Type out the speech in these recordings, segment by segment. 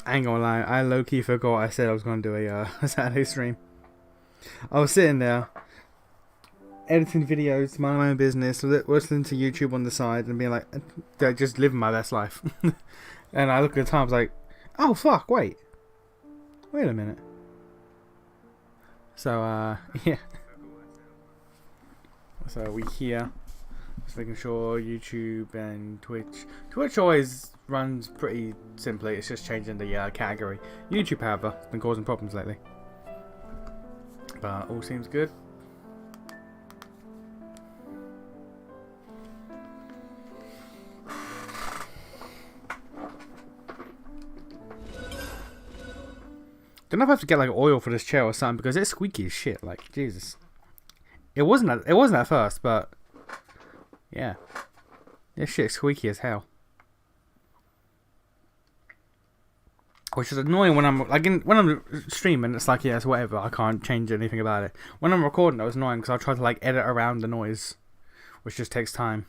I ain't gonna lie, I low-key forgot I said I was gonna do a Saturday stream. I was sitting there, editing videos, minding my own business, listening to YouTube on the side, and being like, just living my best life. And I look at the time, I was like, oh fuck, wait a minute. So, yeah. So we here, just making sure YouTube and Twitch. Twitch always runs pretty simply. It's just changing the category. YouTube, however, has been causing problems lately. But all seems good. Don't know if I have to get like oil for this chair or something because it's squeaky as shit. Like Jesus, it wasn't at first, but yeah, this shit's squeaky as hell. Which is annoying when I'm like when I'm streaming. It's like yeah, it's whatever. I can't change anything about it. When I'm recording, it was annoying because I try to like edit around the noise, which just takes time.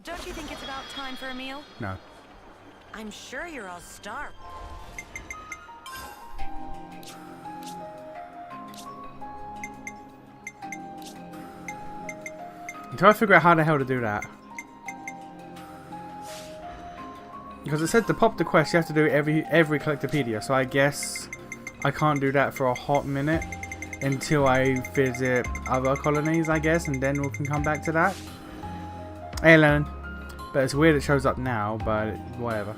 Don't you think it's about time for a meal? No. I'm sure you're all starved. I'm trying to figure out how the hell to do that. Because it said to pop the quest, you have to do every Collectopedia. So I guess I can't do that for a hot minute until I visit other colonies, I guess, and then we can come back to that. Hey, Lennon. But it's weird it shows up now, but whatever.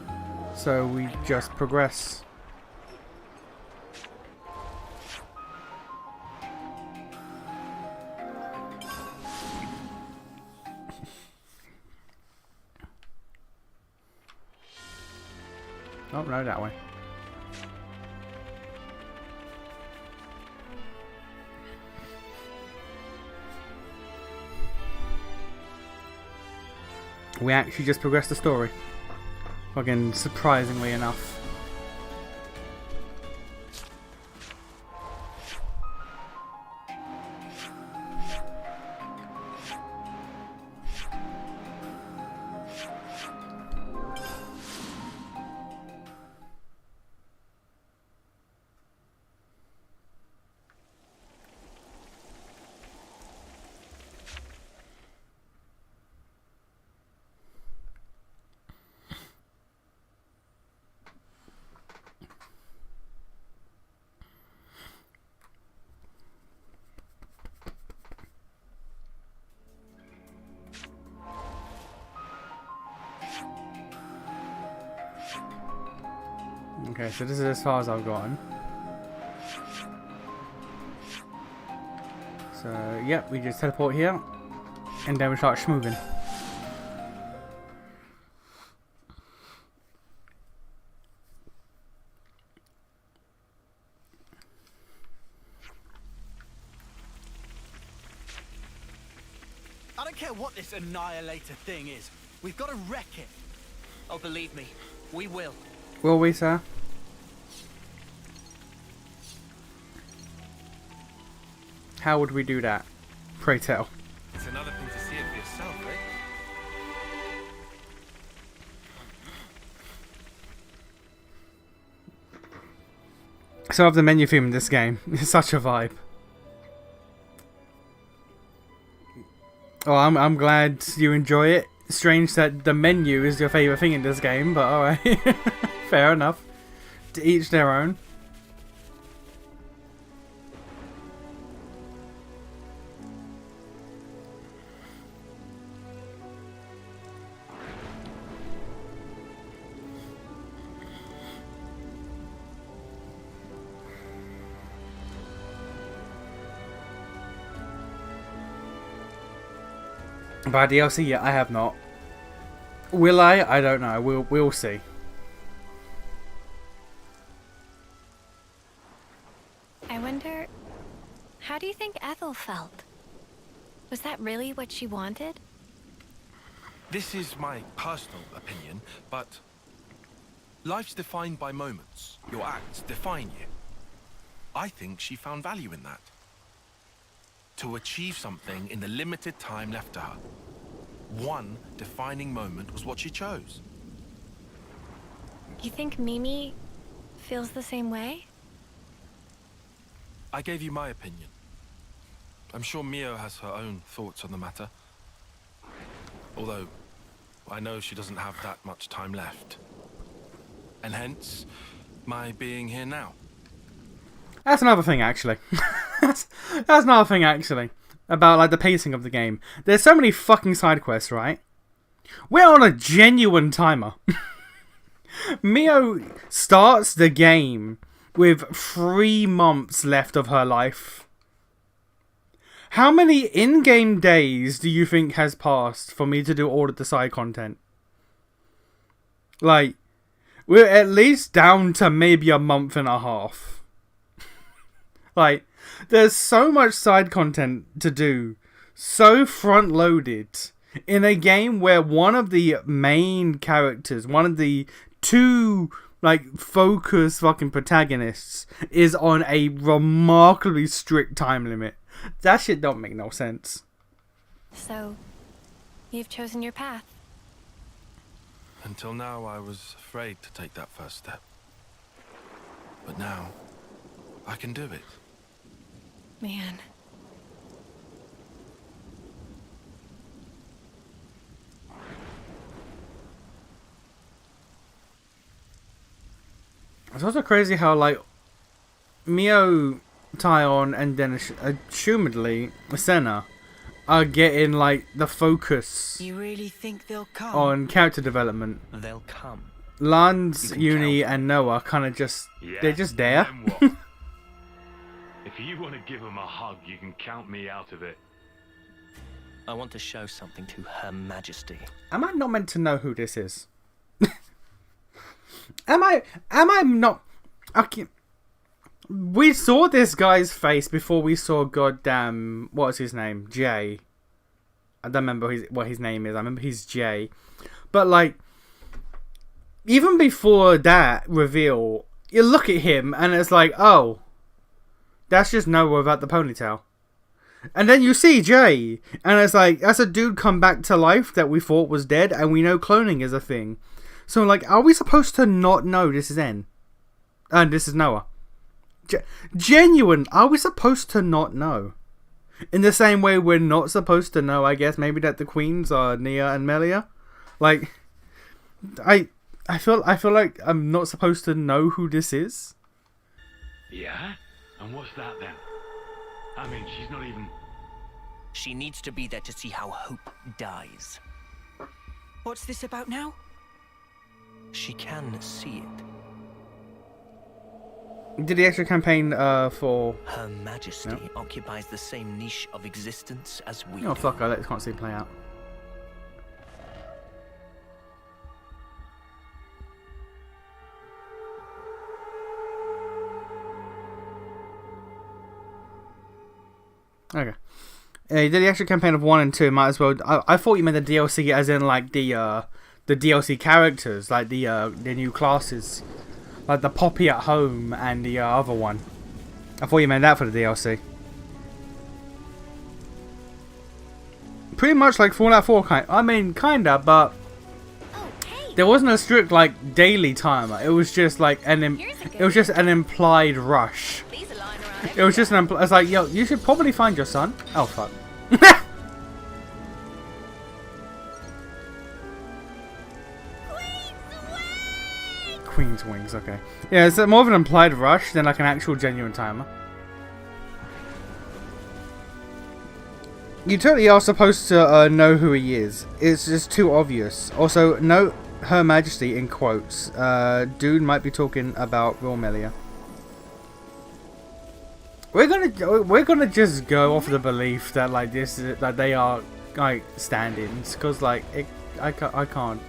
So we just progress. Oh, no, that way. We actually just progressed the story. Fucking surprisingly enough. Okay, so this is as far as I've gotten. So, yep, we just teleport here. And then we start schmoving. I don't care what this annihilator thing is. We've got to wreck it. Oh, believe me, we will. Will we, sir? How would we do that? Pray tell. It's another thing to see it for yourself, right? So I love the menu theme in this game. It's such a vibe. Oh, I'm glad you enjoy it. Strange that the menu is your favourite thing in this game, but alright. Fair enough. To each their own. By DLC, yeah, I have not. Will I? I don't know. We'll see. I wonder, how do you think Ethel felt? Was that really what she wanted? This is my personal opinion, but life's defined by moments. Your acts define you. I think she found value in that. To achieve something in the limited time left to her. One defining moment was what she chose. You think Mimi feels the same way? I gave you my opinion. I'm sure Mio has her own thoughts on the matter. Although, I know she doesn't have that much time left. And hence, my being here now. That's another thing, actually. that's another thing, actually. About, like, the pacing of the game. There's so many fucking side quests, right? We're on a genuine timer. Mio starts the game with 3 months left of her life. How many in-game days do you think has passed for me to do all of the side content? Like, we're at least down to maybe a month and a half. Like, there's so much side content to do, so front-loaded, in a game where one of the main characters, one of the 2, like, focus fucking protagonists, is on a remarkably strict time limit. That shit don't make no sense. So, you've chosen your path. Until now, I was afraid to take that first step. But now, I can do it. Man. It's also crazy how, like, Mio, Tyon, and then assumedly Senna are getting, like, the focus You really think they'll come? on character development. They'll come. Lance, You can Uni, count. and Noah kind of just, Yeah, they're just there. then what? If you want to give them a hug, you can count me out of it. I want to show something to Her Majesty. Am I not meant to know who this is? Am I not? Okay. We saw this guy's face before we saw goddamn, what's his name? Jay. I don't remember what his name is. I remember he's Jay. But, like, even before that reveal, you look at him and it's like, oh, that's just Noah without the ponytail. And then you see Jay, and it's like, that's a dude come back to life that we thought was dead, and we know cloning is a thing. So, like, are we supposed to not know this is N? And this is Noah? Genuine, are we supposed to not know? In the same way we're not supposed to know, I guess, maybe that the queens are Nia and Melia? Like, I feel like I'm not supposed to know who this is. Yeah? And what's that then? I mean, she's not even... She needs to be there to see how Hope dies. What's this about now? She can see it. Did the extra campaign for... Her Majesty occupies the same niche of existence as we Oh, do. fuck, I let this constantly play out. Okay. You did the extra campaign of 1 and 2, might as well... I thought you meant the DLC as in, like, the DLC characters, like the new classes. Like the Poppy at Home and the other one. I thought you meant that for the DLC. Pretty much like Fallout 4 kinda, but Oh, hey! there wasn't a strict like daily timer. It was just like it was just an implied rush. These are lying around It was just it's like, yo, you should probably find your son. Oh fuck. Queen's Wings, okay. Yeah, it's more of an implied rush than like an actual genuine timer. You totally are supposed to know who he is. It's just too obvious. Also, note Her Majesty in quotes. Dude might be talking about real Melia. We're gonna just go off the belief that like this is, that they are like stand-ins, cause like I can't.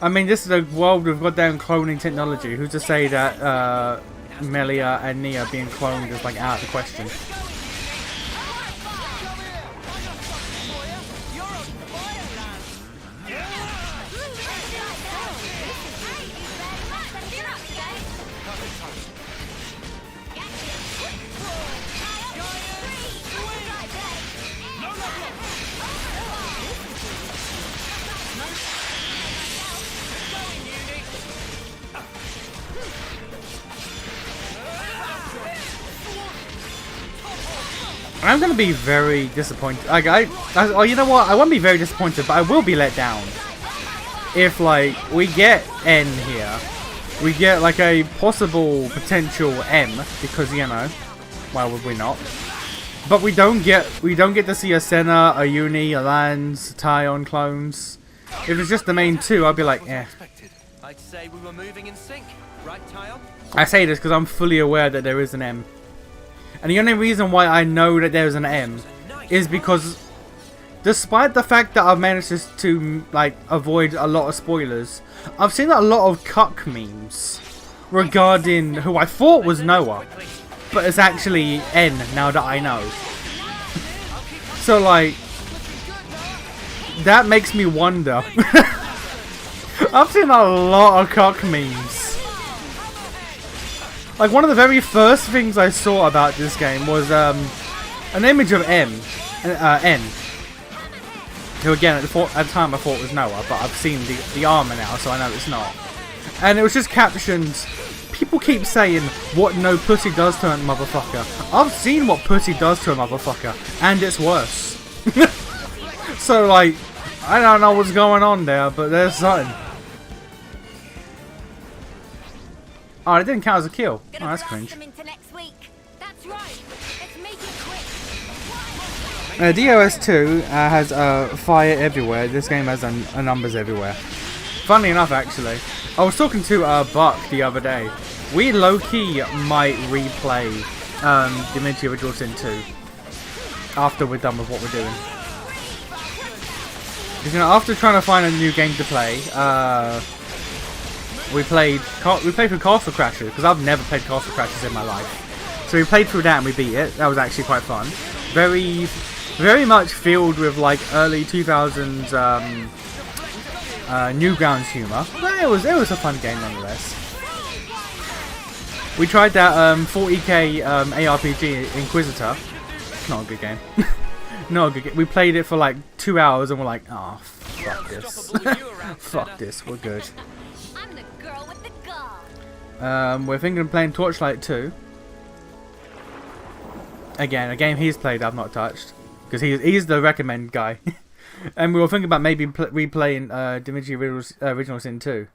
I mean, this is a world with goddamn cloning technology. Who's to say that Melia and Nia being cloned is like out of the question? I'm gonna be very disappointed. Like oh, you know what? I won't be very disappointed, but I will be let down if like we get N here. We get like a possible potential M because you know, why would we not? But we don't get to see a Senna, a Uni, a Lance, Tyon clones. If it's just the main two, I'd be like, eh. I'd say we were moving in sync, right, Tyon? I say this because I'm fully aware that there is an M. And the only reason why I know that there's an M is because despite the fact that I've managed to like avoid a lot of spoilers, I've seen a lot of cuck memes regarding who I thought was Noah, but it's actually N now that I know. So like, that makes me wonder. I've seen a lot of cuck memes. Like one of the very first things I saw about this game was an image of N, who again at the time I thought was Noah, but I've seen the armor now, so I know it's not. And it was just captions. People keep saying what no pussy does to a motherfucker. I've seen what pussy does to a motherfucker, and it's worse. So like, I don't know what's going on there, but there's something. Oh, it didn't count as a kill. Oh, that's cringe. DOS 2 has fire everywhere. This game has numbers everywhere. Funnily enough, actually, I was talking to Buck the other day. We low-key might replay Divinity Original Sin 2 after we're done with what we're doing. Because, you know, after trying to find a new game to play, we played through Castle Crashers, because I've never played Castle Crashers in my life. So we played through that and we beat it. That was actually quite fun. Very much filled with like early 2000s Newgrounds humor. But it was a fun game nonetheless. We tried that 40k ARPG Inquisitor. Not a good game. Not a good game. We played it for like 2 hours and we're like, oh, fuck this. Fuck this. We're good. We're thinking of playing Torchlight 2. Again, a game he's played I've not touched. Because he's the recommend guy. And we were thinking about maybe replaying Divinity Original Sin 2.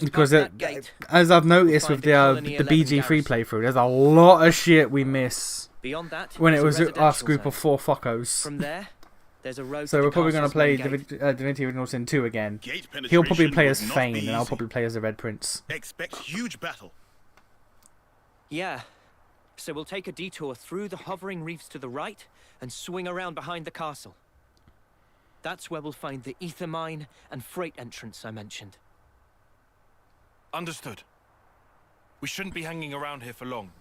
Because as I've noticed with the BG3 playthrough, there's a lot of shit we miss when it was us group of 4 fuckos. From there, there's a road So we're probably going to play Divinity Original Sin 2 again. He'll probably play as Fane and I'll probably play as the Red Prince. Expect huge battle. Yeah. So we'll take a detour through the hovering reefs to the right and swing around behind the castle. That's where we'll find the ether mine and freight entrance I mentioned. Understood. We shouldn't be hanging around here for long.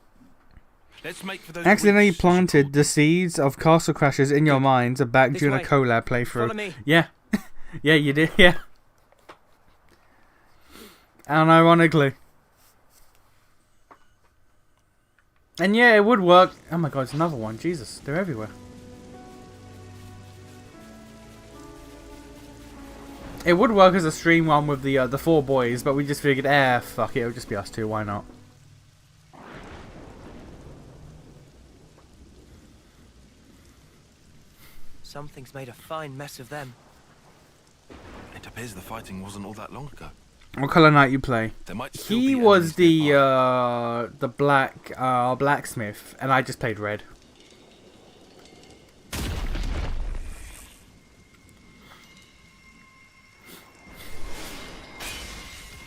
Let's make for those. Accidentally planted the seeds of Castle Crashers in your minds back during a collab playthrough. Follow me. Yeah. Yeah, you did, yeah. And ironically. And yeah, it would work. Oh my god, it's another one. Jesus, they're everywhere. It would work as a stream one with the 4 boys, but we just figured, fuck it, it'll just be us 2, why not? Something's made a fine mess of them. It appears the fighting wasn't all that long ago. What colour knight you play? There might still He be was enemies the blacksmith, and I just played red.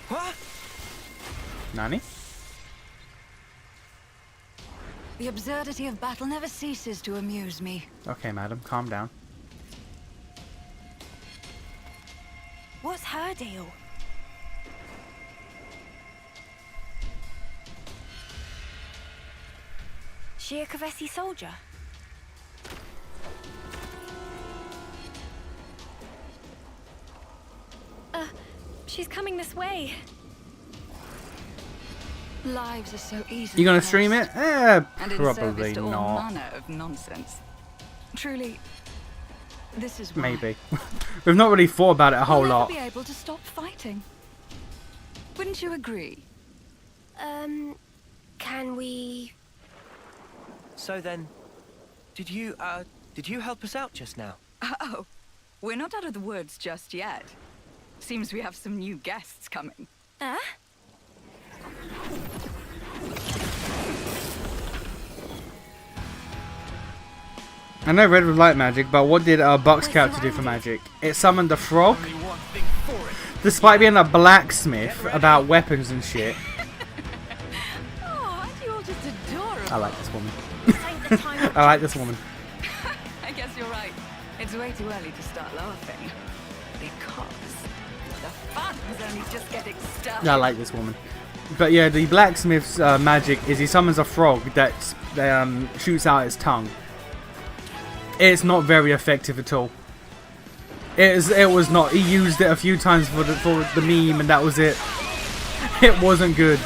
What? Nani? The absurdity of battle never ceases to amuse me. Okay, madam, calm down. What's her deal? She a Kavesi soldier? She's coming this way. Lives are so easy. You gonna stream it? And in Probably service to all not. manner of nonsense. Truly, this is why Maybe. We've not really thought about it a whole we'll never lot. be able to stop fighting. Wouldn't you agree? Can we... So then, did you help us out just now? Oh, we're not out of the woods just yet. Seems we have some new guests coming. Huh? I know red was light magic, but what did Buck's character do for magic? It summoned a frog, despite being a blacksmith about weapons and shit. Oh, aren't you all just adorable? I like this woman. Ain't the time I like this woman. I guess you're right. It's way too early to start laughing. Because the fun's only just getting started. I like this woman. But yeah, the blacksmith's magic is he summons a frog that shoots out its tongue. It's not very effective at all. It was not. He used it a few times for the meme, and that was it. It wasn't good.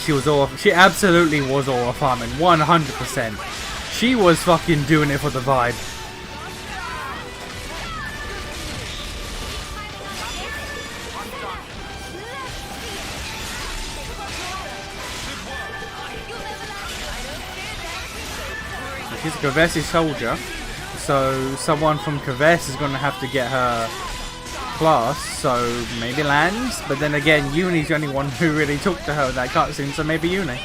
She was all. She absolutely was all farming, 100%. She was fucking doing it for the vibe. She's a Kavesi soldier, so someone from Kavesi is going to have to get her class, so maybe Lands, but then again, Uni's the only one who really took to her in that cutscene, so maybe Uni.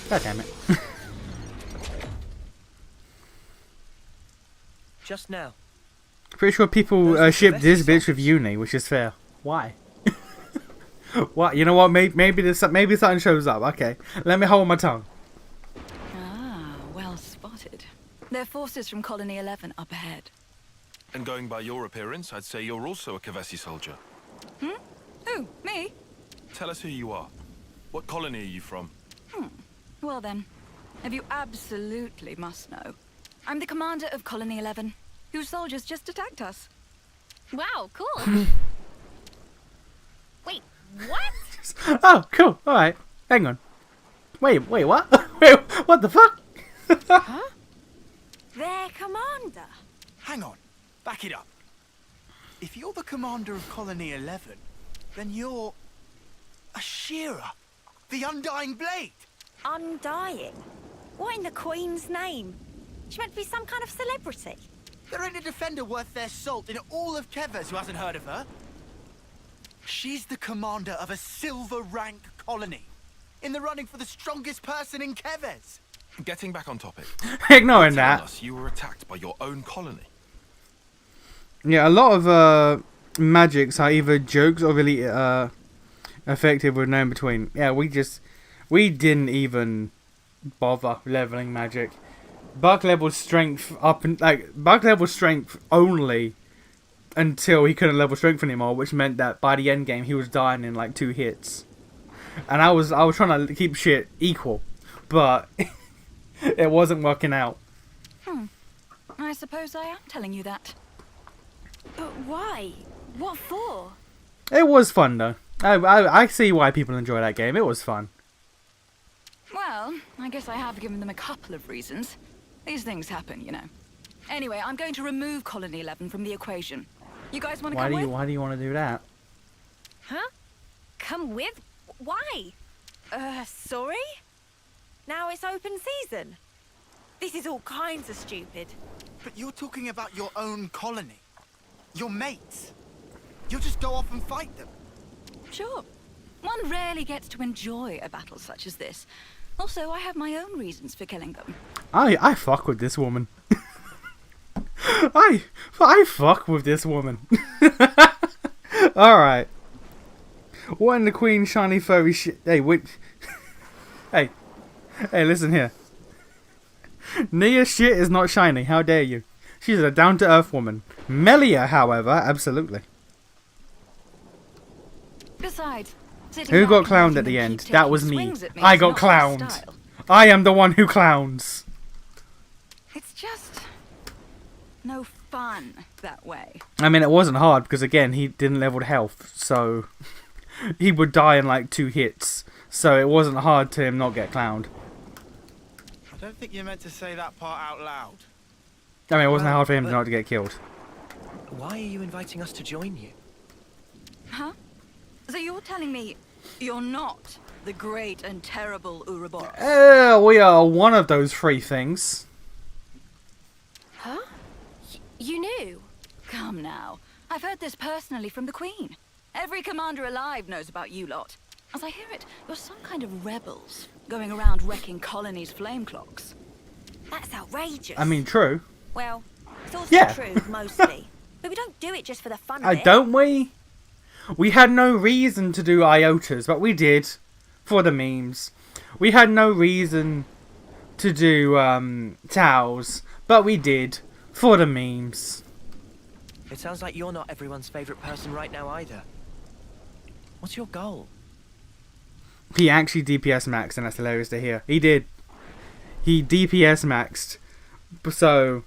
God damn it. Just now. Pretty sure people Those are shipped this Kavesi bitch with Uni, which is fair. Why? What? You know what? Maybe something shows up. Okay, let me hold my tongue. Ah, well spotted. They're forces from Colony 11 up ahead. And going by your appearance, I'd say you're also a Kavesi soldier. Who? Me? Tell us who you are. What colony are you from? Well then, if you absolutely must know, I'm the commander of Colony 11, whose soldiers just attacked us. Wow, cool. Wait, what? Oh, cool. All right. Hang on. Wait, what? Wait, what the fuck? Their commander. Hang on. Back it up. If you're the commander of Colony 11, then you're a Shearer, the Undying Blade. Undying? What in the Queen's name? She meant to be some kind of celebrity. There ain't a defender worth their salt in all of Kevers who hasn't heard of her. She's the commander of a silver rank colony, in the running for the strongest person in Kevers. Getting back on topic. Ignoring Tell that. us you were attacked by your own colony. Yeah, a lot of magics are either jokes or really effective with no in between. Yeah, we didn't even bother leveling magic. Buck leveled strength Buck leveled strength only until he couldn't level strength anymore, which meant that by the end game he was dying in like 2 hits. And I was trying to keep shit equal, but it wasn't working out. I suppose I am telling you that. But why? What for? It was fun though. I see why people enjoy that game. It was fun. Well, I guess I have given them a couple of reasons. These things happen, you know. Anyway, I'm going to remove Colony 11 from the equation. You guys want to come with? Why do you want to do that? Huh? Come with? Why? Sorry? Now it's open season. This is all kinds of stupid. But you're talking about your own colony. Your mates. You'll just go off and fight them. Sure. One rarely gets to enjoy a battle such as this. Also, I have my own reasons for killing them. I fuck with this woman. I fuck with this woman. Alright. What in the Queen shiny furry shit? Hey, wait. Hey, listen here. Nia's shit is not shiny. How dare you? She's a down-to-earth woman. Melia, however, absolutely. Besides, Who got clowned at the end? That was me. I got clowned. I am the one who clowns. It's just no fun that way. I mean, it wasn't hard because, again, he didn't level health, so he would die in like 2 hits. So it wasn't hard to him not get clowned. I don't think you meant to say that part out loud. I mean, it wasn't hard for him not to get killed. Why are you inviting us to join you? Huh? So you're telling me you're not the great and terrible Ouroboros? We are one of those 3 things. Huh? You knew? Come now. I've heard this personally from the Queen. Every commander alive knows about you lot. As I hear it, you're some kind of rebels going around wrecking colonies' flame clocks. That's outrageous. I mean, true. Well, it's also Yeah. true, mostly. But we don't do it just for the fun of it. Don't we? We had no reason to do iotas, but we did. For the memes. We had no reason to do, towels, but we did. For the memes. It sounds like you're not everyone's favorite person right now either. What's your goal? He actually DPS maxed, and that's hilarious to hear. He did. He DPS maxed. So,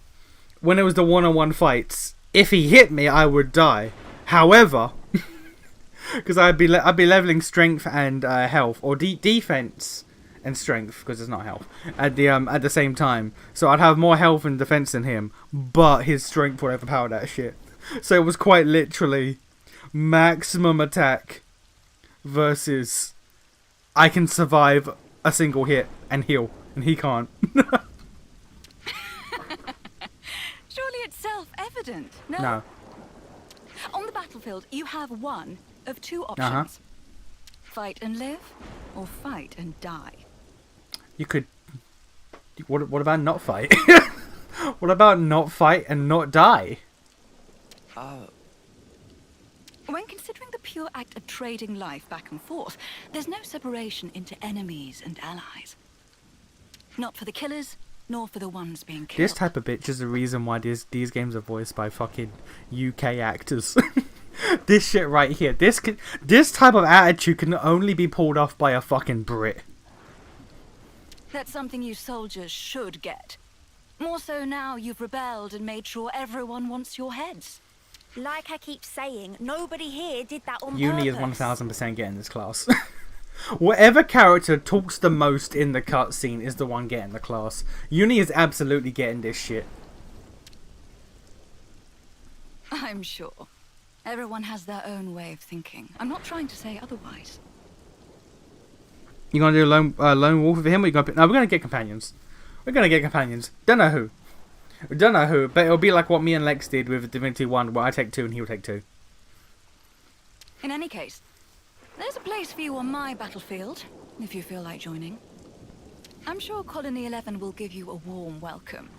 when it was the one-on-one fights, if he hit me, I would die. However, because I'd be leveling strength and health, or defense and strength, because it's not health, at the same time. So I'd have more health and defense than him, but his strength would overpower that shit. So it was quite literally maximum attack versus I can survive a single hit and heal, and he can't. Surely it's self-evident, no? No. On the battlefield, you have one of 2 options. Fight and live, or fight and die. You could... What about not fight? What about not fight and not die? When considering the pure act of trading life back and forth, there's no separation into enemies and allies. Not for the killers, nor for the ones being killed. This type of bitch is the reason why these games are voiced by fucking UK actors. This shit right here. This type of attitude can only be pulled off by a fucking Brit. That's something you soldiers should get. More so now you've rebelled and made sure everyone wants your heads. Like I keep saying, nobody here did that on Uni is purpose. 1000% getting this class. Whatever character talks the most in the cutscene is the one getting the class. Uni is absolutely getting this shit. I'm sure. Everyone has their own way of thinking. I'm not trying to say otherwise. You gonna do a lone wolf with him, or you gonna? No, we're gonna get companions. We're gonna get companions. Don't know who. Don't know who, but it'll be like what me and Lex did with Divinity 1, where I take 2 and he'll take 2. In any case, there's a place for you on my battlefield, if you feel like joining. I'm sure Colony 11 will give you a warm welcome.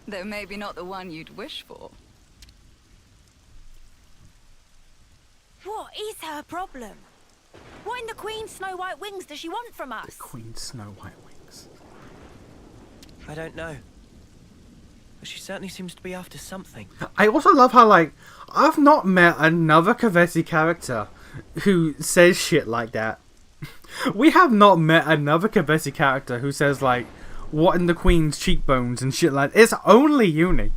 Though maybe not the one you'd wish for. What is her problem? What in the Queen's Snow White wings does she want from us? Queen Snow White wings. I don't know. But she certainly seems to be after something. I also love how, like, I've not met another Kevesi character who says shit like that. We have not met another Kevesi character who says, like, what in the Queen's cheekbones and shit like that. It's only Uni.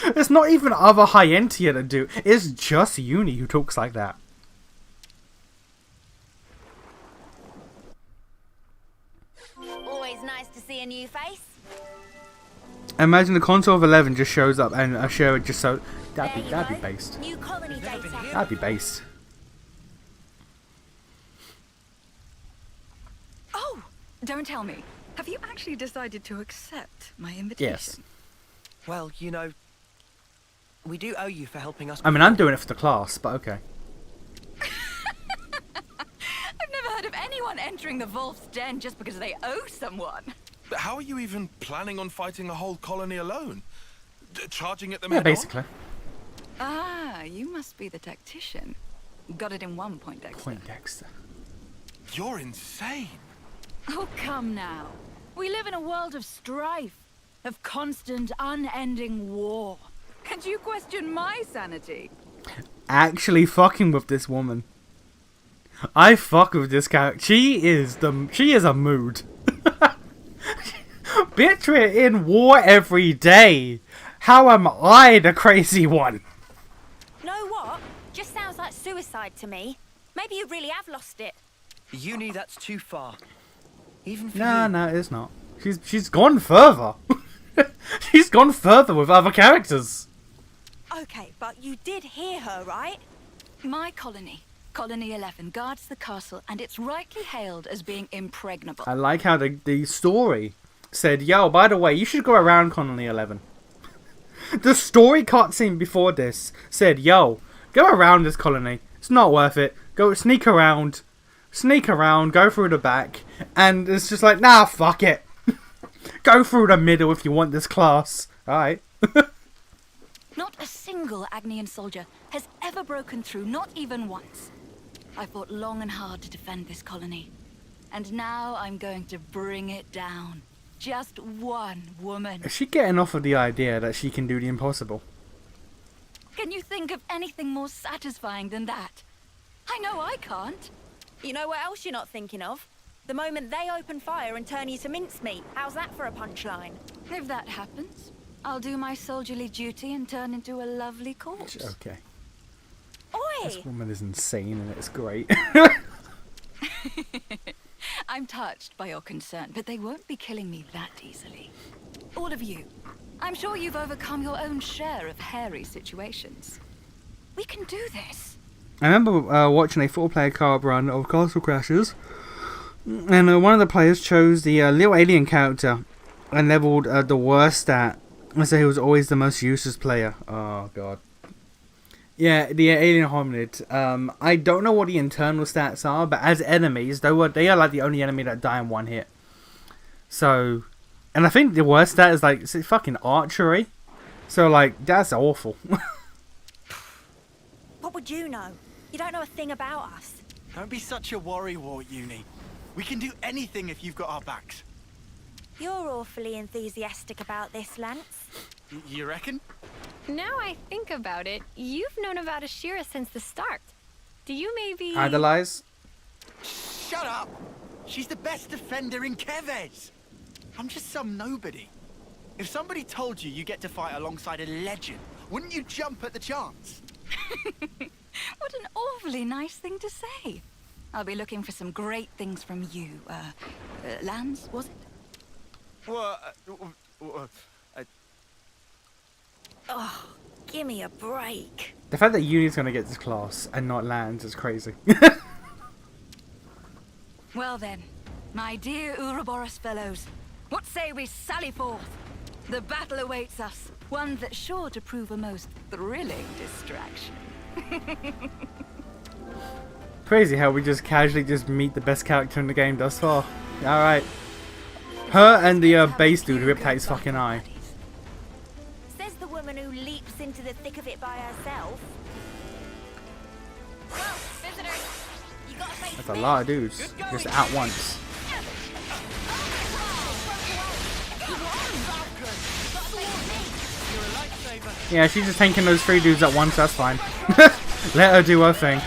It's not even other high-end tier that do. It's just Uni who talks like that. Always nice to see a new face. Imagine the console of 11 just shows up and a show just so... That'd be There you go. based. New colony data. That'd be based. Oh! Don't tell me. Have you actually decided to accept my invitation? Yes. Well, you know, we do owe you for helping us. I mean, I'm doing it for the class, but okay. I've never heard of anyone entering the Wolf's Den just because they owe someone. But how are you even planning on fighting a whole colony alone? Charging at them Yeah, head on? basically. Ah, you must be the tactician. Got it in one point, Dexter. Point Dexter. You're insane. Oh, come now. We live in a world of strife, of constant, unending war. And you question my sanity? Actually fucking with this woman. I fuck with this character. She is a mood. Bitch, we're in war every day. How am I the crazy one? Know what? Just sounds like suicide to me. Maybe you really have lost it. Uni, that's too far. Even for Nah, you. no, it's not. She's gone further. She's gone further with other characters. Okay, but you did hear her, right? My colony, Colony 11, guards the castle, and it's rightly hailed as being impregnable. I like how the story said, yo, by the way, you should go around Colony 11. The story cutscene before this said, yo, go around this colony. It's not worth it. Go sneak around, go through the back. And it's just like, nah, fuck it. Go through the middle if you want this class. Alright. Not a single Agnian soldier has ever broken through, not even once. I fought long and hard to defend this colony. And now I'm going to bring it down. Just one woman. Is she getting off of the idea that she can do the impossible? Can you think of anything more satisfying than that? I know I can't. You know what else you're not thinking of? The moment they open fire and turn you to mincemeat. How's that for a punchline? If that happens, I'll do my soldierly duty and turn into a lovely corpse. Okay. Oi! This woman is insane and it's great. I'm touched by your concern, but they won't be killing me that easily. All of you. I'm sure you've overcome your own share of hairy situations. We can do this. I remember watching a 4-player co-op run of Castle Crashers, and one of the players chose the little alien character and leveled the worst stat. I say he was always the most useless player. Oh god. Yeah, the alien hominid. I don't know what the internal stats are, but as enemies, they are like the only enemy that die in one hit. So, and I think the worst stat is like fucking archery. So like that's awful. What would you know? You don't know a thing about us. Don't be such a worrywart, Uni. We can do anything if you've got our backs. You're awfully enthusiastic about this, Lance. You reckon? Now I think about it, you've known about Ashira since the start. Do you maybe... Idolize? Shut up! She's the best defender in Keves! I'm just some nobody. If somebody told you you get to fight alongside a legend, wouldn't you jump at the chance? What an awfully nice thing to say. I'll be looking for some great things from you. Lance, was it? Oh, give me a break. The fact that Uni's gonna get this class and not Lands is crazy. Well then, my dear Ouroboros fellows, what say we sally forth? The battle awaits us, one that's sure to prove a most thrilling distraction. Crazy how we just casually just meet the best character in the game thus far. Alright. Her and the base dude who ripped out his fucking eye. Says the woman who leaps into the thick of it by herself. Whoa, visitors! You gotta face That's a me. lot of dudes. Just at once. Yeah, she's just tanking those 3 dudes at once, that's fine. Let her do her thing.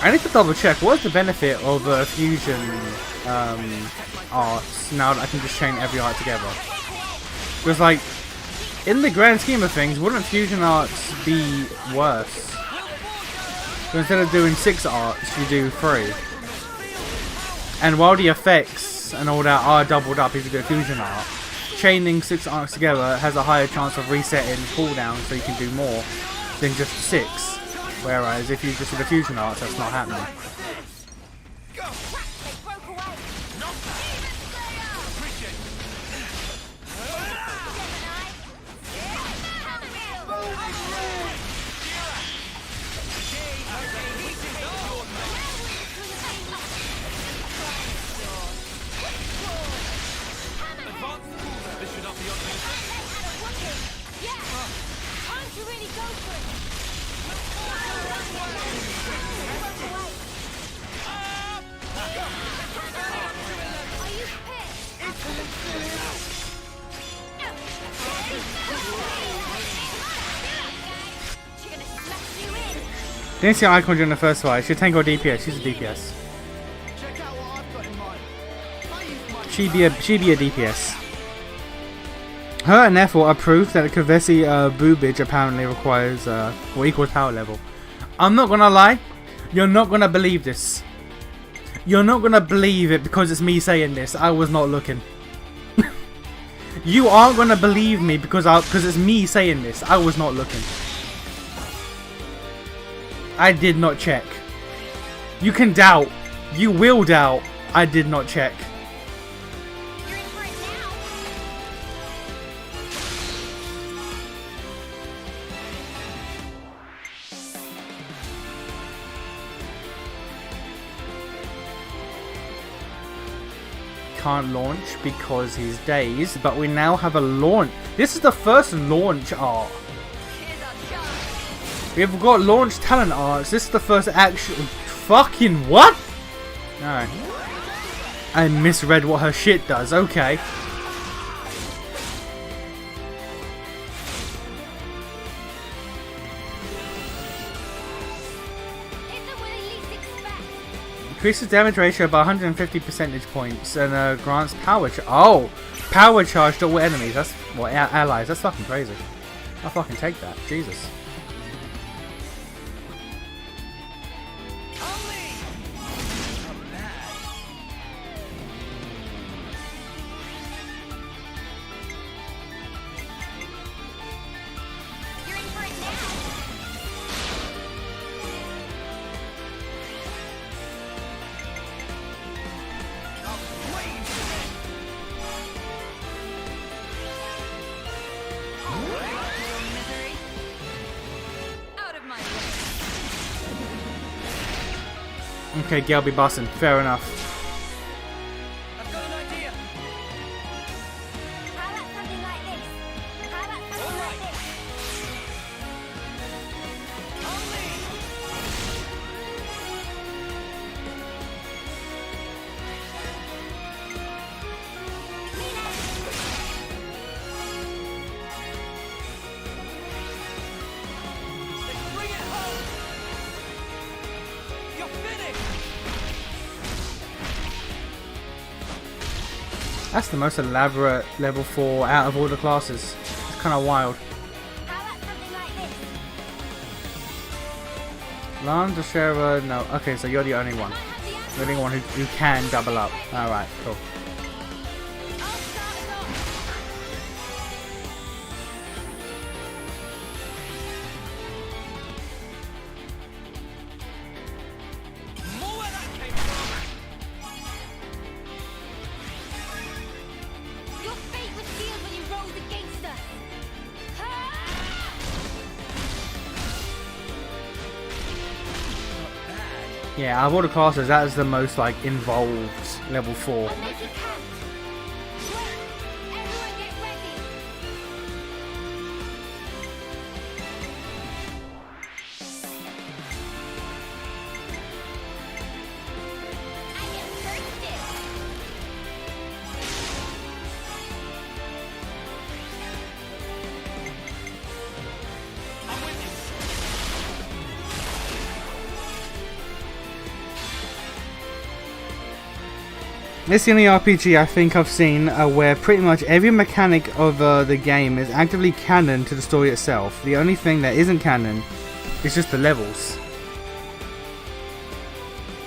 I need to double check, what's the benefit of fusion arts now that I can just chain every art together? Because like, in the grand scheme of things, wouldn't fusion arts be worse? So instead of doing 6 arts, you do 3. And while the effects and all that are doubled up if you do a fusion art, chaining 6 arcs together has a higher chance of resetting cooldown so you can do more than just 6. Whereas if you just do the fusion arts, that's not happening. Didn't see an icon during the first fight. She's a tank or DPS. She's a DPS. Check out what I've got in mind. I use my She be a DPS. Her and Ethel are proof that the Kavesi boobage apparently requires or equals power level. I'm not gonna lie, you're not gonna believe this. You're not gonna believe it because it's me saying this. I was not looking. You aren't gonna believe me because it's me saying this. I was not looking. I did not check. You can doubt. You will doubt. I did not check. You're in for it now. Can't launch because he's dazed, but we now have a launch. This is the first launch art. We've got launch talent arts. This is the first actual fucking what? No. I misread what her shit does. Okay. Isn't what I least expect. Increases damage ratio by 150 percentage points and grants power power charge to all enemies. That's what allies. That's fucking crazy. I'll fucking take that. Jesus. You're in for it now. Misery. Out of my way. Okay, Gale be bossing. Fair enough. I've got an idea. How about something like this? How about something like this? Bring it home. You're finished. That's the most elaborate level 4 out of all the classes. It's kind of wild. How about something like this? Lan, Deshera, no. Okay, so you're the only one. You're the only one who can double up. Alright, cool. I'll start us off. More where that came from. Your fate was sealed when you rose against us. Yeah, out of all the classes, that is the most like involved level 4. I'll make it count. Wait, everyone get ready. I get first dibs. I'm with you. This is the only RPG I think I've seen where pretty much every mechanic of the game is actively canon to the story itself. The only thing that isn't canon is just the levels.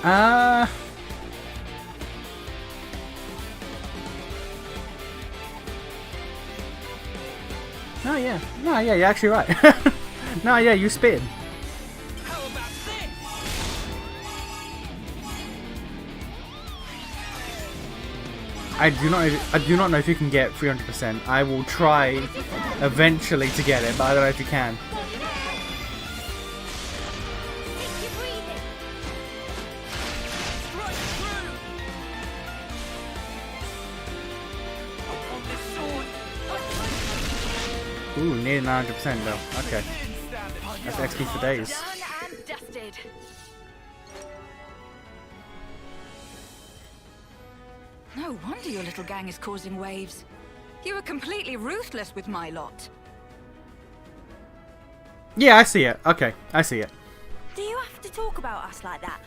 No, yeah, you're actually right. No, yeah, you spitting. How about this? I do not know if you can get 300%. I will try eventually to get it, but I don't know if you can. Take your breathing. Right through. On this sword. Ooh, near 900% though. Okay, that's XP for days. Done and dusted. No wonder your little gang is causing waves. You were completely ruthless with my lot. Yeah, I see it. Okay, I see it. Do you have have to talk about us like that.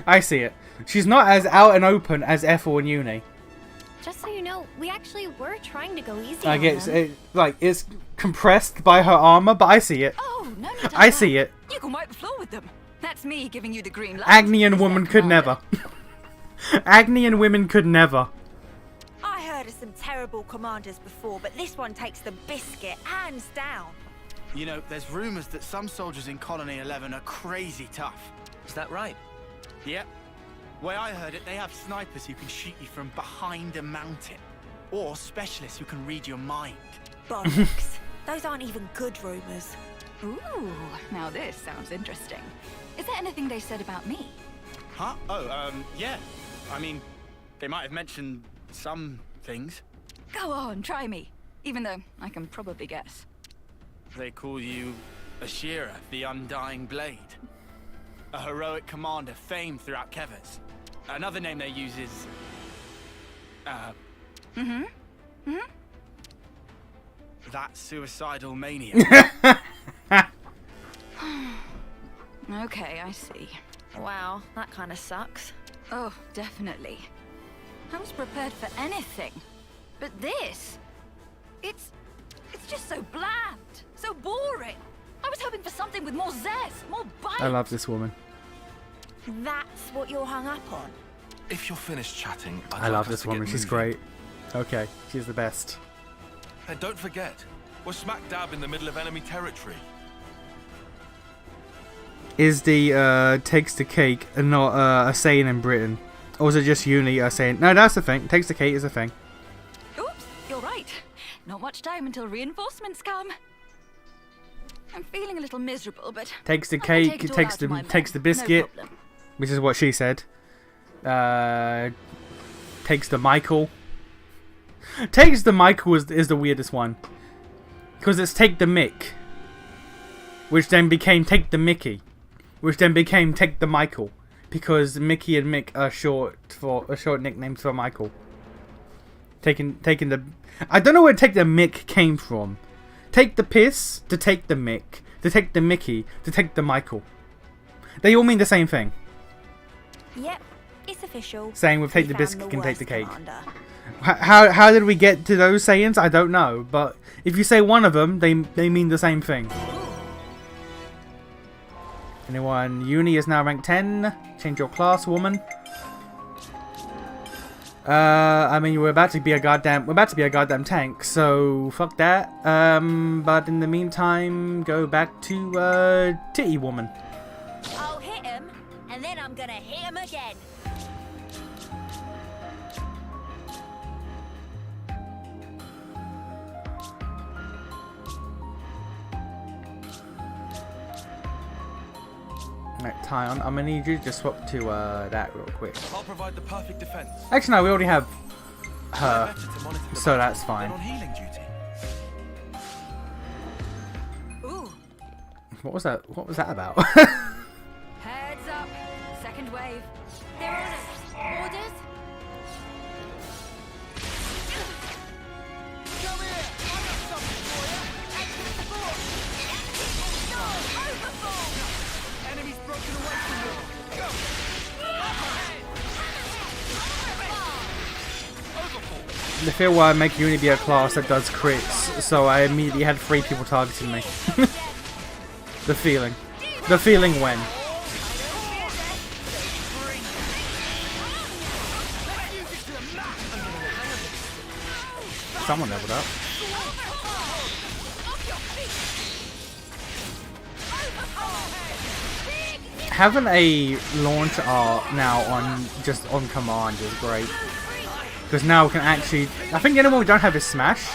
I see it. She's not as out and open as Ethel and Uni. Just so you know, we actually were trying to go easy I on guess them. it's compressed by her armor, but I see it. Oh, no need to I have see that. it. You can wipe the floor with them. That's me giving you the green light. Agnian as woman their could commander. never. Agnian women could never. I heard of some terrible commanders before, but this one takes the biscuit hands down. You know, there's rumors that some soldiers in Colony 11 are crazy tough. Is that right? Yep. Way I heard it, they have snipers who can shoot you from behind a mountain. Or specialists who can read your mind. Bollocks. Those aren't even good rumors. Ooh, now this sounds interesting. Is there anything they said about me? Huh? Oh, yeah. I mean, they might have mentioned some things. Go on, try me. Even though I can probably guess. They call you Ashira, the Undying Blade. A heroic commander famed throughout Kevers. Another name they use is... that suicidal maniac. Okay, I see. Wow, that kind of sucks. Oh, definitely. I was prepared for anything. But this... It's just so bland. So boring. I was hoping for something with more zest, more bite. I love this woman. That's what you're hung up on. If you're finished chatting, I love this woman. She's great. Okay, she's the best. And don't forget, we're smack dab in the middle of enemy territory. Is the takes the cake and not a saying in Britain? Or is it just Uni saying? No, that's the thing. Takes the cake is a thing. Oops, you're right. Not much time until reinforcements come. I'm feeling a little miserable, but Takes the I can cake, take it all takes out of my takes the men. biscuit, No problem. which is what she said. Takes the Michael. Takes the Michael is the weirdest one. Because it's take the Mick. Which then became take the Mickey. Which then became take the Michael. Because Mickey and Mick are short nicknames for Michael. Taking the... I don't know where take the Mick came from. Take the piss to take the Mick. To take the Mickey. To take the Michael. They all mean the same thing. Yep, it's official. Saying with take We the found biscuit can take worst the cake. commander. How did we get to those sayings? I don't know. But if you say one of them, they mean the same thing. Anyone? Uni is now rank 10. Change your class, woman. I mean, we're about to be a goddamn tank, so fuck that. But in the meantime, go back to Titty Woman. I'll hit him, and then I'm gonna hit him again. Right, Tyon, I'm gonna need you to just swap to that real quick. I'll provide the perfect defense. Actually, no, we already have her, Better to monitor the so battle that's than fine. on healing duty. Ooh, What was that? What was that about? heads up. Second wave. They're orders. Orders? Enemies broken away from you. The feel why I make Uni be a class that does crits, so I immediately had 3 people targeting me. The feeling. The feeling when. Someone leveled up. Having a launch art now on command is great. Because now we can actually... I think the only one we don't have is Smash.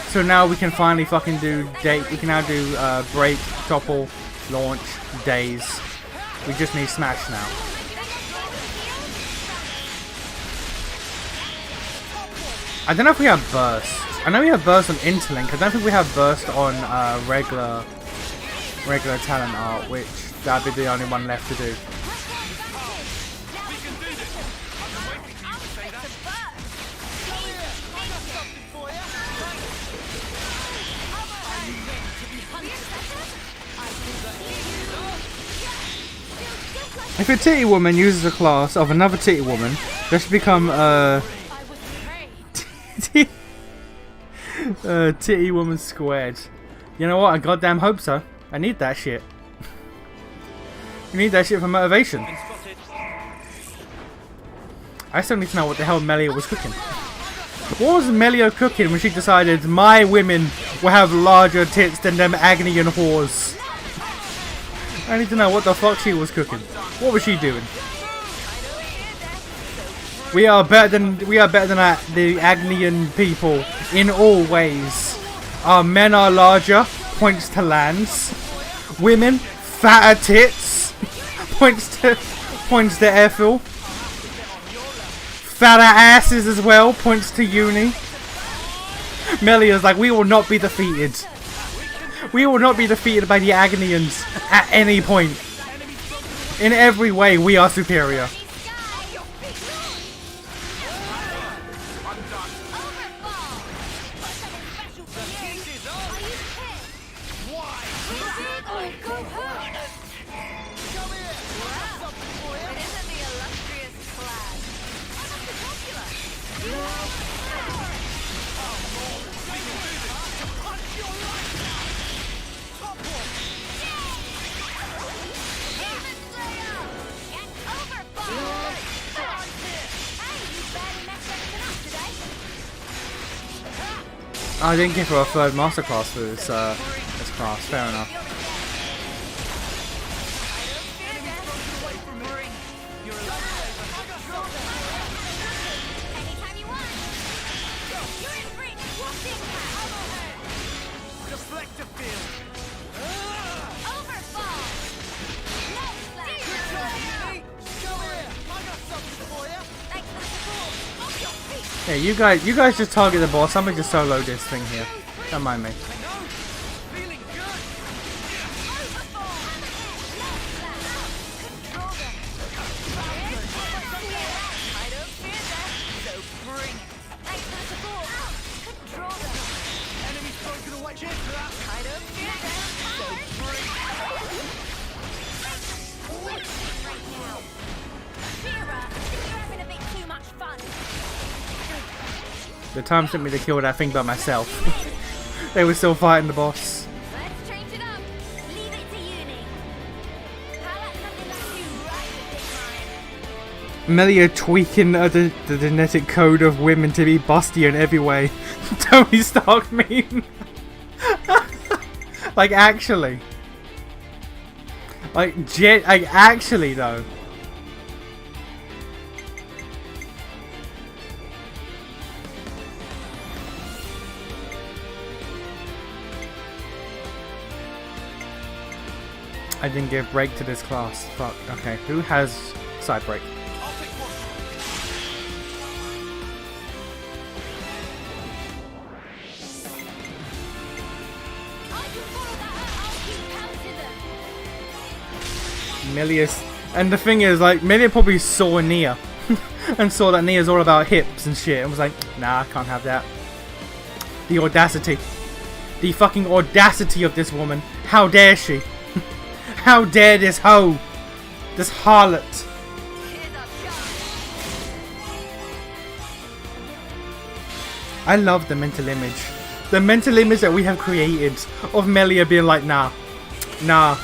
So now we can finally fucking do... We can now do break, topple, launch, daze. We just need Smash now. I don't know if we have burst. I know we have burst on Interlink. I don't think we have burst on regular talent art, which that'd be the only one left to do. If a titty woman uses a class of another titty woman, they should become titty woman squared. You know what? I goddamn hope so. I need that shit. You need that shit for motivation. I still need to know what the hell Melia was cooking. What was Melia cooking when she decided my women will have larger tits than them Agnian whores? I need to know what the fuck she was cooking. What was she doing? We are better than the Agnian people in all ways. Our men are larger, points to lands. Women, fatter tits, points to Airfield. Fatter asses as well, points to Uni. Melia's like, we will not be defeated. We will not be defeated by the Agnians at any point. In every way, we are superior. I didn't give her a third masterclass for this class. Fair enough. Yeah, you guys just target the boss. I'm gonna just solo this thing here. Don't mind me. The time took me to kill that thing by myself. They were still fighting the boss. Let's change it up. Leave it to Uni. How about something like you right with Big Mine? Melia tweaking the genetic code of women to be busty in every way. Tony Stark meme. Like actually. Like actually though. I didn't give break to this class. Fuck. Okay, who has side break? Melia's, and the thing is, like, Melia probably saw Nia and saw that Nia's all about hips and shit and was like, nah, I can't have that. The audacity. The fucking audacity of this woman. How dare she? How dare this hoe? This harlot. I love the mental image. The mental image that we have created of Melia being like, nah. Nah.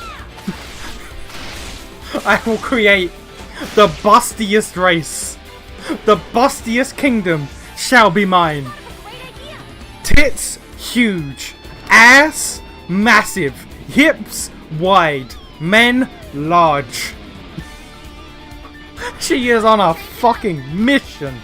I will create the bustiest race. The bustiest kingdom shall be mine. Tits huge. Ass massive. Hips wide. Men large. She is on a fucking mission.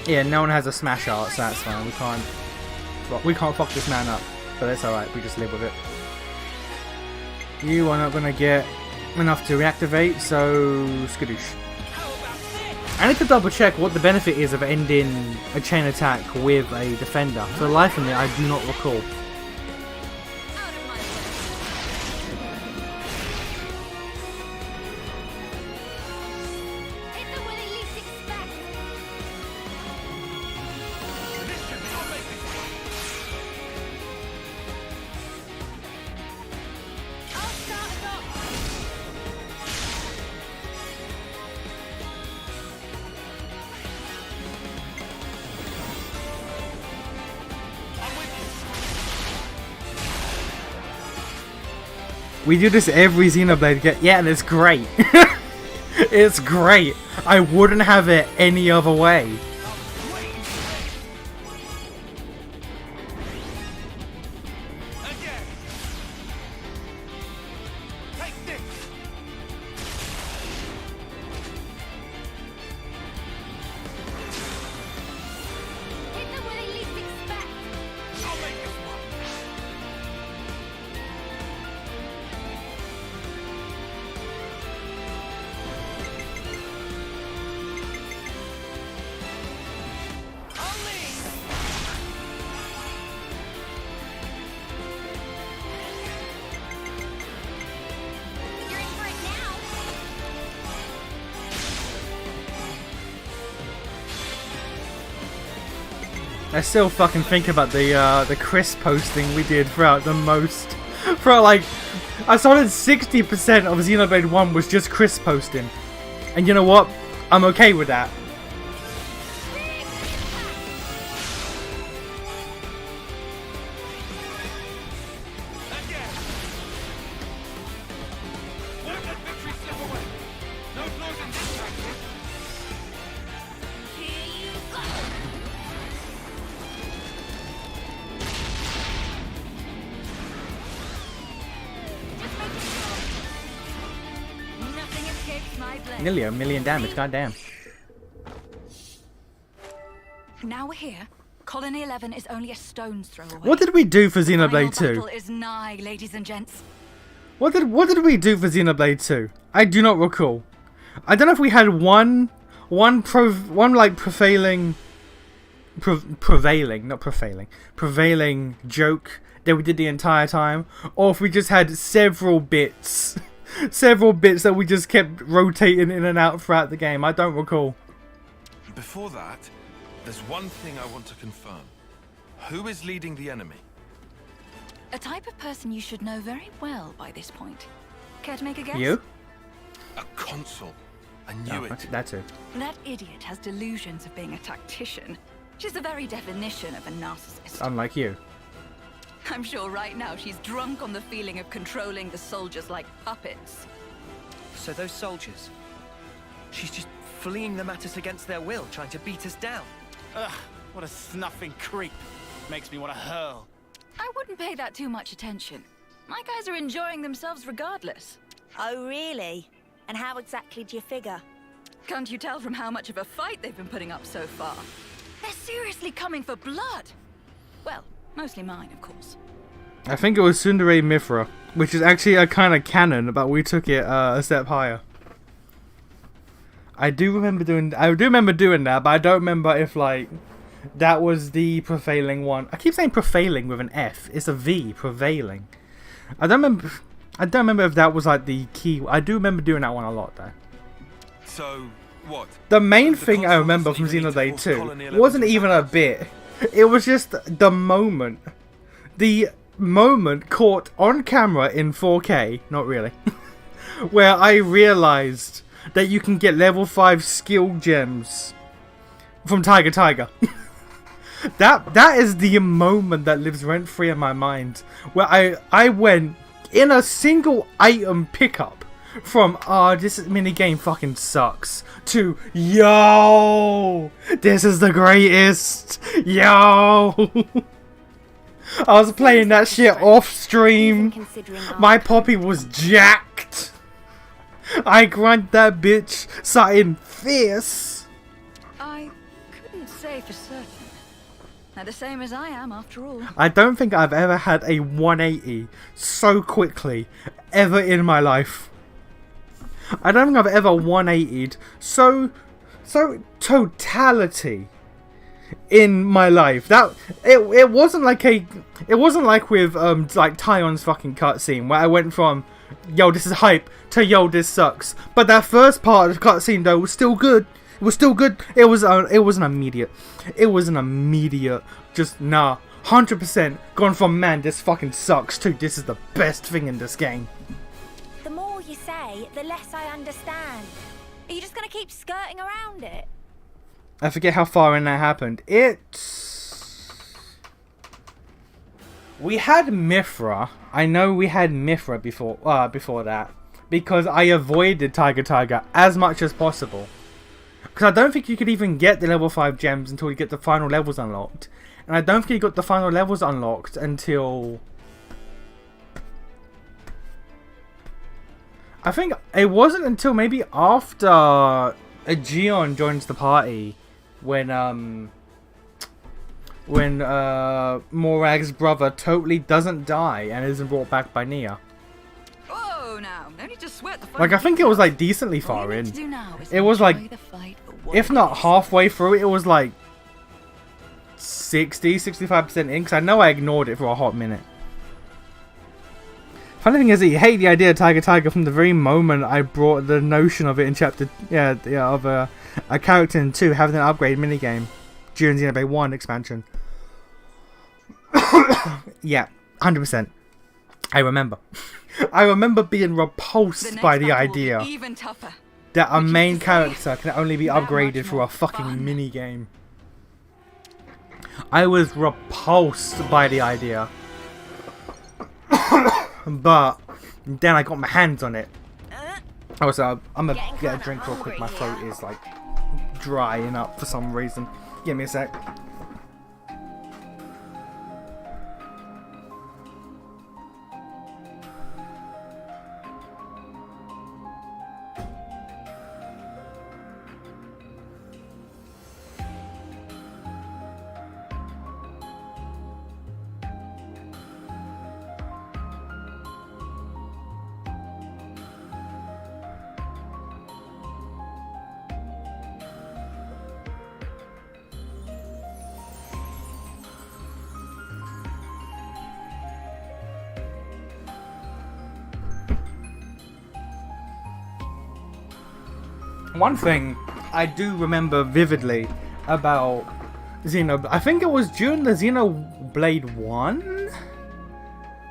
Yeah, no one has a smash art, so that's fine. We can't fuck this man up, but that's alright. We just live with it. You are not gonna get enough to reactivate, so skadoosh. I need to double check what the benefit is of ending a chain attack with a defender. For the life of me, I do not recall. We do this every Xenoblade game. Yeah, and it's great. It's great. I wouldn't have it any other way. Hit them where they least expect. You're in for it now. I still fucking think about the Chris posting we did throughout like I started 60% of Xenoblade 1 was just Chris posting. And you know what? I'm okay with that. Here you go. Just make it stop. Nothing escapes my blade. Nearly a million damage, goddamn. Now we're here. Colony 11 is only a stone's throw away. What did we do for The final Xenoblade 2? battle is nigh, ladies and gents. What did we do for Xenoblade 2? I do not recall. I don't know if we had prevailing joke that we did the entire time, or if we just had several bits that we just kept rotating in and out throughout the game. I don't recall. Before that, there's one thing I want to confirm. Who is leading the enemy? A type of person you should know very well by this point. Care to make a guess? You? A consul. I knew No, it. that's it. That idiot has delusions of being a tactician. She's the very definition of a narcissist. Unlike you. I'm sure right now she's drunk on the feeling of controlling the soldiers like puppets. So those soldiers, she's just fleeing them at us against their will, trying to beat us down. Ugh, what a snuffing creep. Makes me want to hurl. I wouldn't pay that too much attention. My guys are enjoying themselves regardless. Oh, really? And how exactly do you figure? Can't you tell from how much of a fight they've been putting up so far? They're seriously coming for blood. Well, mostly mine, of course. I think it was Tsundere Mithra, which is actually a kind of canon, but we took it a step higher. I do remember doing that, but I don't remember if like that was the prevailing one. I keep saying prevailing with an F. It's a V, prevailing. I don't remember if that was like the key. I do remember doing that one a lot though. So, what? The main The thing I consul remember doesn't from even need to Xenoblade force 2 Colony 11 wasn't to even attack a us. bit. It was just the moment. The moment caught on camera in 4K, not really, where I realized that you can get level 5 skill gems from Tiger Tiger. That is the moment that lives rent free in my mind, where I went in a single item pickup from this mini game fucking sucks to yo, this is the greatest, yo. I was playing that shit off stream. Considering My poppy was jacked. I grind that bitch something fierce. I couldn't say for certain. They're the same as I am, after all. I don't think I've ever had a 180 so quickly ever in my life. I don't think I've ever 180'd so totality in my life. That it wasn't like with like Tyon's fucking cutscene where I went from yo this is hype to yo this sucks. But that first part of the cutscene though was still good. It was still good. It was an immediate. It was an immediate. Just nah. 100% gone from man this fucking sucks to this is the best thing in this game. The more you say, the less I understand. Are you just gonna keep skirting around it? I forget how far in that happened. We had Mithra. I know we had Mithra before that, because I avoided Tiger as much as possible. Because I don't think you could even get the level 5 gems until you get the final levels unlocked. And I don't think you got the final levels unlocked until... I think it wasn't until maybe after Aegeon joins the party when Morag's brother totally doesn't die and isn't brought back by Nia. Oh, now, no need to sweat the Like, I think it was like decently far in. It was like, if not halfway through, it was like 65% in, because I know I ignored it for a hot minute. Funny thing is that you hate the idea of Tiger from the very moment I brought the notion of it in chapter, of a character in 2 having an upgrade minigame during Xenoblade 1 expansion. Yeah, 100%. I remember. I remember being repulsed by the idea that a main character can only be upgraded through a fucking minigame. I was repulsed by the idea. But then I got my hands on it. Oh, so I'm gonna get a drink real quick. My throat is like drying up for some reason. Give me a sec. One thing I do remember vividly about Xenoblade, I think it was during the Xenoblade 1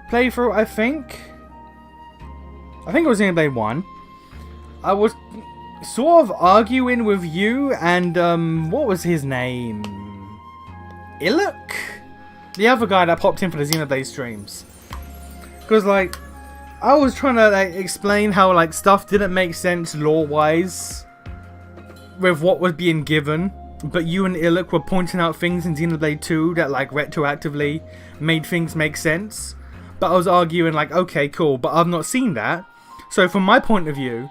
playthrough, I think it was Xenoblade 1. I was sort of arguing with you and, what was his name? Illic? The other guy that popped in for the Xenoblade streams. Because, like, I was trying to, like, explain how, like, stuff didn't make sense lore-wise with what was being given, but you and Illic were pointing out things in Xenoblade 2 that like retroactively made things make sense. But I was arguing like, okay, cool, but I've not seen that. So from my point of view,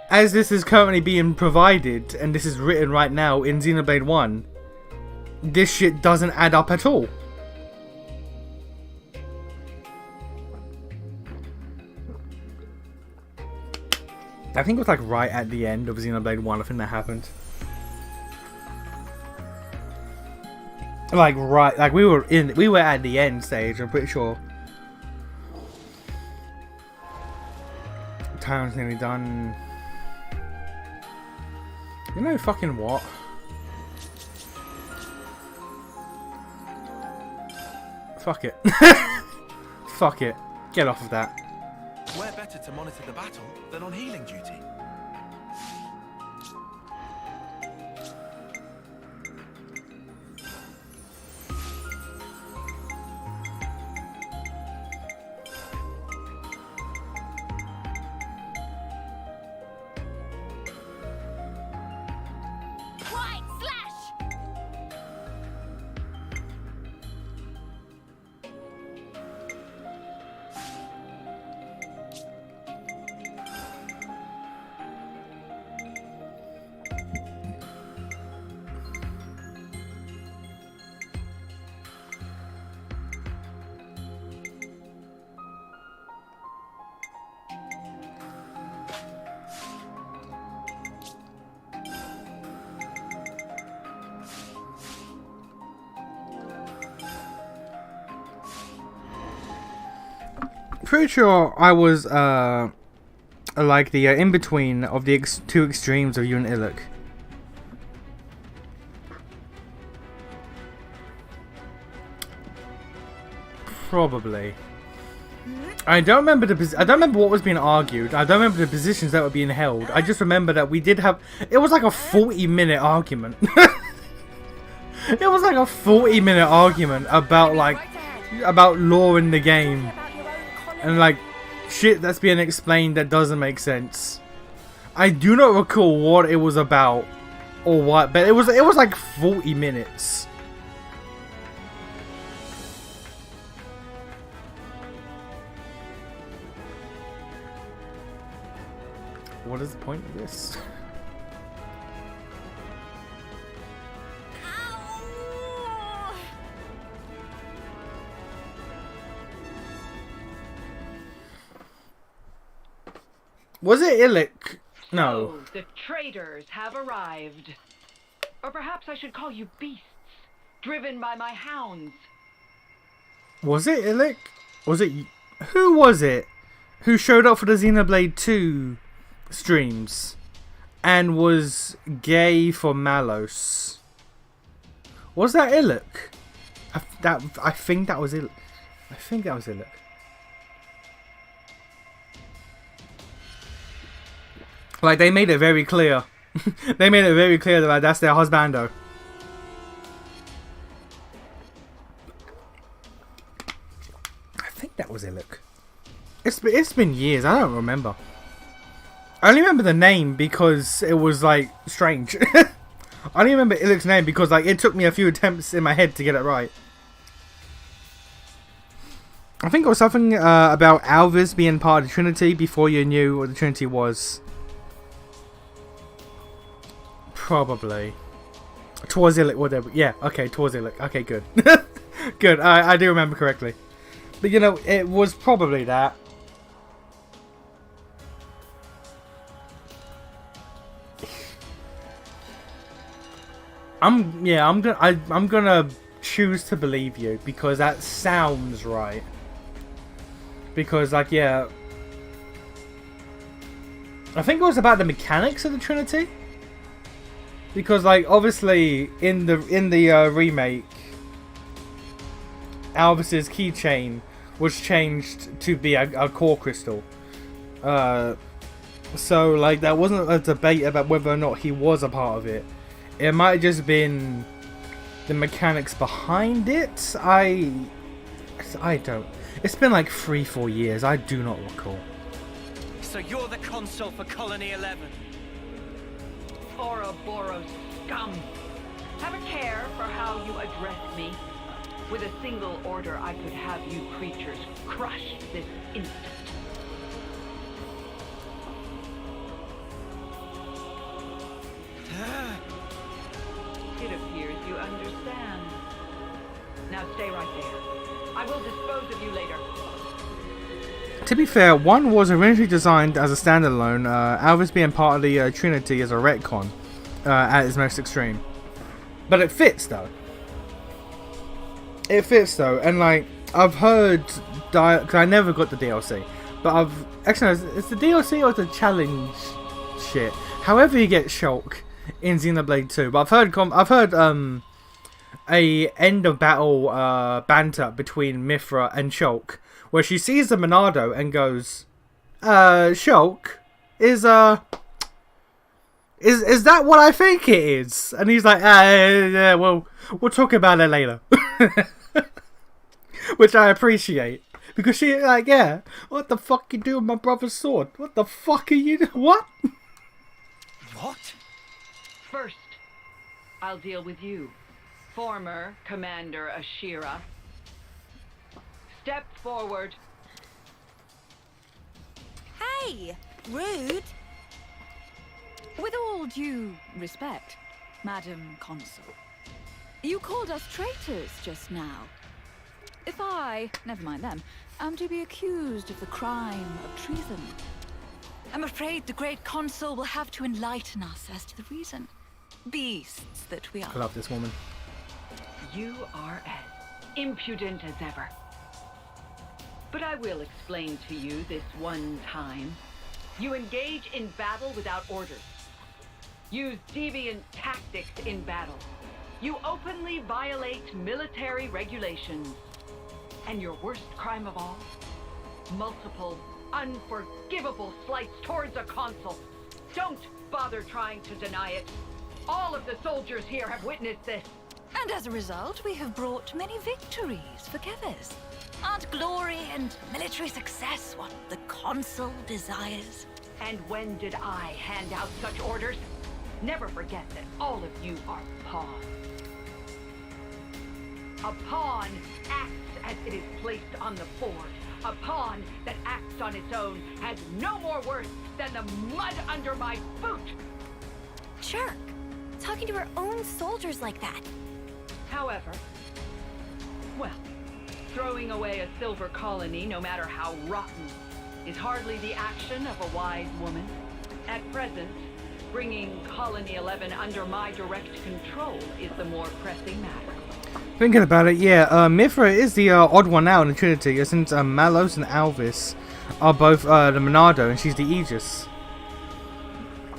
as this is currently being provided and this is written right now in Xenoblade 1, this shit doesn't add up at all. I think it was like right at the end of Xenoblade 1, I think that happened. Like right, like we were at the end stage, I'm pretty sure. Town's nearly done. You know fucking what? Fuck it. Fuck it. Get off of that. Where better to monitor the battle than on healing duty? White slash! Pretty sure I was like the in between of the two extremes of you and Illic. Probably. I don't remember I don't remember what was being argued. I don't remember the positions that were being held. I just remember that we did have. It was like a 40-minute argument. It was like a 40-minute argument about like about lore in the game About your own colony. and like shit that's being explained that doesn't make sense. I do not recall what it was about or what, but it was like 40 minutes. What is the point of this? Ow! Was it Illic? No. Oh, the traitors have arrived. Or perhaps I should call you beasts, driven by my hounds. Was it Illic? Was it... Who was it who showed up for the Xenoblade 2 streams and was gay for Malos? Was that Illic? I think that was Illic. I think that was Illic. Like, they made it very clear. They made it very clear that that's their husbando. I think that was Illic. It's been years. I don't remember. I only remember the name because it was like strange. I only remember Illic's name because like it took me a few attempts in my head to get it right. I think it was something about Alvis being part of the Trinity before you knew what the Trinity was. Probably. Towards Illic, whatever. Yeah, okay, towards Illic. Okay, good. Good, I do remember correctly. But you know, it was probably that. I'm gonna choose to believe you because that sounds right. Because like yeah, I think it was about the mechanics of the Trinity. Because like obviously in the remake, Alvis's keychain was changed to be a core crystal. So like that wasn't a debate about whether or not he was a part of it. It might have just been the mechanics behind it. I don't. It's been like 3-4 years. I do not recall. So you're the consul for Colony 11. Ouroboros scum! Have a care for how you address me. With a single order, I could have you creatures crushed this instant. It appears you understand. Now stay right there. I will dispose of you later. To be fair, 1 was originally designed as a standalone, Alvis being part of the Trinity as a retcon at its most extreme. But it fits though. It fits though, and like, I've heard, because I never got the DLC, but actually no, it's the DLC or the challenge shit. However you get Shulk in Xenoblade 2, but I've heard a end of battle banter between Mithra and Shulk, where she sees the Monado and goes, Shulk, is that what I think it is? And he's like, yeah, well, we'll talk about it later. Which I appreciate. Because she like, yeah, what the fuck you doing with my brother's sword? What the fuck are you doing? What? What? First, I'll deal with you, former Commander Ashira. Step forward. Hey, rude. With all due respect, Madam Consul, you called us traitors just now. If I, never mind them, am to be accused of the crime of treason, I'm afraid the great Consul will have to enlighten us as to the reason. Beasts that we are. I love this woman. You are as impudent as ever. But I will explain to you this one time. You engage in battle without orders. Use deviant tactics in battle. You openly violate military regulations. And your worst crime of all? Multiple, unforgivable slights towards a consul. Don't bother trying to deny it. All of the soldiers here have witnessed this. And as a result, we have brought many victories for Keves. Aren't glory and military success what the consul desires? And when did I hand out such orders? Never forget that all of you are pawns. A pawn acts as it is placed on the board. A pawn that acts on its own has no more worth than the mud under my boot. Jerk. Talking to her own soldiers like that. However, well, throwing away a silver colony, no matter how rotten, is hardly the action of a wise woman. At present, bringing Colony 11 under my direct control is the more pressing matter. Thinking about it, yeah, Mithra is the odd one out in the Trinity, since Malos and Alvis are both the Monado and she's the Aegis.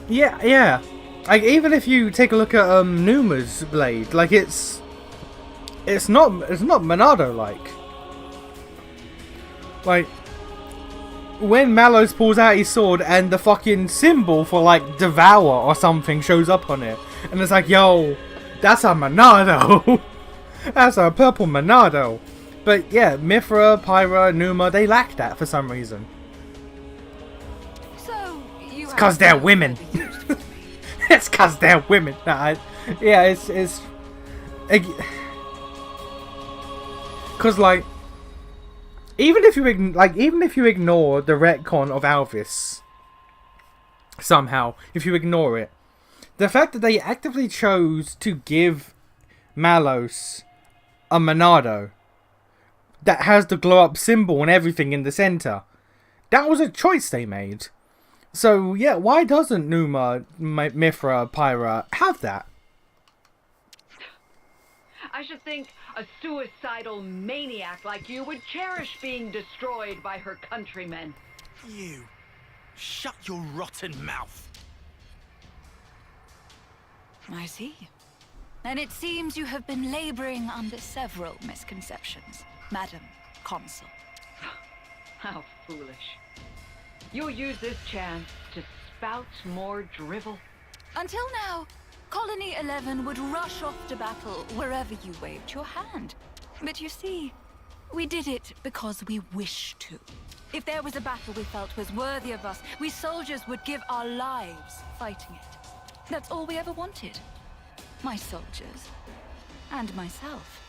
Yeah. Like, even if you take a look at Numa's blade, like it's not Monado like. Like, when Malos pulls out his sword and the fucking symbol for like Devour or something shows up on it, and it's like, yo, that's a Monado. That's a purple Monado. But yeah, Mithra, Pyra, Numa, they lack that for some reason. So you It's because they're women. It's because they're women. Nah, yeah, it's because like even if you ignore the retcon of Alvis somehow, if you ignore it, the fact that they actively chose to give Malos a Monado that has the glow up symbol and everything in the center, that was a choice they made. So yeah, why doesn't Numa, Mithra, Pyra have that? I should think a suicidal maniac like you would cherish being destroyed by her countrymen. You. Shut your rotten mouth. I see. And it seems you have been laboring under several misconceptions, Madam Consul. How foolish. You'll use this chance to spout more drivel. Until now, Colony 11 would rush off to battle wherever you waved your hand. But you see, we did it because we wished to. If there was a battle we felt was worthy of us, we soldiers would give our lives fighting it. That's all we ever wanted. My soldiers. And myself.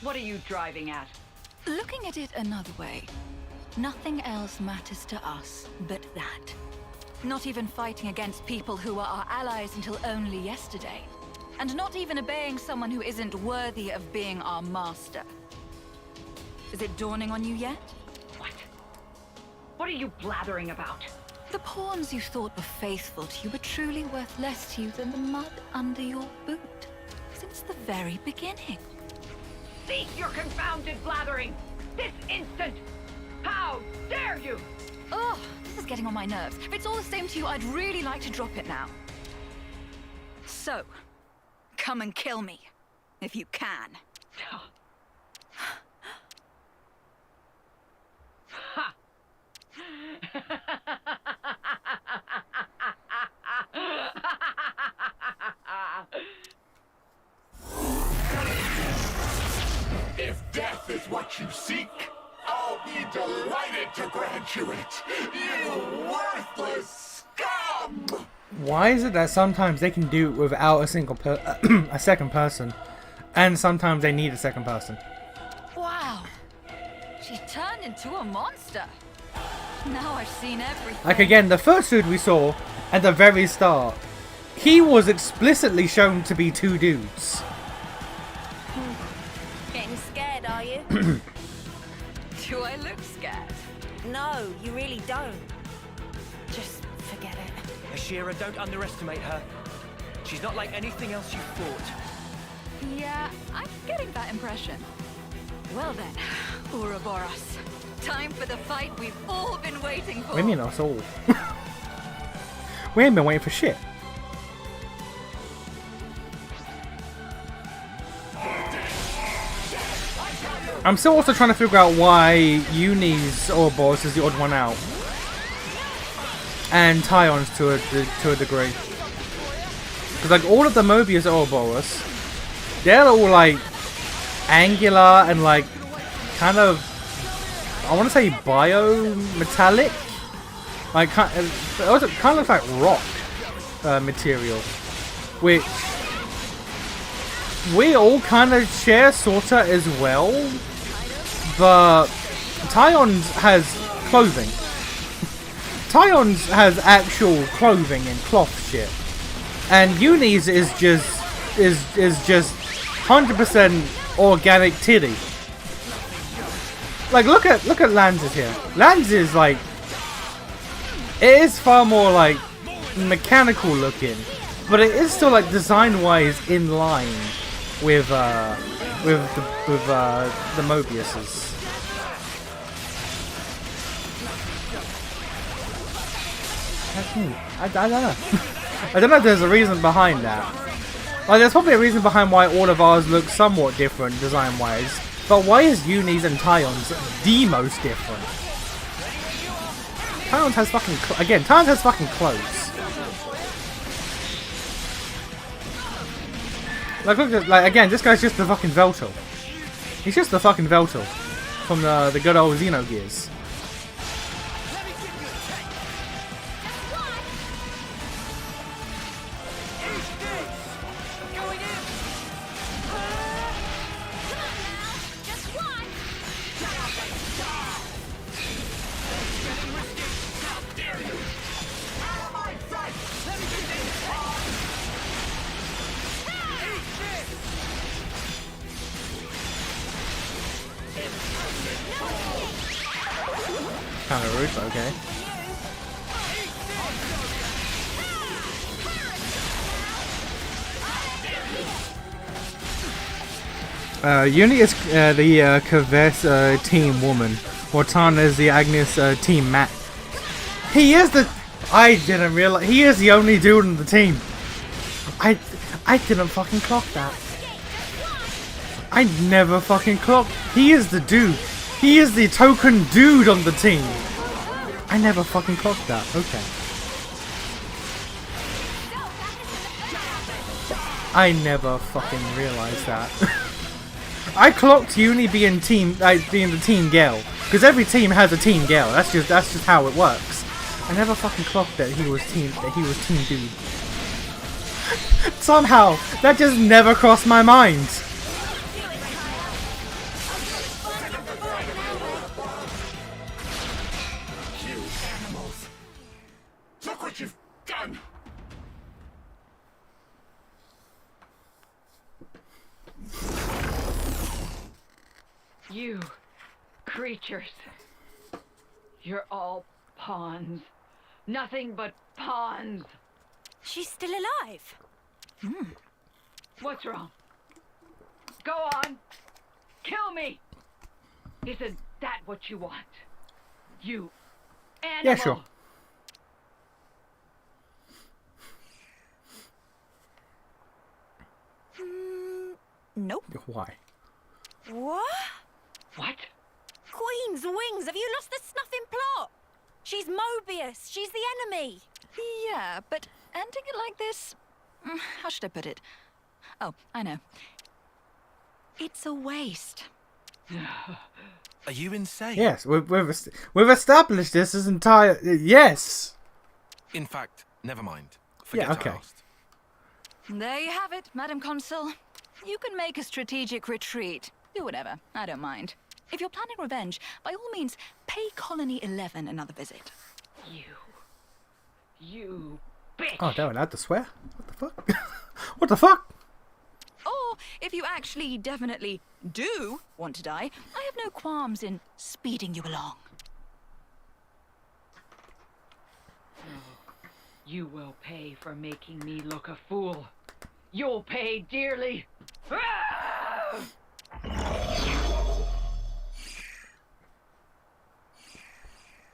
What are you driving at? Looking at it another way, nothing else matters to us but that. Not even fighting against people who were our allies until only yesterday. And not even obeying someone who isn't worthy of being our master. Is it dawning on you yet? What? What are you blathering about? The pawns you thought were faithful to you were truly worth less to you than the mud under your boot. Since the very beginning. Cease your confounded blathering! This instant! How dare you! Ugh, this is getting on my nerves. If it's all the same to you, I'd really like to drop it now. So, come and kill me, if you can. Ha! If death is what you seek, I'll be delighted to grant you it, you worthless scum! Why is it that sometimes they can do it without a second person, and sometimes they need a second person? Wow, she turned into a monster. Now I've seen everything. Like again, the first dude we saw at the very start, he was explicitly shown to be two dudes. Getting scared, are you? Do I look scared? No, you really don't. Just forget it. Ashira, don't underestimate her. She's not like anything else you've fought. Yeah, I'm getting that impression. Well then, Ouroboros. Time for the fight we've all been waiting for. What do you mean us all? We ain't been waiting for shit. I'm still also trying to figure out why Uni's Ouroboros is the odd one out. And Tyon's to a degree. Because like all of the Mobius Ouroboros, they're all like angular and like kind of, I want to say biometallic, like it also kind of looks like rock material, which we all kind of share sorta as well, but Tyons has clothing. Tyons has actual clothing and cloth shit, and Uni's is just 100% organic titty. Like look at Lanz's here. Lanz is like, it is far more like mechanical looking, but it is still like design wise in line with the Mobiuses. I don't know. I don't know if there's a reason behind that. Like, there's probably a reason behind why all of ours look somewhat different design-wise. But why is Uni's and Tyon's the most different? Tyon's has fucking... Tyon's has fucking clothes. Like, look at... Like, again, this guy's just the fucking Veltal. He's just the fucking Veltal. From the good old Xenogears. Kind of rude, but okay. Uni is the Kve's team woman, while Tana is the Agnes team Matt. He is the... I didn't realize... He is the only dude on the team. I didn't fucking clock that. I never fucking clocked. He is the dude. He is the token dude on the team. I never fucking clocked that. Okay. I never fucking realized that. I clocked Uni being the team Gale, because every team has a team Gale. That's just how it works. I never fucking clocked that he was team dude. Somehow that just never crossed my mind. You creatures. You're all pawns. Nothing but pawns. She's still alive. What's wrong? Go on. Kill me. Isn't that what you want? You animal. Yeah, sure. Nope. Why? What? What? Queen's wings! Have you lost the snuffing plot? She's Mobius. She's the enemy. Yeah, but ending it like this... How should I put it? Oh, I know. It's a waste. Are you insane? Yes, we've established this as entire... Yes! In fact, never mind. Forget Yeah, okay. I asked. There you have it, Madam Consul. You can make a strategic retreat. Do whatever. I don't mind. If you're planning revenge, by all means, pay Colony 11 another visit. You bitch! Oh, damn, I had to swear? What the fuck? What the fuck? Or, if you actually definitely do want to die, I have no qualms in speeding you along. You will pay for making me look a fool. You'll pay dearly.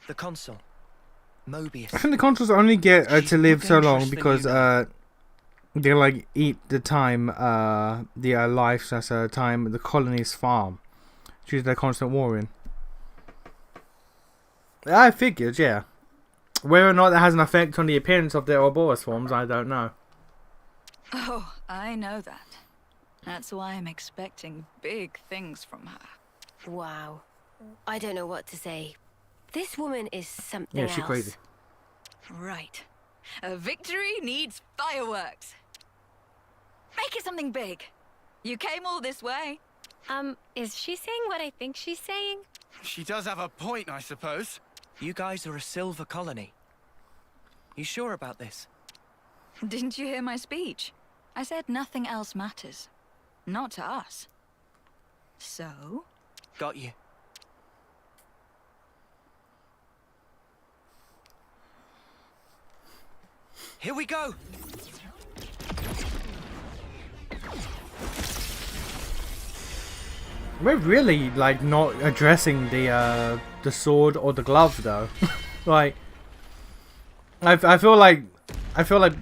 The consul, Mobius. I think the consuls only get to live so long because they like eat the time, the life as a time the colony's farm. She's their constant warring. I figured, yeah. Whether or not that has an effect on the appearance of their Ouroboros forms, I don't know. Oh, I know that. That's why I'm expecting big things from her. Wow. I don't know what to say. This woman is something Yeah, she's else. crazy. Right. A victory needs fireworks. Make it something big. You came all this way. Is she saying what I think she's saying? She does have a point, I suppose. You guys are a silver colony. You sure about this? Didn't you hear my speech? I said nothing else matters. Not to us. So? Got you. Here we go! We're really like not addressing the sword or the glove though. Like, I feel like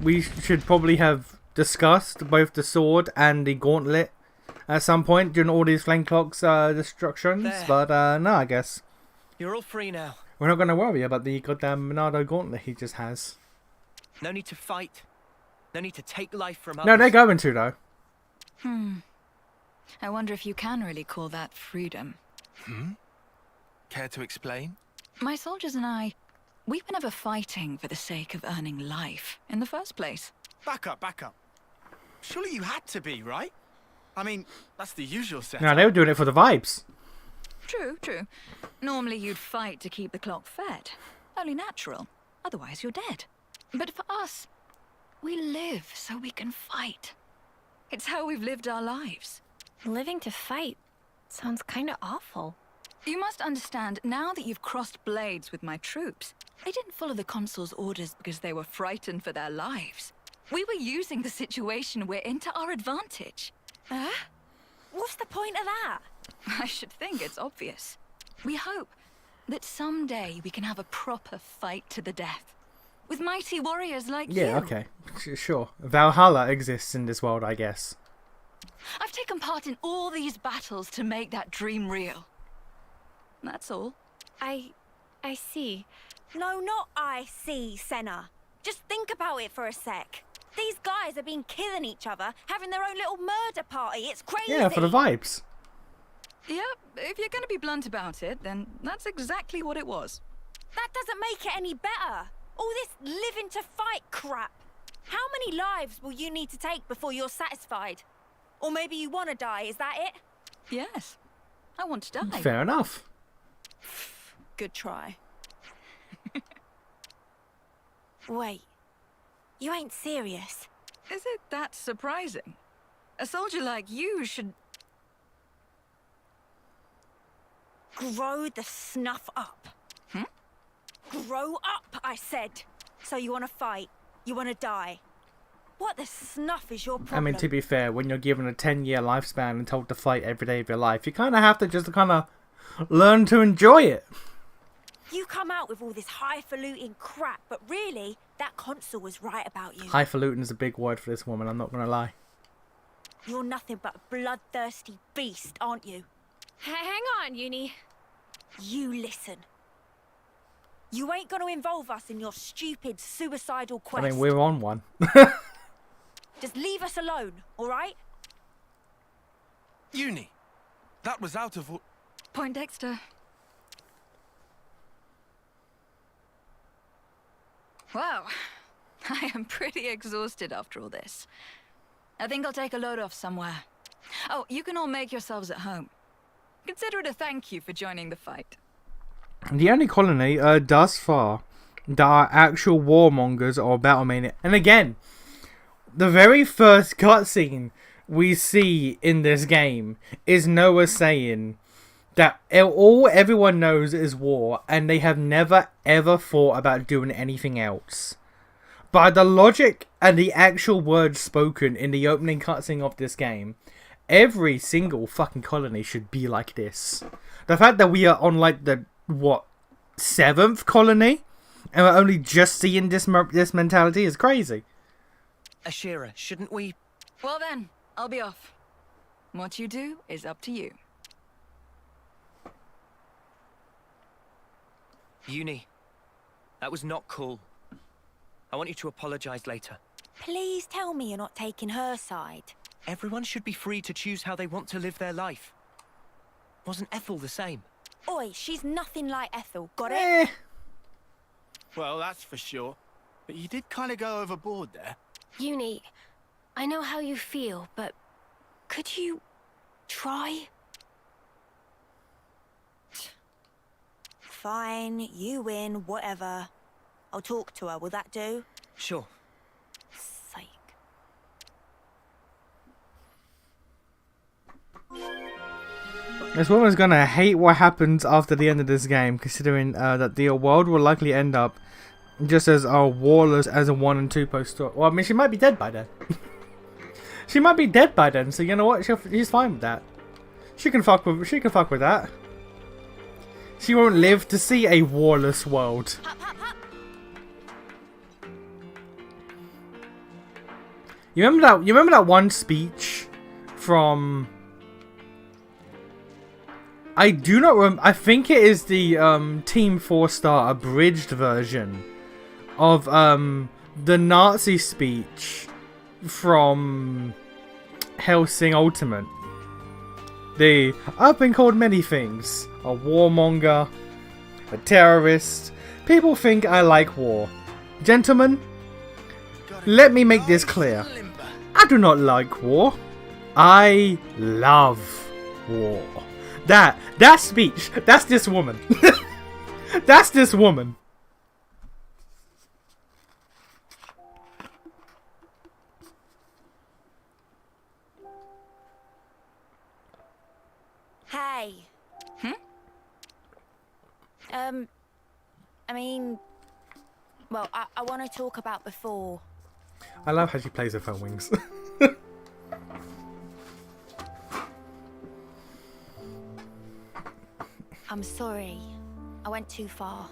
we should probably have discussed both the sword and the gauntlet at some point during all these flame clocks destructions. There. But no, I guess You're all free now. we're not gonna worry about the goddamn Monado gauntlet he just has. No need to fight. No need to take life from No, others. they're going to though. I wonder if you can really call that freedom. Care to explain? My soldiers and I, we were never fighting for the sake of earning life in the first place. Back up, back up. Surely you had to be, right? I mean, that's the usual setup. No, they were doing it for the vibes. True, true. Normally you'd fight to keep the clock fed. Only natural. Otherwise you're dead. But for us, we live so we can fight. It's how we've lived our lives. Living to fight sounds kind of awful. You must understand, now that you've crossed blades with my troops, they didn't follow the consul's orders because they were frightened for their lives. We were using the situation we're in to our advantage. Huh? What's the point of that? I should think it's obvious. We hope that someday we can have a proper fight to the death. With mighty warriors like you. Yeah, okay. Sure. Valhalla exists in this world, I guess. I've taken part in all these battles to make that dream real. That's all. I see. No, not I see, Senna. Just think about it for a sec. These guys have been killing each other, having their own little murder party. It's crazy. Yeah, for the vibes. Yep, if you're going to be blunt about it, then that's exactly what it was. That doesn't make it any better. All this living to fight crap. How many lives will you need to take before you're satisfied? Or maybe you want to die, is that it? Yes, I want to die. Fair enough. Good try. Wait, you ain't serious? Is it that surprising? A soldier like you should... Grow the snuff up. Grow up, I said. So you want to fight? You want to die? What the snuff is your problem? I mean, to be fair, when you're given a 10-year lifespan and told to fight every day of your life, you kind of have to just kind of learn to enjoy it. You come out with all this highfalutin crap, but really, that consul was right about you. Highfalutin is a big word for this woman, I'm not going to lie. You're nothing but a bloodthirsty beast, aren't you? Hang on, Uni. You listen. You ain't going to involve us in your stupid suicidal quest. I mean, we're on one. Just leave us alone, all right? Uni, that was out of... Poindexter. Wow, I am pretty exhausted after all this. I think I'll take a load off somewhere. Oh, you can all make yourselves at home. Consider it a thank you for joining the fight. The only colony thus far that are actual warmongers or battlemania. And again, the very first cutscene we see in this game is Noah saying that all everyone knows is war and they have never ever thought about doing anything else. By the logic and the actual words spoken in the opening cutscene of this game, every single fucking colony should be like this. The fact that we are on like the, what, 7th colony? And we're only just seeing this mentality is crazy. Ashira, shouldn't we... Well then, I'll be off. What you do is up to you. Uni, that was not cool. I want you to apologize later. Please tell me you're not taking her side. Everyone should be free to choose how they want to live their life. Wasn't Ethel the same? Oi, she's nothing like Ethel, got it? Eh. Well, that's for sure. But you did kind of go overboard there. Uni, I know how you feel, but could you try? Fine, you win, whatever. I'll talk to her, will that do? Sure. Sake. This woman's gonna hate what happens after the end of this game, considering that the world will likely end up just as warless as a 1 and 2 post story. Well, I mean, she might be dead by then. She might be dead by then, so you know what? She's fine with that. She can fuck with that. She won't live to see a warless world. You remember that one speech from? I do not remember. I think it is the Team 4-star abridged version of the Nazi speech from Hellsing Ultimate. I've been called many things. A warmonger, a terrorist. People think I like war. Gentlemen, let me make this clear. I do not like war. I love war. That speech, that's this woman. That's this woman. Hey. I mean, well, I want to talk about before. I love how she plays her phone wings. I'm sorry. I went too far.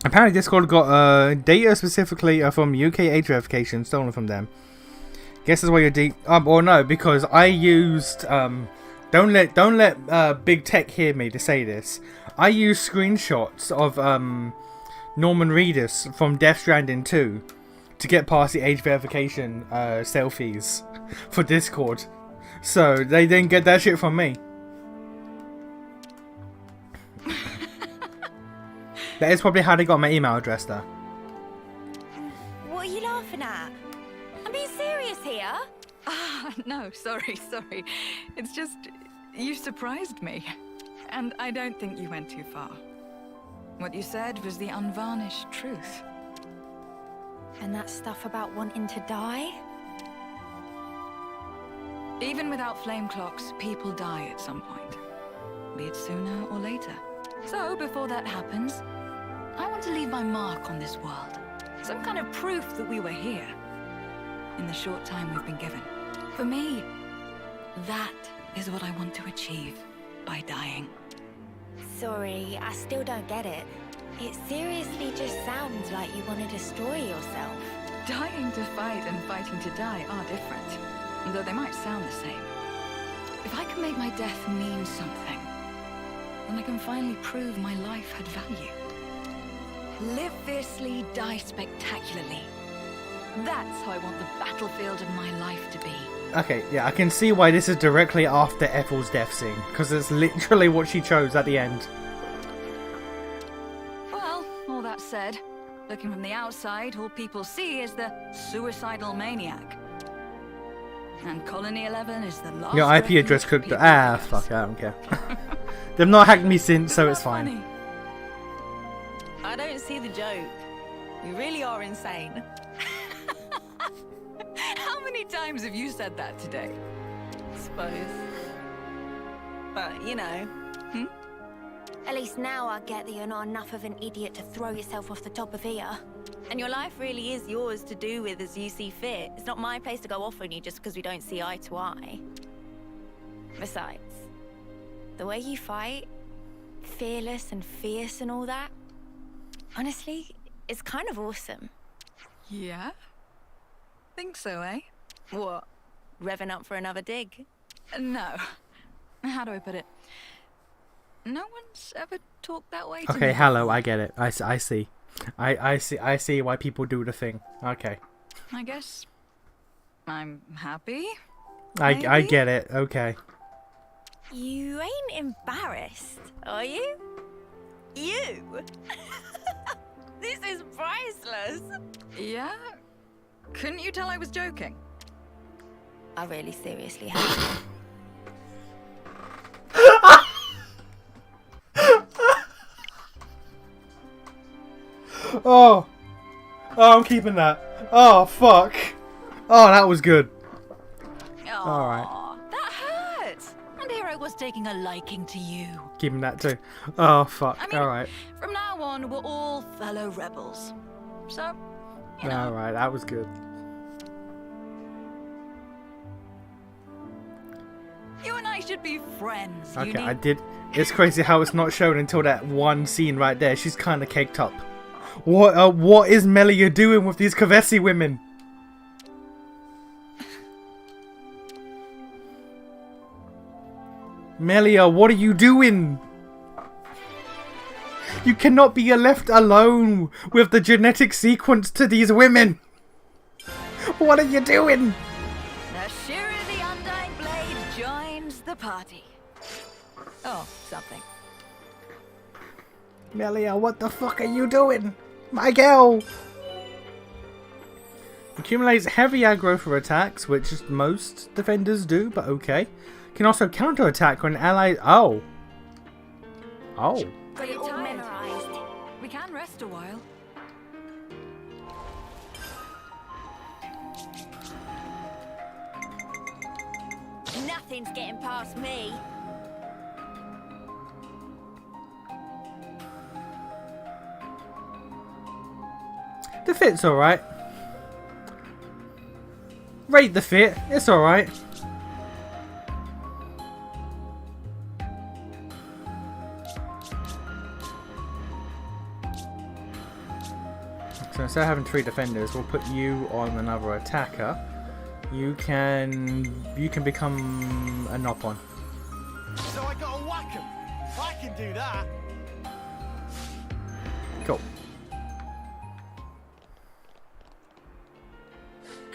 Apparently Discord got data specifically from UK age verification stolen from them. Guess that's why you're or no, because I used don't let big tech hear me to say this. I used screenshots of Norman Reedus from Death Stranding 2 to get past the age verification selfies for Discord. So they didn't get that shit from me. That is probably how they got my email address though. What are you laughing at? I'm being serious here. Ah, no, sorry. It's just, you surprised me. And I don't think you went too far. What you said was the unvarnished truth. And that stuff about wanting to die? Even without flame clocks, people die at some point. Be it sooner or later. So, before that happens, I want to leave my mark on this world. Some kind of proof that we were here. In the short time we've been given. For me, that is what I want to achieve by dying. Sorry, I still don't get it. It seriously just sounds like you want to destroy yourself. Dying to fight and fighting to die are different, though they might sound the same. If I can make my death mean something, then I can finally prove my life had value. Live fiercely, die spectacularly. That's how I want the battlefield of my life to be. Okay, yeah, I can see why this is directly after Ethel's death scene, because it's literally what she chose at the end. Well, all that said, looking from the outside, all people see is the suicidal maniac. And Colony 11 is the last... Your IP address cooked... fuck it, I don't care. They've not hacked me since, so it's fine. Funny. I don't see the joke. You really are insane. How many times have you said that today? Suppose. But, you know. At least now I get that you're not enough of an idiot to throw yourself off the top of here. And your life really is yours to do with as you see fit. It's not my place to go off on you just because we don't see eye to eye. Besides, the way you fight, fearless and fierce and all that, honestly, it's kind of awesome. Yeah? Think so, eh? What? Revving up for another dig? No. How do I put it? No one's ever talked that way to me. Okay, hello, I get it. I see. I see why people do the thing. Okay. I guess I'm happy. I get it. Okay. You ain't embarrassed, are you? You? This is priceless. Yeah? Couldn't you tell I was joking? I really seriously have. Oh, I'm keeping that. Oh fuck. Oh, that was good. All right. That hurts. And here I was taking a liking to you. Keeping that too. Oh fuck. I mean, All right. from now on, we're all fellow rebels. So, you know. All right. That was good. You and I should be friends. Okay, Uni. I did. It's crazy how it's not shown until that one scene right there. She's kind of caked up. What is Melia doing with these Kavesi women? Melia, what are you doing? You cannot be left alone with the genetic sequence to these women. What are you doing? Ashira the Undying Blade joins the party. Oh, something. Melia, what the fuck are you doing? My girl! Accumulates heavy aggro for attacks, which most defenders do, but okay. Can also counter-attack when allies... Oh. Oh. Got it all Tired. memorized. We can rest a while. Nothing's getting past me. The fit's alright. Rate the fit, it's alright. So instead of having 3 defenders, we'll put you on another attacker. You can become a Nopon. So I gotta whack him. I can do that. Cool.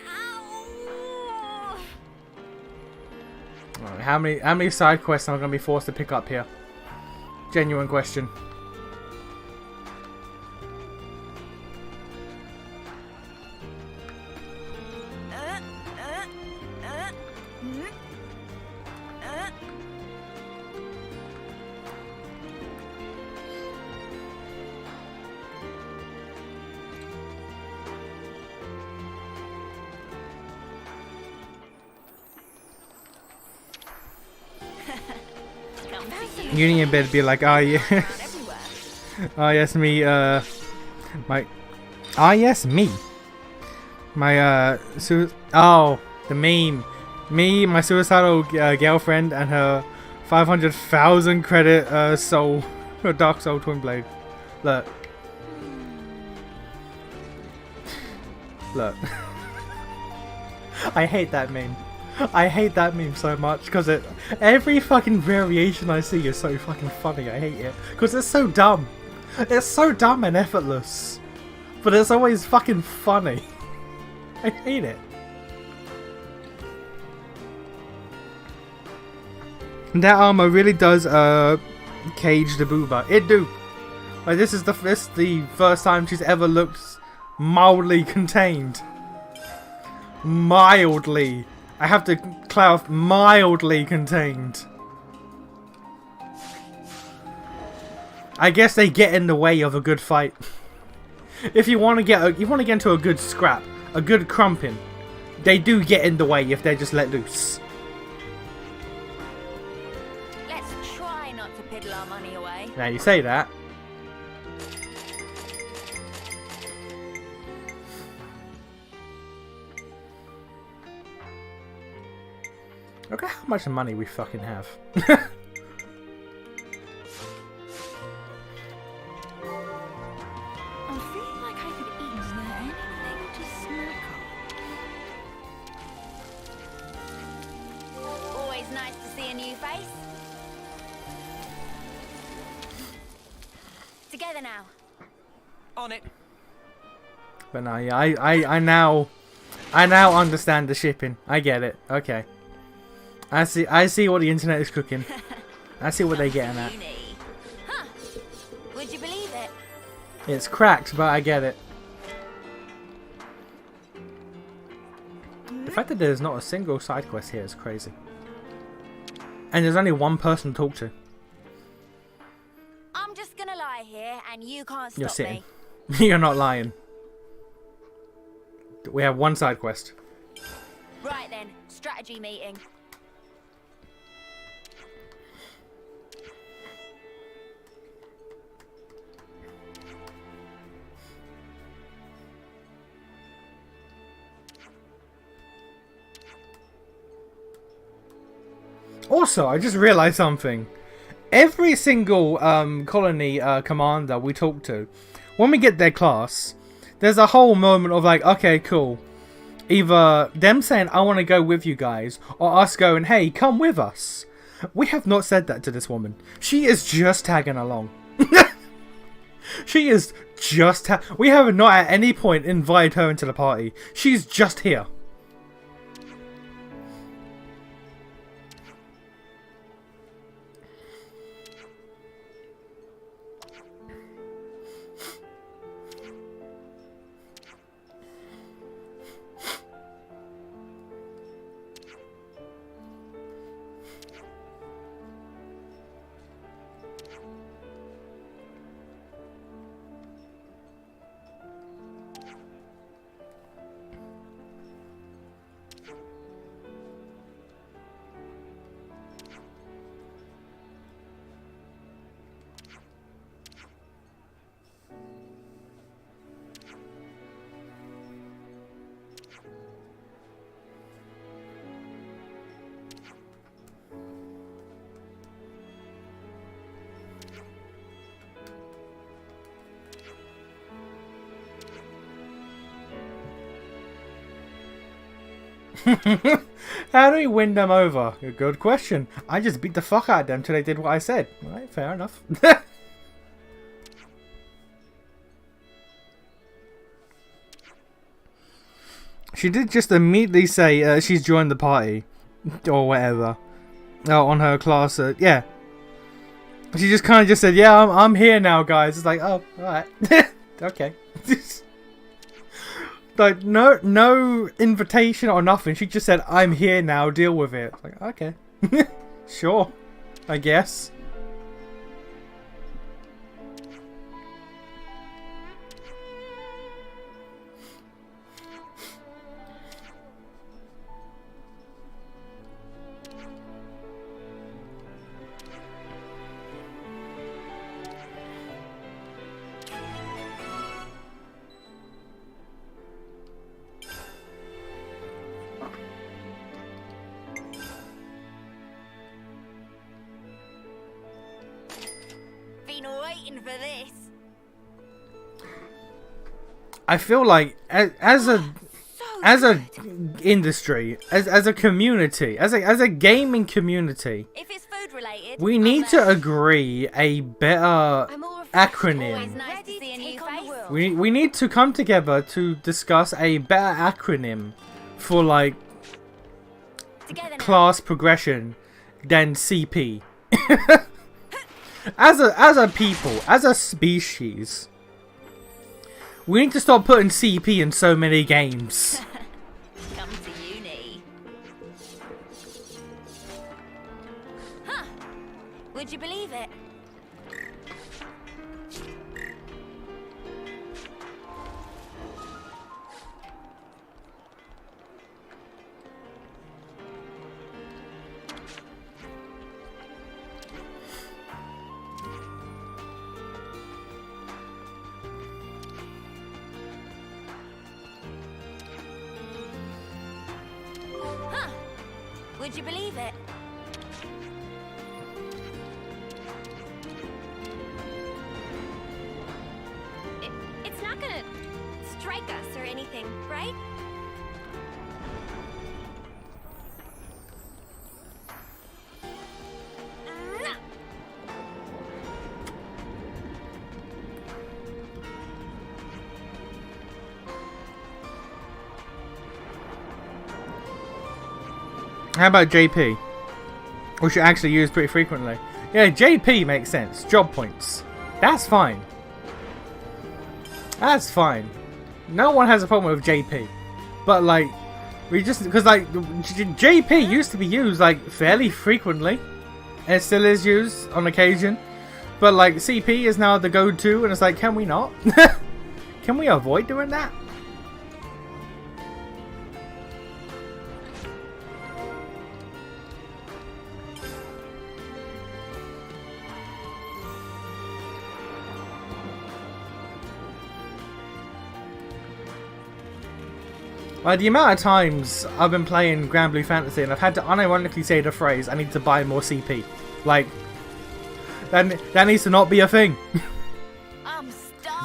Ow! Alright, how many side quests am I going to be forced to pick up here? Genuine question. Uni in bed be like, oh yeah. Oh yes, me, my, oh yes, me. My, oh, the meme. Me, my suicidal girlfriend, and her 500,000 credit, soul, her Dark Soul Twin Blade. Look. Look. I hate that meme. I hate that meme so much because every fucking variation I see is so fucking funny. I hate it because it's so dumb. It's so dumb and effortless, but it's always fucking funny. I hate it. That armor really does cage the booba. It do. Like this is the first time she's ever looked mildly contained. Mildly. I have to clarify, mildly contained. I guess they get in the way of a good fight. If you want to get into a good scrap, a good crumping, they do get in the way if they're just let loose. Let's try not to piddle our money away. Now you say that. Look at how much money we fucking have. I'm feeling like I could eat. Is there anything to snack on? Always nice to see a new face. Together now. On it. But no, yeah, I now understand the shipping. I get it. Okay. I see what the internet is cooking. I see what they're getting at. Uni. Huh. Would you believe it? It's cracked, but I get it. The fact that there's not a single side quest here is crazy. And there's only one person to talk to. I'm just gonna lie here and you can't stop You're sitting. me. You're not lying. We have one side quest. Right then, strategy meeting. Also, I just realized something. Every single colony commander we talk to, when we get their class, there's a whole moment of like, okay, cool. Either them saying, I want to go with you guys, or us going, hey, come with us. We have not said that to this woman. She is just tagging along. She is just... We have not at any point invited her into the party. She's just here. How do we win them over? A good question. I just beat the fuck out of them till they did what I said. Alright, fair enough. She did just immediately say she's joined the party. Or whatever. On her class. Yeah. She just kind of just said, yeah, I'm here now, guys. It's like, oh, alright. Okay. Like, no invitation or nothing. She just said, I'm here now, deal with it. Like, okay. Sure. I guess. Been waiting for this. I feel like as a industry, as a community, as a gaming community, If it's food related, we need to agree a better acronym. Always nice to see a new face. We need to come together to discuss a better acronym for like Together now. class progression than CP. As a people, as a species, we need to stop putting CP in so many games. Come to uni. Huh. Would you believe it? Huh. Would you believe it? It's not gonna strike us or anything, right? How about JP? which you actually use pretty frequently. Yeah, JP makes sense. Job points. That's fine. That's fine. No one has a problem with JP. But like, we just, because like, JP used to be used like fairly frequently. It still is used on occasion. But like, CP is now the go-to, and it's like, can we not? Can we avoid doing that? The amount of times I've been playing Grand Blue Fantasy and I've had to unironically say the phrase, I need to buy more CP. Like, that needs to not be a thing.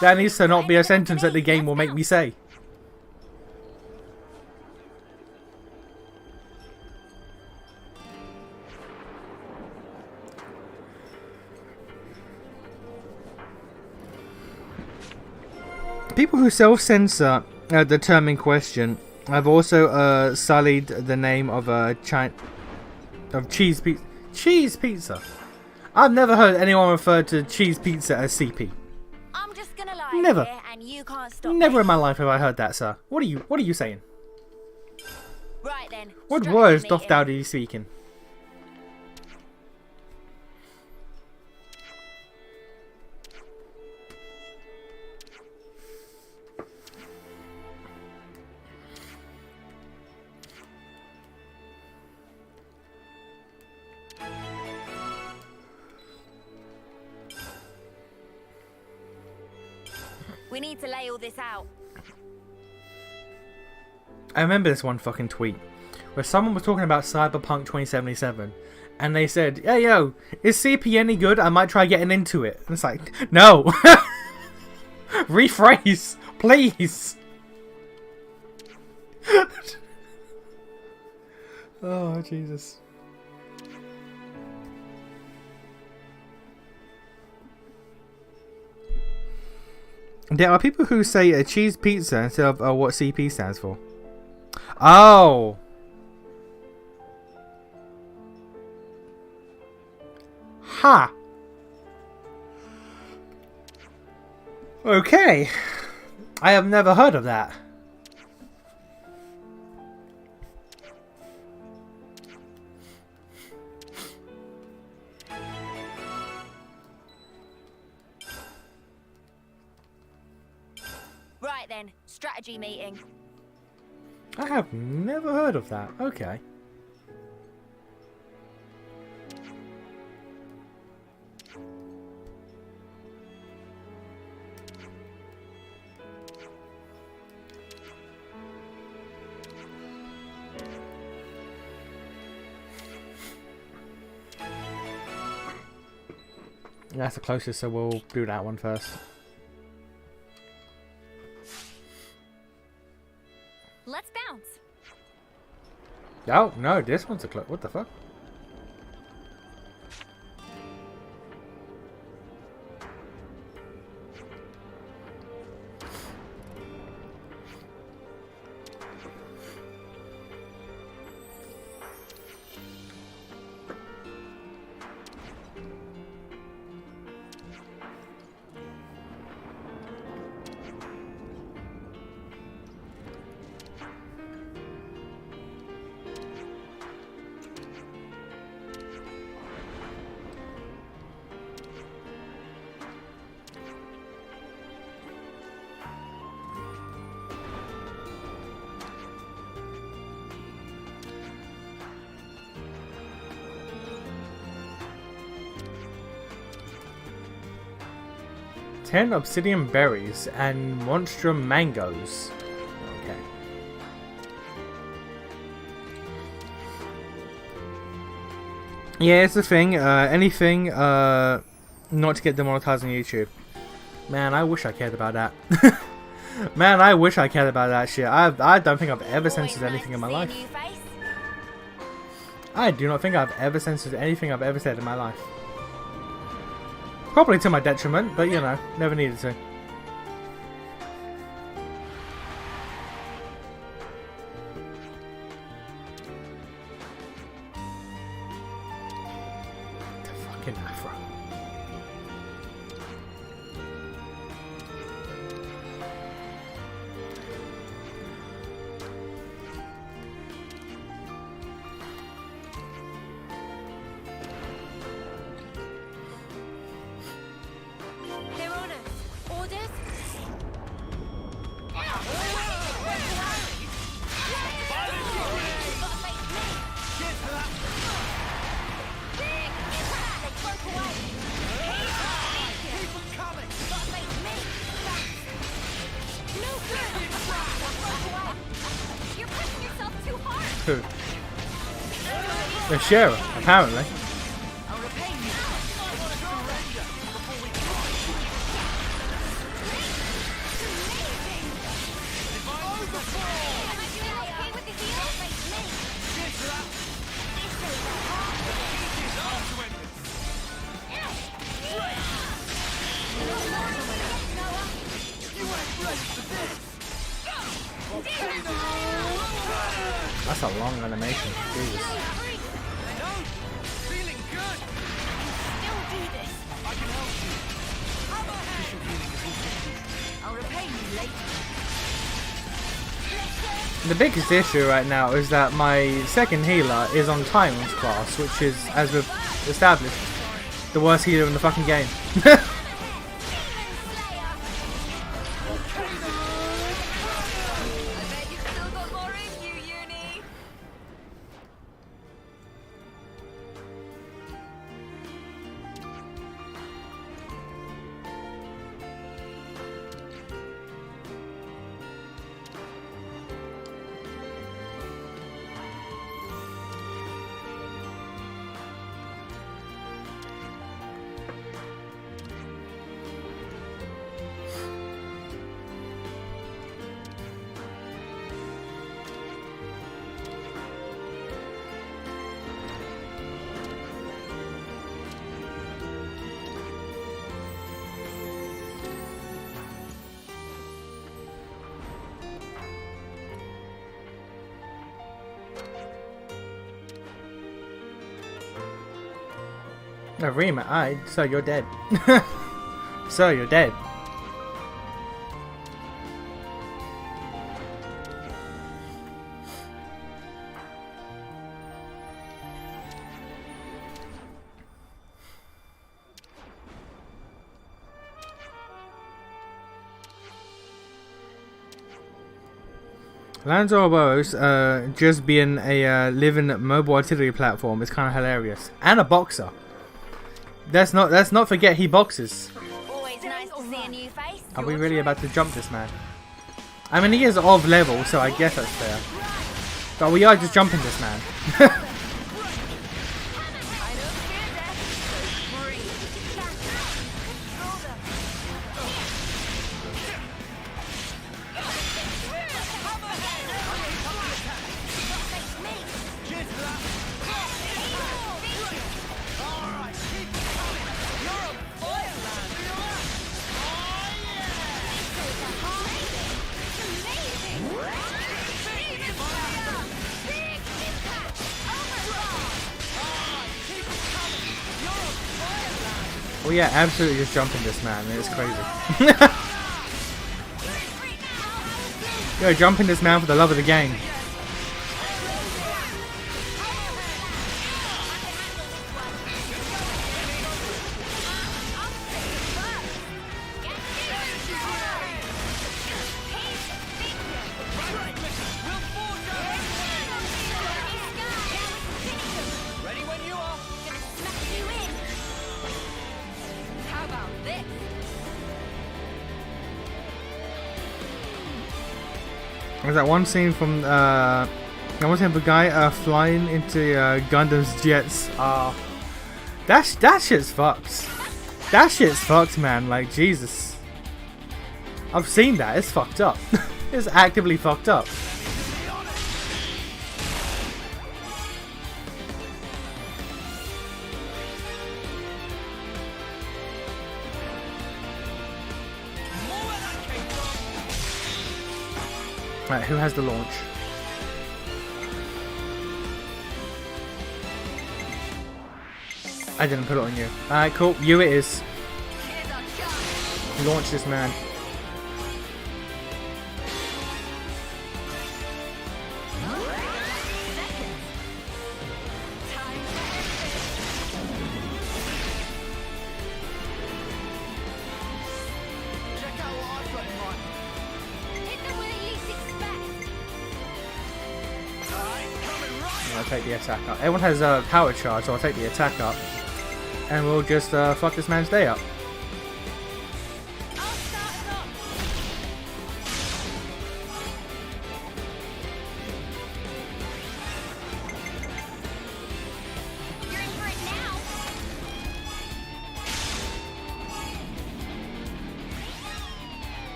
That needs to not be a sentence that the game will make me say. People who self-censor the term in question have also sullied the name of cheese pizza. Cheese pizza. I've never heard anyone refer to cheese pizza as CP. I'm just gonna lie Never. here and you can't stop Never me. in my life have I heard that, sir. What are you saying? Right then. What strategy words doth meeting. thou be speaking? We need to lay all this out. I remember this one fucking tweet where someone was talking about Cyberpunk 2077 and they said, "Hey yo, is CP any good? I might try getting into it." And it's like, no. Rephrase, please. Oh, Jesus. There are people who say a cheese pizza instead of what CP stands for. Oh. Ha. Okay. I have never heard of that. Right then, strategy meeting. I have never heard of that. Okay. That's the closest, so we'll do that one first. Let's bounce. Oh, no, this one's a close. What the fuck? Ten obsidian berries and monstrum mangoes. Okay. Yeah, it's the thing. Anything not to get demonetized on YouTube. Man, I wish I cared about that. Man, I wish I cared about that shit. I don't think I've ever censored anything in my life. I do not think I've ever censored anything I've ever said in my life. Probably to my detriment, but you know, never needed to. fucking afro. They're on us. Orders? You're pushing yourself too hard. Who? The sheriff, apparently. That's a long animation. Jesus. Feeling good. Still do this. I can help you. Tissue healing is also I'll repay you later. The biggest issue right now is that my second healer is on Tyrant's class, which is, as we've established, the worst healer in the fucking game. No, Rima, so you're dead. So you're dead. Lands Ouroboros just being a living mobile artillery platform is kind of hilarious, and a boxer. Let's not forget he boxes. Always nice to see a new face. Are we really about to jump this man? I mean, he is of level, so I guess that's fair. But we are just jumping this man. Well, yeah, absolutely just jumping this man. It's crazy. Yo, jumping this man for the love of the game. There's that one scene from I want to have a guy flying into Gundam's jets. That shit's fucked. That shit's fucked, man. Like, Jesus. I've seen that. It's fucked up. It's actively fucked up. Right, who has the launch? I didn't put it on you. Alright, cool. You it is. Launch this man. I'll take the attack up. Everyone has a power charge, so I'll take the attack up. And we'll just fuck this man's day up.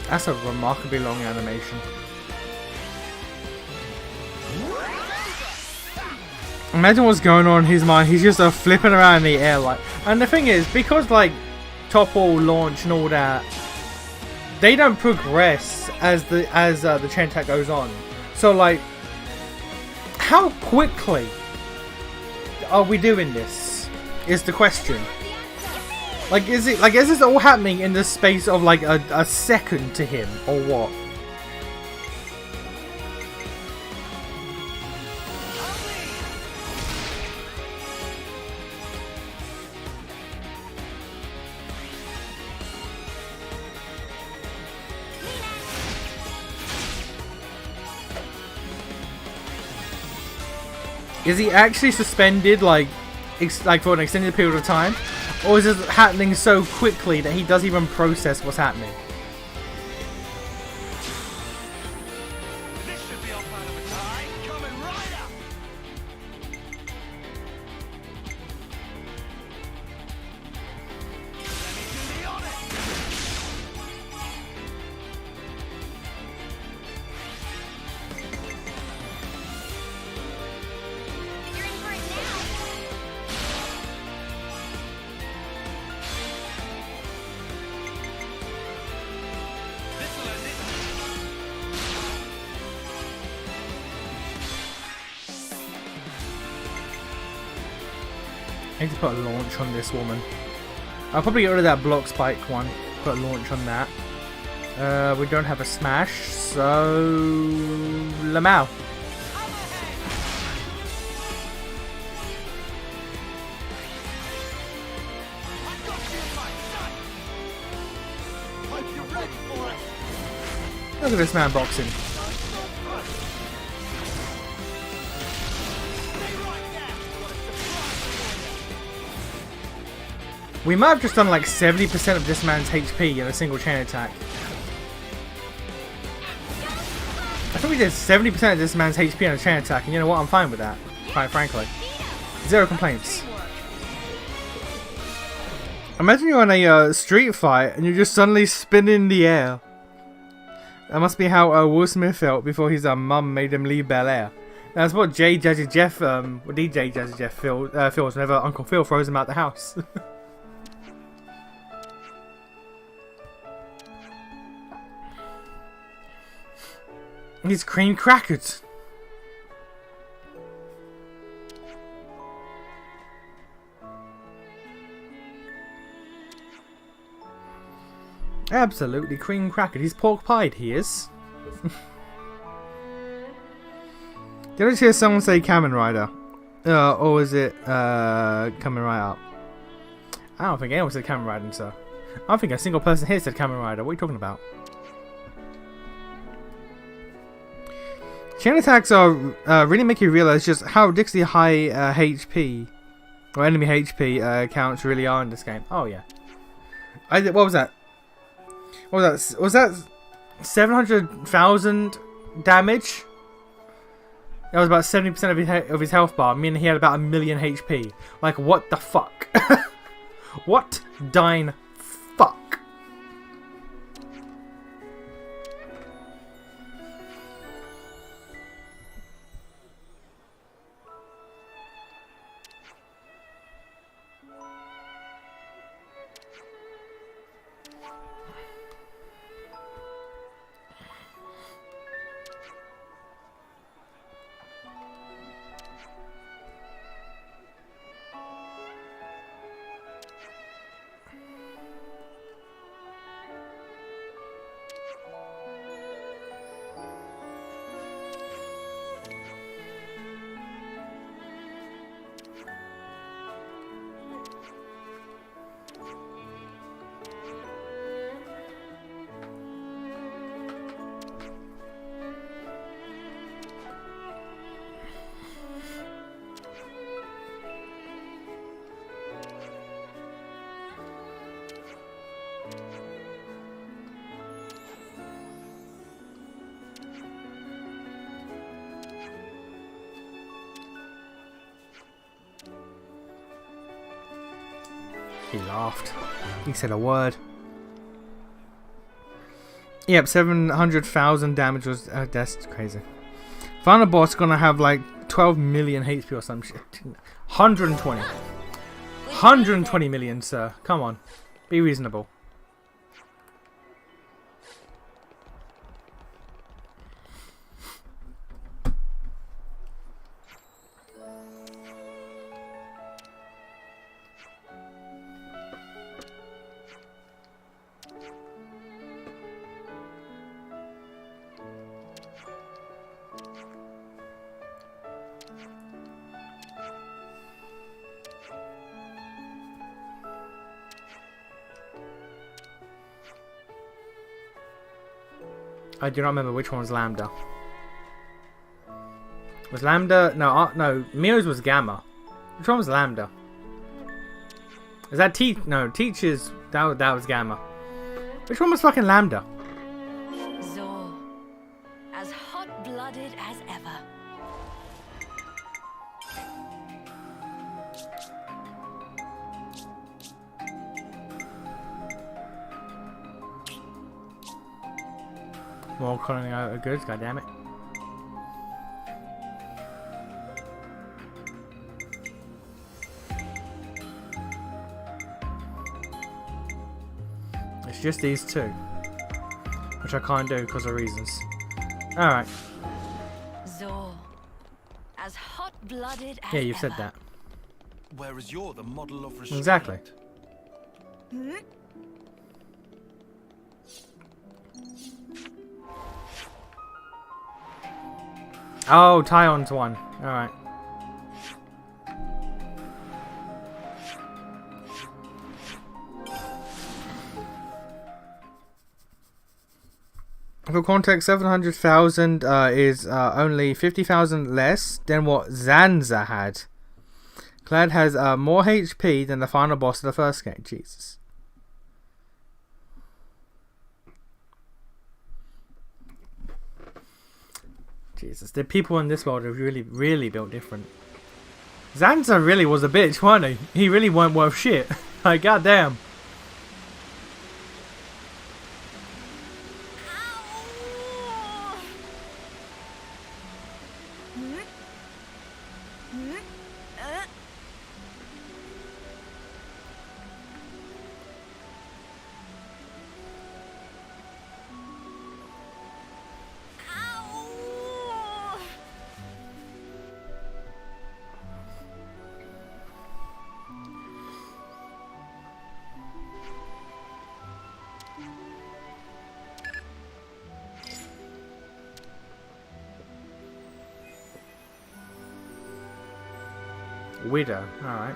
That's a remarkably long animation. Imagine what's going on in his mind. He's just flipping around in the air like. And the thing is, because like topple, launch, and all that, they don't progress as the chain attack goes on. So like, how quickly are we doing this? Is the question. Like, is this all happening in the space of like a second to him, or what? Is he actually suspended like for an extended period of time? Or is it happening so quickly that he doesn't even process what's happening? This should be our plan of attack. Coming right up. Let me do the honor. You're in for it now. I need to put a launch on this woman. I'll probably get rid of that block spike one. Put a launch on that. We don't have a smash, so Lamau. Look at this man boxing. We might have just done like 70% of this man's HP in a single chain attack. I think we did 70% of this man's HP in a chain attack, and you know what? I'm fine with that, quite frankly. Zero complaints. Imagine you're on a street fight and you just suddenly spin in the air. That must be how Will Smith felt before his mum made him leave Bel Air. That's what DJ Jazzy Jeff feels whenever Uncle Phil throws him out the house. He's cream crackered. Absolutely cream crackered. He's pork pied, he is. Did I just hear someone say Kamen Rider? Or was it Kamen Rider? I don't think anyone said Kamen Rider, sir. I don't think a single person here said Kamen Rider. What are you talking about? Chain attacks are really make you realize just how ridiculously high HP or enemy HP counts really are in this game. Oh yeah, what was that? What was that? Was that 700,000 damage? That was about 70% of his health bar, meaning he had about 1,000,000 HP. Like what the fuck? What dine fuck? He laughed. He said a word. Yep, 700,000 damage was... that's crazy. Final boss gonna have like 12 million HP or some shit. 120. 120 million, sir. Come on. Be reasonable. I do not remember which one was Lambda. Was Lambda? No, no. Mio's was Gamma. Which one was Lambda? Is that Teach? No, Teach's. That was Gamma. Which one was fucking Lambda? Zor, as hot-blooded as ever. More colony goods, goddammit. It's just these two, which I can't do because of reasons. Alright. Zor, as hot-blooded as Yeah, you've ever. said that. Whereas you're the model of restraint. Exactly. Oh, Tyon's one. Alright. For context, 700,000 is only 50,000 less than what Zanza had. Clad has more HP than the final boss of the first game. Jesus. Jesus, the people in this world are really built different. Zanza really was a bitch, wasn't he? He really weren't worth shit. Like, goddamn. Widow, alright.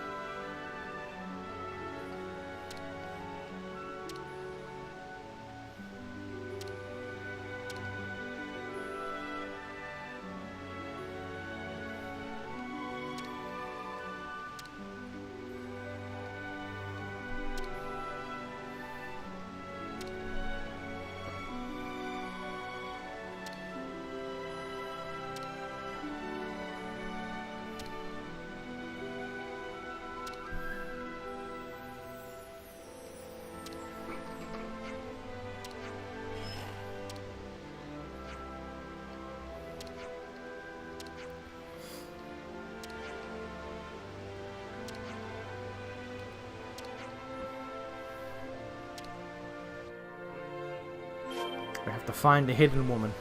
We have to find a hidden woman.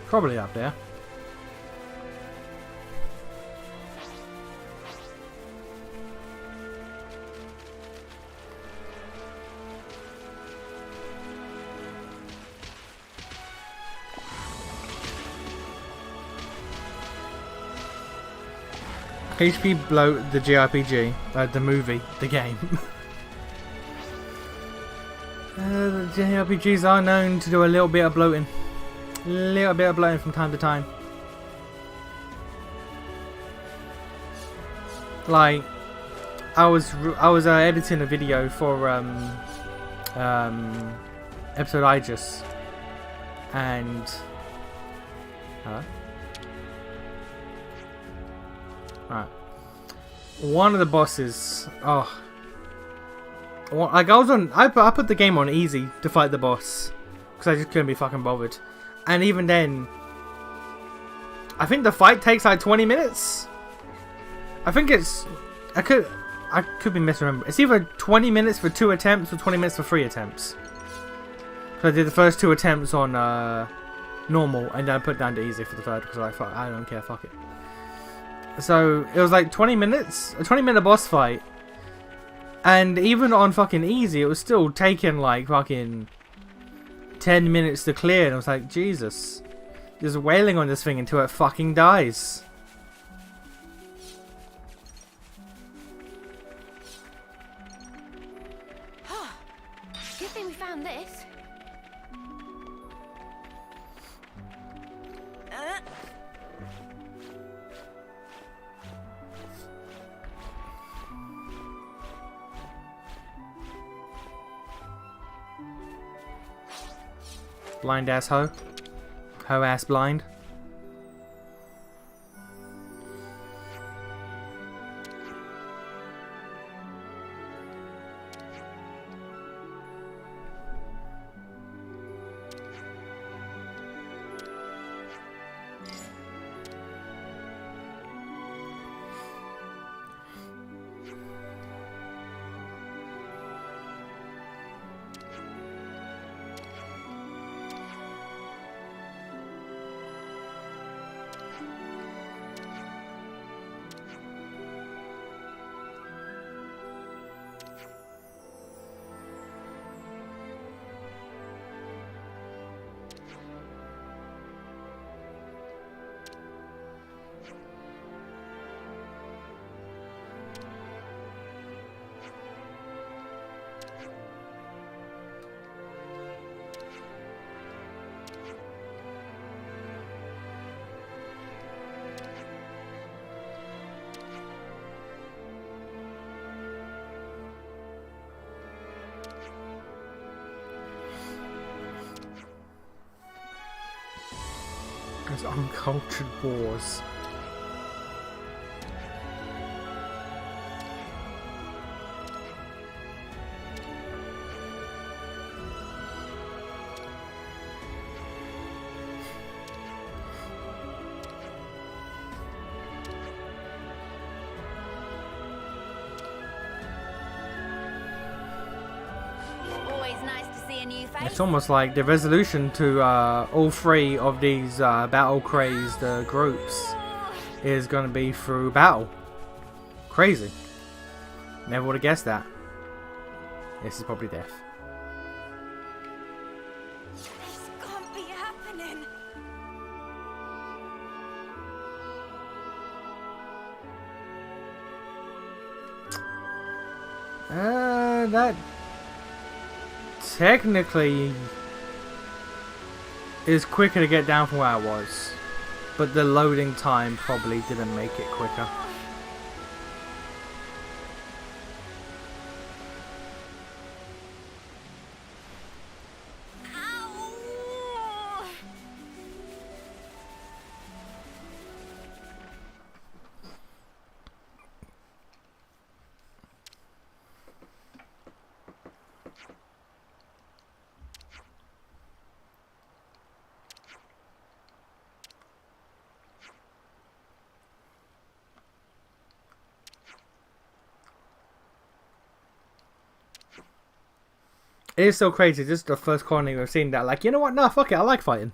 Probably up there. HP bloat the JRPG, the movie, the game. The JRPGs are known to do a little bit of bloating. A little bit of bloating from time to time. Like, I was editing a video for episode Aegis, and Alright. One of the bosses, Well, like I put the game on easy to fight the boss because I just couldn't be fucking bothered, and even then, I think the fight takes like 20 minutes. I think it's I could be misremembering. It's either 20 minutes for 2 attempts or 20 minutes for 3 attempts. So I did the first 2 attempts on normal, and then I put down to easy for the third because I don't care, fuck it. So it was like 20 minutes, a 20-minute boss fight. And even on fucking easy, it was still taking like fucking 10 minutes to clear. And I was like, Jesus. Just wailing on this thing until it fucking dies. Good thing we found this. Blind ass hoe. Hoe ass blind. It's uncultured boars. Always nice to see a new face. It's almost like the resolution to all 3 of these battle-crazed groups is going to be through battle. Crazy. Never would have guessed that. This is probably death. This can't be happening. That technically is quicker to get down from where I was, but the loading time probably didn't make it quicker. It is so crazy. This is the first colony we've seen that, like, you know what? Nah, fuck it. I like fighting.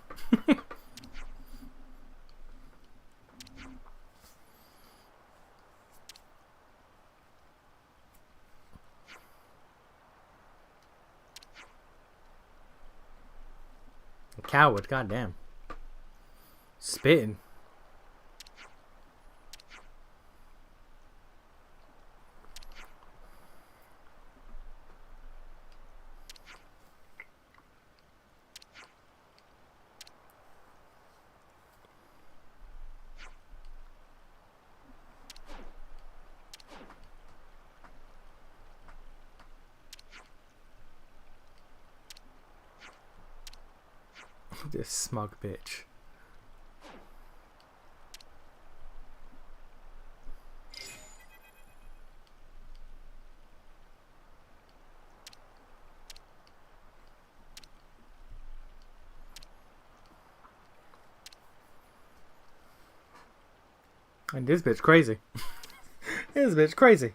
Coward, goddamn. Spitting. This smug bitch. And this bitch crazy. This bitch crazy.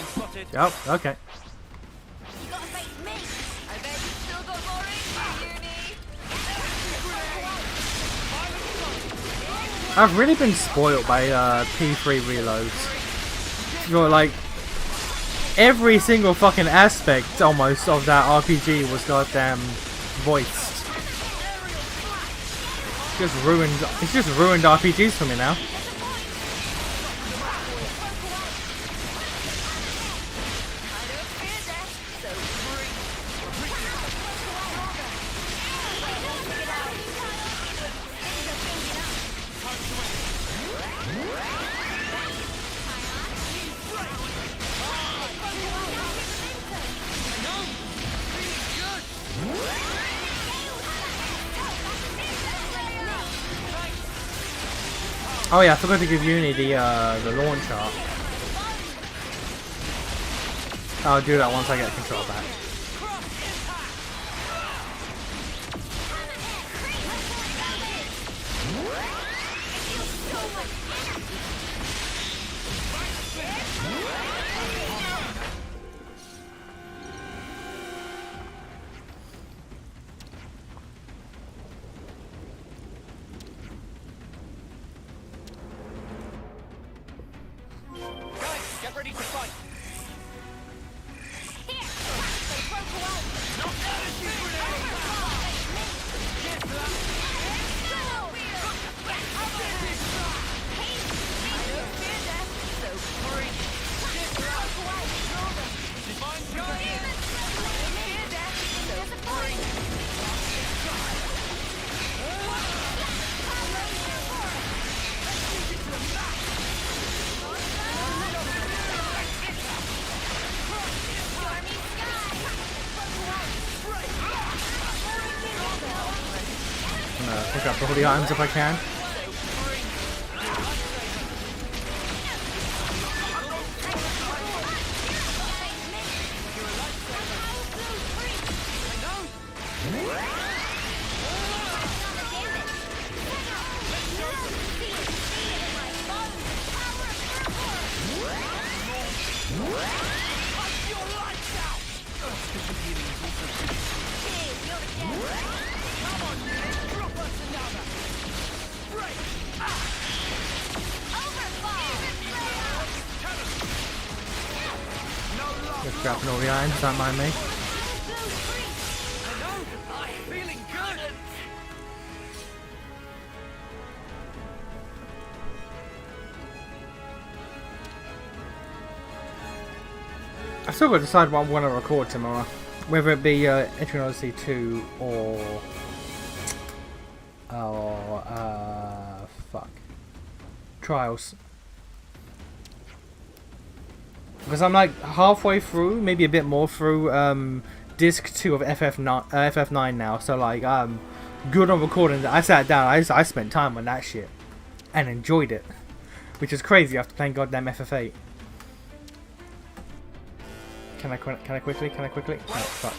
Spotted. Oh, okay. You gotta face me. I bet you still got more in you, Uni. I've really been spoiled by P3 reloads. You're like every single fucking aspect almost of that RPG was goddamn voiced. It's just ruined RPGs for me now. Oh yeah, I forgot to give Uni the launch art. I'll do that once I get control back. Get ready to fight. Pick up all the items if I can. Just dropping all the items, don't mind me. I still got to decide what I want to record tomorrow. Whether it be Etrian Odyssey 2 or fuck. Trials. Because I'm like halfway through, maybe a bit more through disc 2 of FF9 now, so like I'm good on recording. I sat down, I spent time on that shit and enjoyed it, which is crazy after playing goddamn FF8. Can I quickly? Oh, fuck.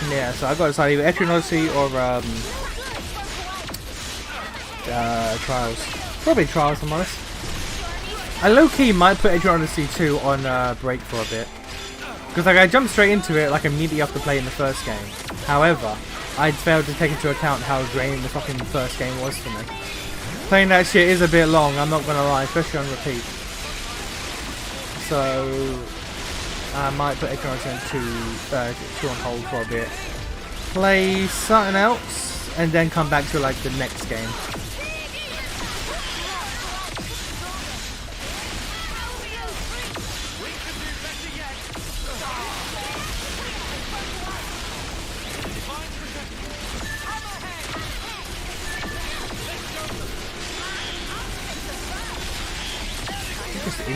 Yeah, so I've got to decide either Etrian Odyssey or Trials. Probably Trials, if I'm honest. I low-key might put Etrian Odyssey 2 on break for a bit. Because like I jumped straight into it like immediately after playing the first game. However, I'd failed to take into account how draining the fucking first game was for me. Playing that shit is a bit long, I'm not gonna lie, especially on repeat. So I might put Etrian Odyssey 2 on hold for a bit. Play something else and then come back to like the next game.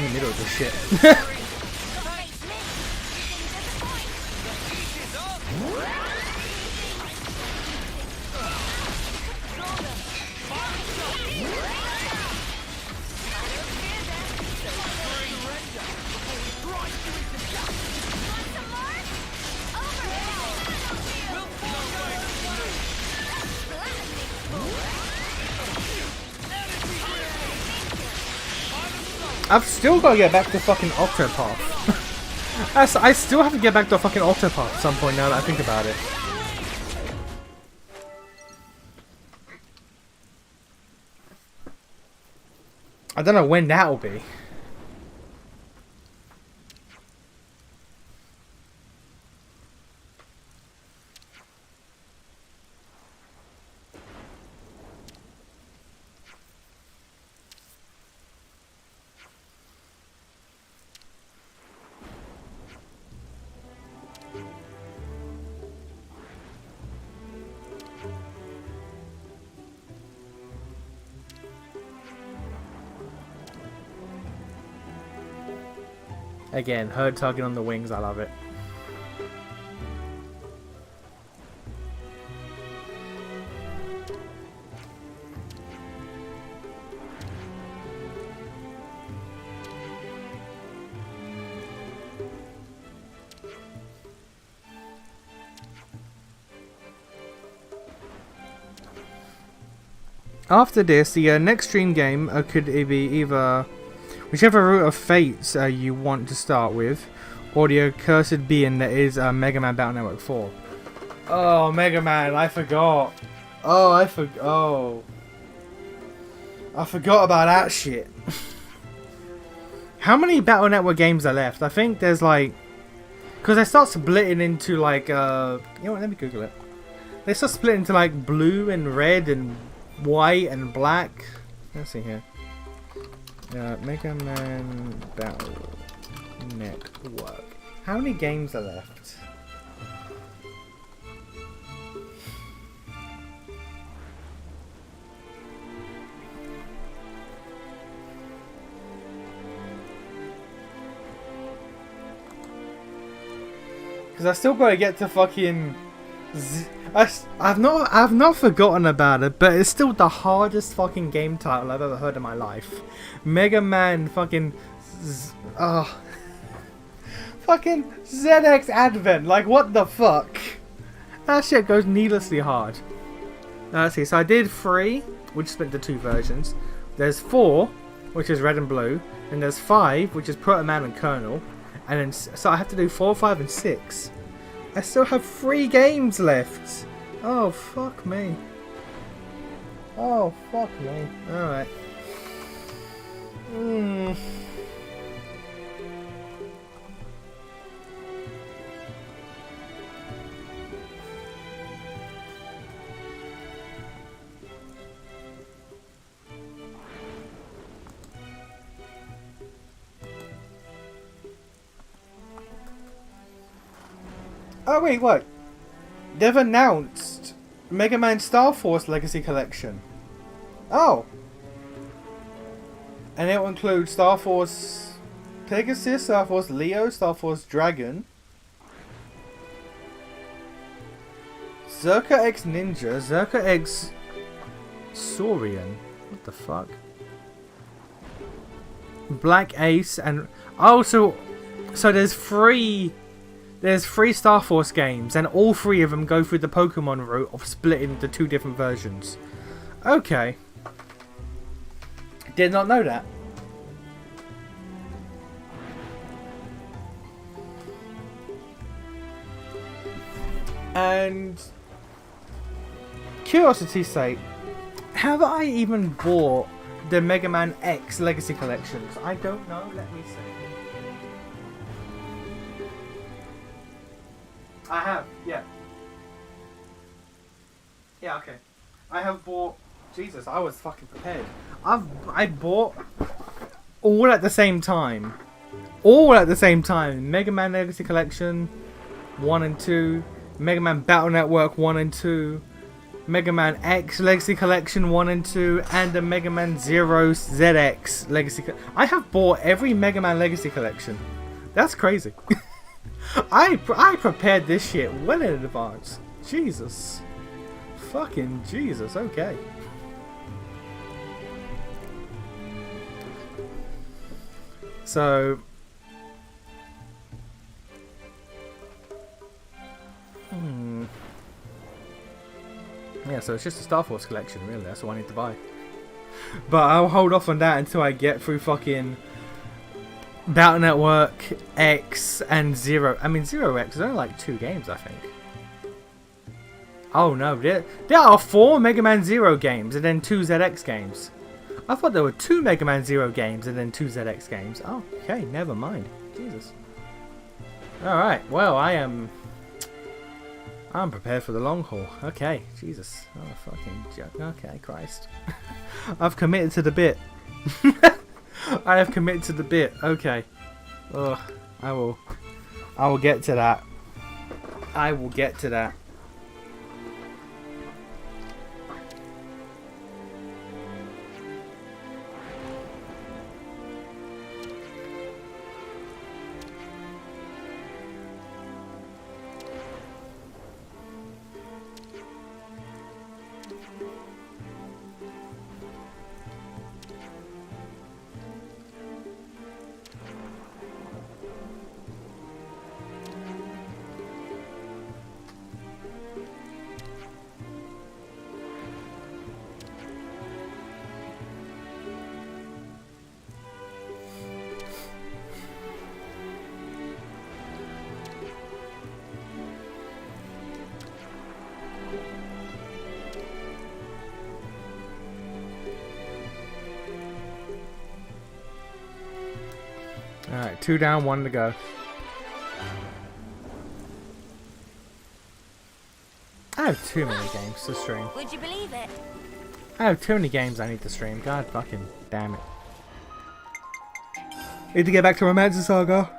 in the middle of this shit. I've still got to get back to fucking Octopath. I still have to get back to fucking Octopath at some point now that I think about it. I don't know when that'll be. Again, herd tugging on the wings, I love it. After this, the next stream game could be either whichever route of fates you want to start with, or the accursed being that is Mega Man Battle Network 4. Oh, Mega Man, I forgot. I forgot about that shit. How many Battle Network games are left? I think there's like, because they start splitting into like, you know what, let me Google it. They start splitting into like blue and red and white and black. Let's see here. Mega Man Battle Network. How many games are left? Because I still gotta get to fucking. I've not forgotten about it, but it's still the hardest fucking game title I've ever heard in my life. Mega Man fucking fucking ZX Advent. Like, what the fuck? That shit goes needlessly hard. Let's see. So I did 3, which split the 2 versions. There's 4, which is red and blue, and there's 5, which is Proto Man and Colonel, and then so I have to do 4, 5, and 6. I still have 3 games left. Oh, fuck me. Oh, fuck me. Alright. Oh wait, what? They've announced Mega Man Star Force Legacy Collection. Oh! And it will include Star Force Pegasus, Star Force Leo, Star Force Dragon, Zerka X Ninja, Zerka X Saurian. What the fuck? Black Ace and so there's 3 Star Force games, and all 3 of them go through the Pokemon route of splitting into 2 different versions. Okay. Did not know that. And curiosity's sake, have I even bought the Mega Man X Legacy Collections? I don't know. Let me see. I have, yeah. Yeah, okay. I have bought. Jesus, I was fucking prepared. I bought all at the same time. All at the same time. Mega Man Legacy Collection 1 and 2, Mega Man Battle Network 1 and 2, Mega Man X Legacy Collection 1 and 2, and the Mega Man Zero ZX Legacy. I have bought every Mega Man Legacy Collection. That's crazy. I prepared this shit well in advance. Jesus. Fucking Jesus, okay. So... yeah, so it's just a Star Force collection, really. That's all I need to buy. But I'll hold off on that until I get through fucking Battle Network X and Zero. I mean, Zero X is only like 2 games, I think. Oh no, there are 4 Mega Man Zero games and then 2 ZX games. I thought there were 2 Mega Man Zero games and then 2 ZX games. Oh, okay, never mind. Jesus. Alright, well, I'm prepared for the long haul. Okay, Jesus. Oh, fucking joke. Okay, Christ. I've committed to the bit. I have committed to the bit. Okay. Ugh. I will get to that. I will get to that. Alright, 2 down, 1 to go. I have too many games to stream. Would you believe it? I have too many games I need to stream. God fucking damn it. Need to get back to Romancer Saga.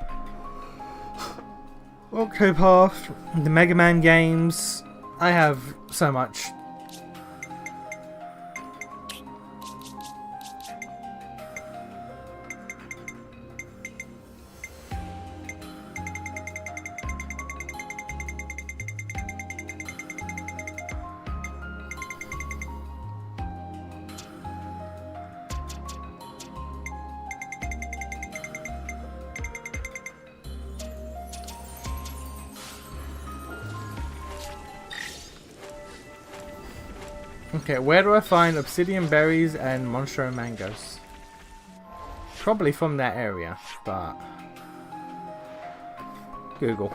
Octopath, the Mega Man games. I have so much. Okay, where do I find obsidian berries and monstro mangoes? Probably from that area, but... Google.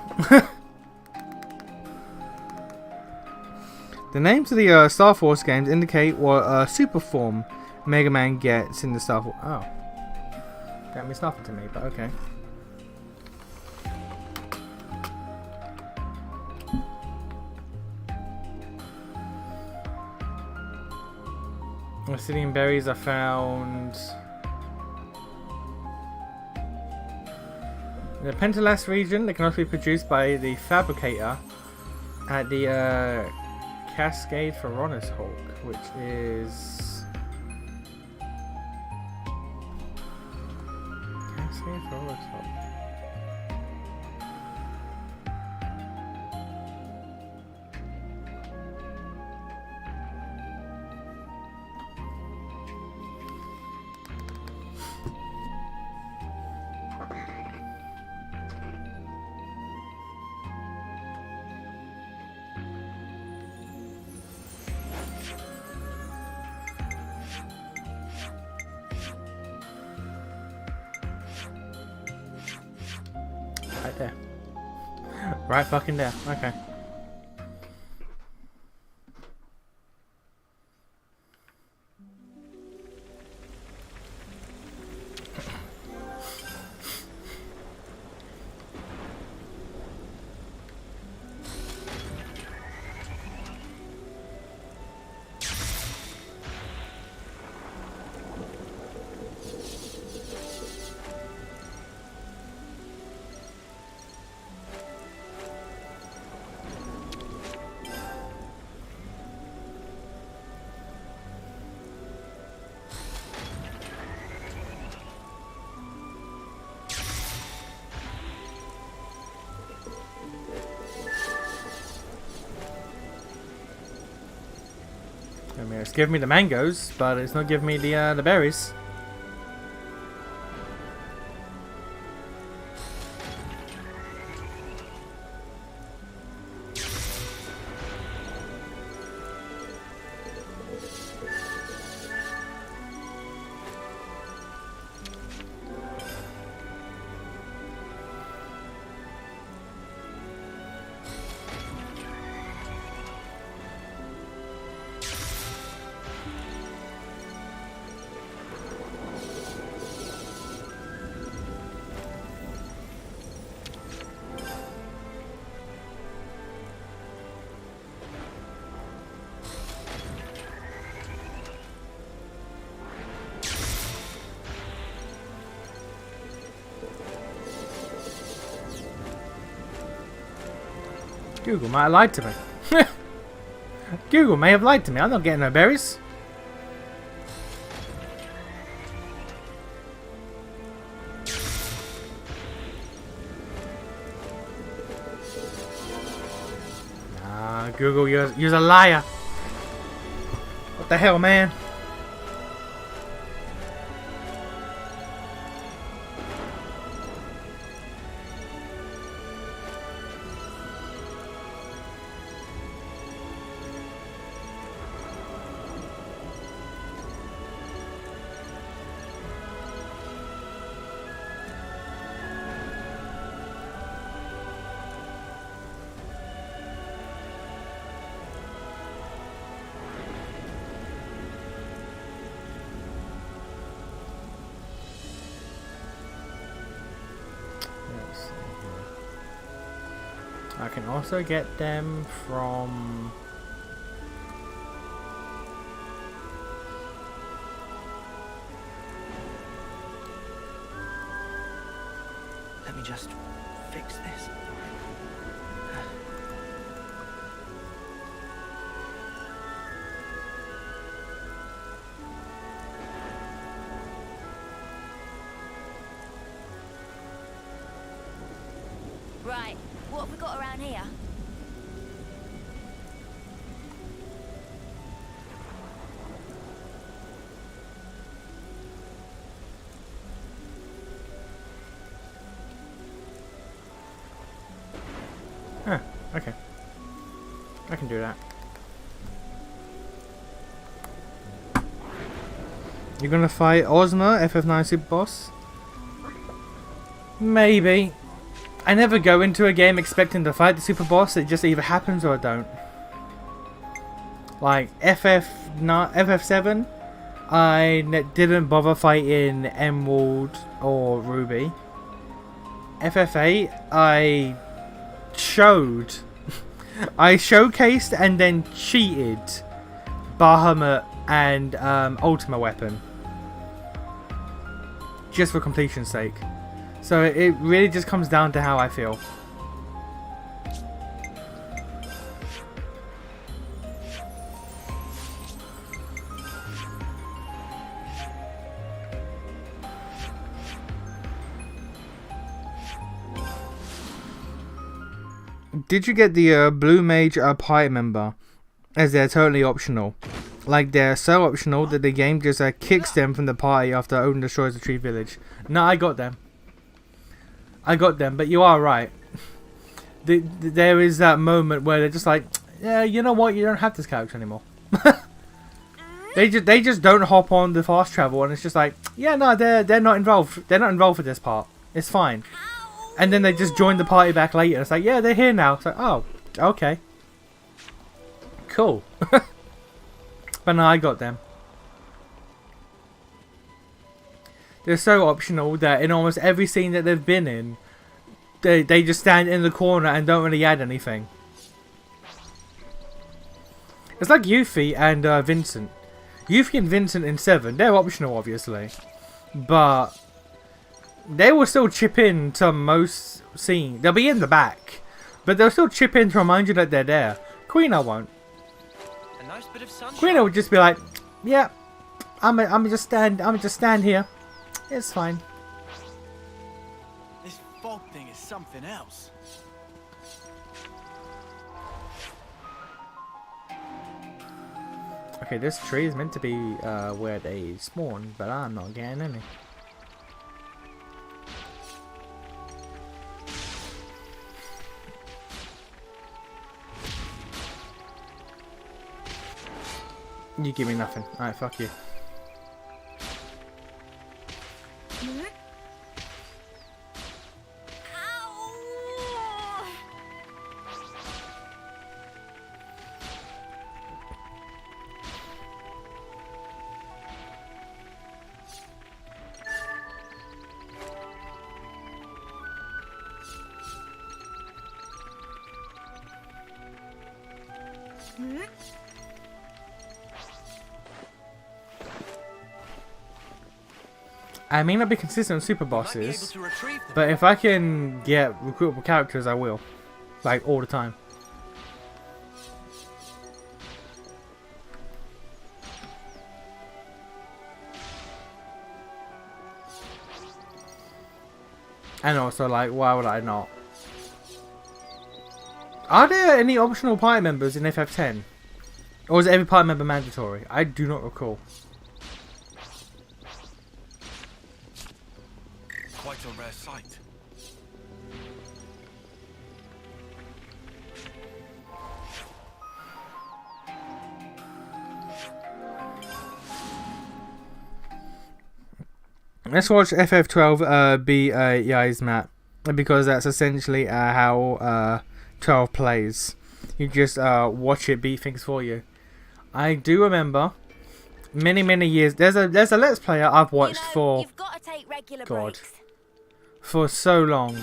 The names of the Star Force games indicate what super form Mega Man gets in the Star Force... Oh. That means nothing to me, but okay. Obsidian berries I found. In the Pentelas region, they can also be produced by the fabricator at the Cascade Ferronis Hulk, which is Cascade Ferronis Hulk. Right there. Right fucking there. Okay. I mean, it's giving me the mangoes, but it's not giving me the berries. Google might have lied to me. Google may have lied to me. I'm not getting no berries. Nah, Google, you're a liar. What the hell, man? I can also get them from... Let me just fix this. Right, what have we got around here? Huh, okay. I can do that. You're gonna fight Ozma, FF9 Super Boss? Maybe. I never go into a game expecting to fight the Super Boss. It just either happens or I don't. Like FF7, I didn't bother fighting Emerald or Ruby. FF8, I showcased and then cheated Bahamut and Ultima Weapon. Just for completion's sake. So it really just comes down to how I feel. Did you get the Blue Mage party member? As they're totally optional. Like they're so optional that the game just kicks them from the party after Odin destroys the tree village. No, I got them. But you are right. There is that moment where they're just like, yeah, you know what? You don't have this character anymore. they just don't hop on the fast travel, and it's just like, yeah, no, they're not involved. They're not involved for this part. It's fine. And then they just join the party back later. It's like, yeah, they're here now. It's like, oh, okay, cool. But no, I got them. They're so optional that in almost every scene that they've been in, they just stand in the corner and don't really add anything. It's like Yuffie and Vincent. Yuffie and Vincent in 7, they're optional obviously. But they will still chip in to most scenes. They'll be in the back. But they'll still chip in to remind you that they're there. Quina won't. A nice bit of sunshine. Quina would just be like, yeah, I'm just stand here. It's fine. This fog thing is something else. Okay, this tree is meant to be where they spawn, but I'm not getting any. You give me nothing. Alright, fuck you. I may not be consistent with super bosses, but if I can get recruitable characters, I will. Like, all the time. And also, like, why would I not? Are there any optional party members in FF10? Or is every party member mandatory? I do not recall. Quite a rare sight. Let's watch FF12 be Yai's map, because that's essentially how 12 plays. You just watch it beat things for you. I do remember many years. There's a Let's Player I've watched for You've got to take regular God breaks. for so long,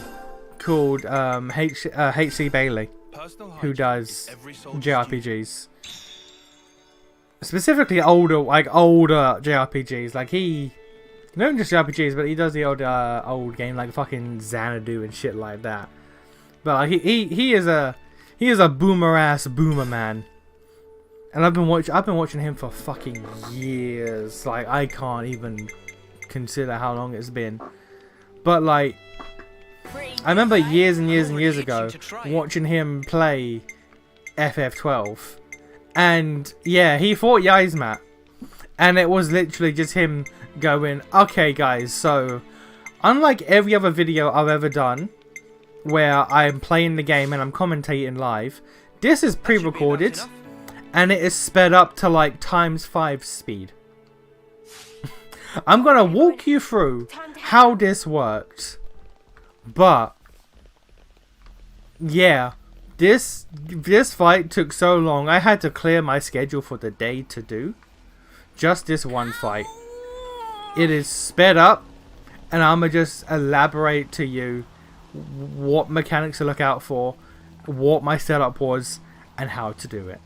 called HC Bailey, who does JRPGs. Specifically older JRPGs. Like he, not just JRPGs, but he does the old game like fucking Xanadu and shit like that. But like, he is a boomer ass boomer man, and I've been watching him for fucking years. Like I can't even consider how long it's been. But like, I remember years and years ago watching him play FF12, and yeah, he fought Yai's map, and it was literally just him going, okay guys, so unlike every other video I've ever done where I'm playing the game and I'm commentating live, this is pre-recorded and it is sped up to like ×5 speed. I'm gonna walk you through how this worked, but yeah, this fight took so long I had to clear my schedule for the day to do just this one fight. It is sped up, and I'ma just elaborate to you what mechanics to look out for, what my setup was, and how to do it.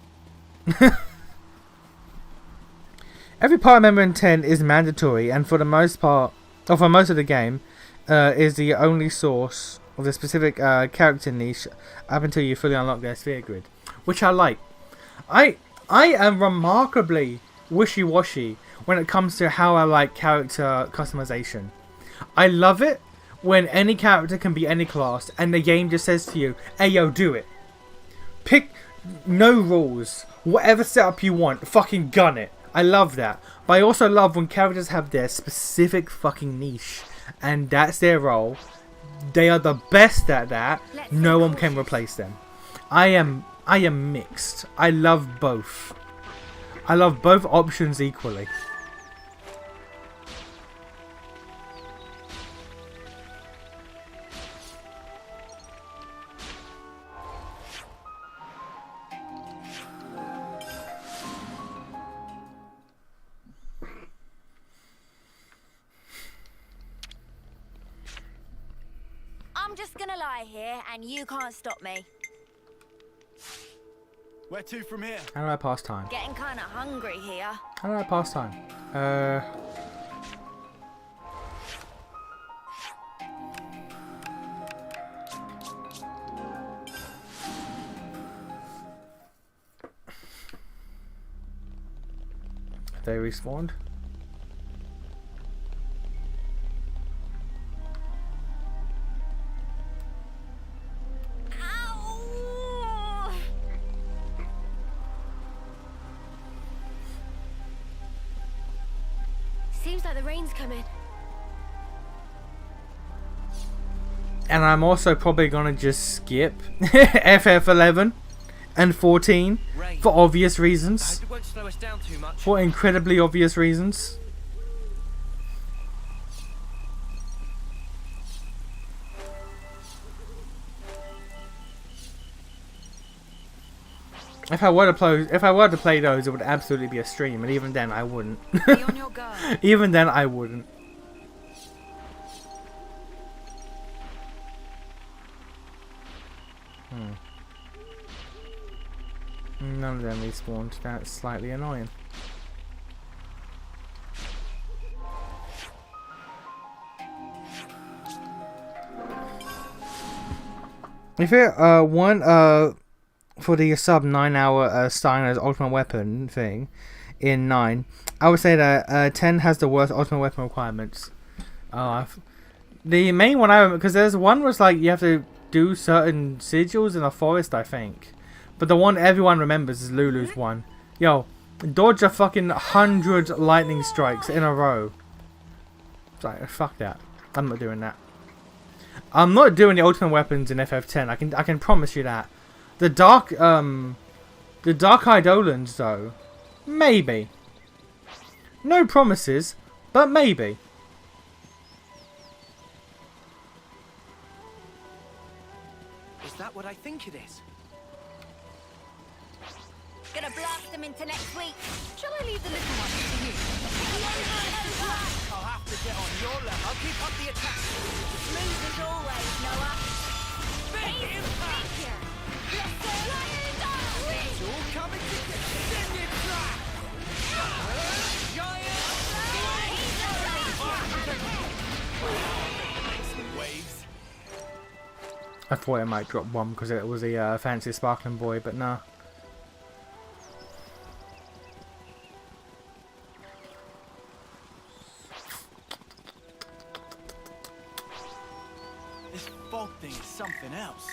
Every party member in 10 is mandatory, and for the most part, or for most of the game, is the only source of the specific character niche up until you fully unlock their sphere grid, which I like. I am remarkably wishy-washy when it comes to how I like character customization. I love it when any character can be any class and the game just says to you, hey yo, do it. Pick no rules. Whatever setup you want, fucking gun it. I love that. But I also love when characters have their specific fucking niche and that's their role. They are the best at that. No one can replace them. I am mixed. I love both. I love both options equally. I'm just gonna lie here and you can't stop me. Where to from here? How do I pass time? Getting kinda hungry here. How do I pass time? They respawned? rain's coming. And I'm also probably gonna just skip FF11 and 14 Rain. for obvious I reasons. hope it won't slow us down too much. For incredibly obvious reasons. If I were to play those, it would absolutely be a stream, and even then I wouldn't. Be on your guard. Even then I wouldn't. None of them respawned. That's slightly annoying. If it for the sub 9-hour Steiner's Ultimate Weapon thing in 9, I would say that 10 has the worst Ultimate Weapon requirements. The main one because there's one was like you have to do certain sigils in a forest, I think. But the one everyone remembers is Lulu's one. Yo, dodge a fucking 100 lightning strikes in a row. It's like, fuck that. I'm not doing that. I'm not doing the ultimate weapons in FF10. I can promise you that. The dark Eidolons though, maybe. No promises, but maybe. Is that what I think it is? Gonna blast them into next week. Shall I leave the little ones to you? I'll have to get on your level. I'll keep up the attack. Smooth as always, Noah. Big impact. It's all coming together. Send it back. Giant. Some waves. I thought it might drop one because it was a fancy sparkling boy, but nah. This fog thing is something else.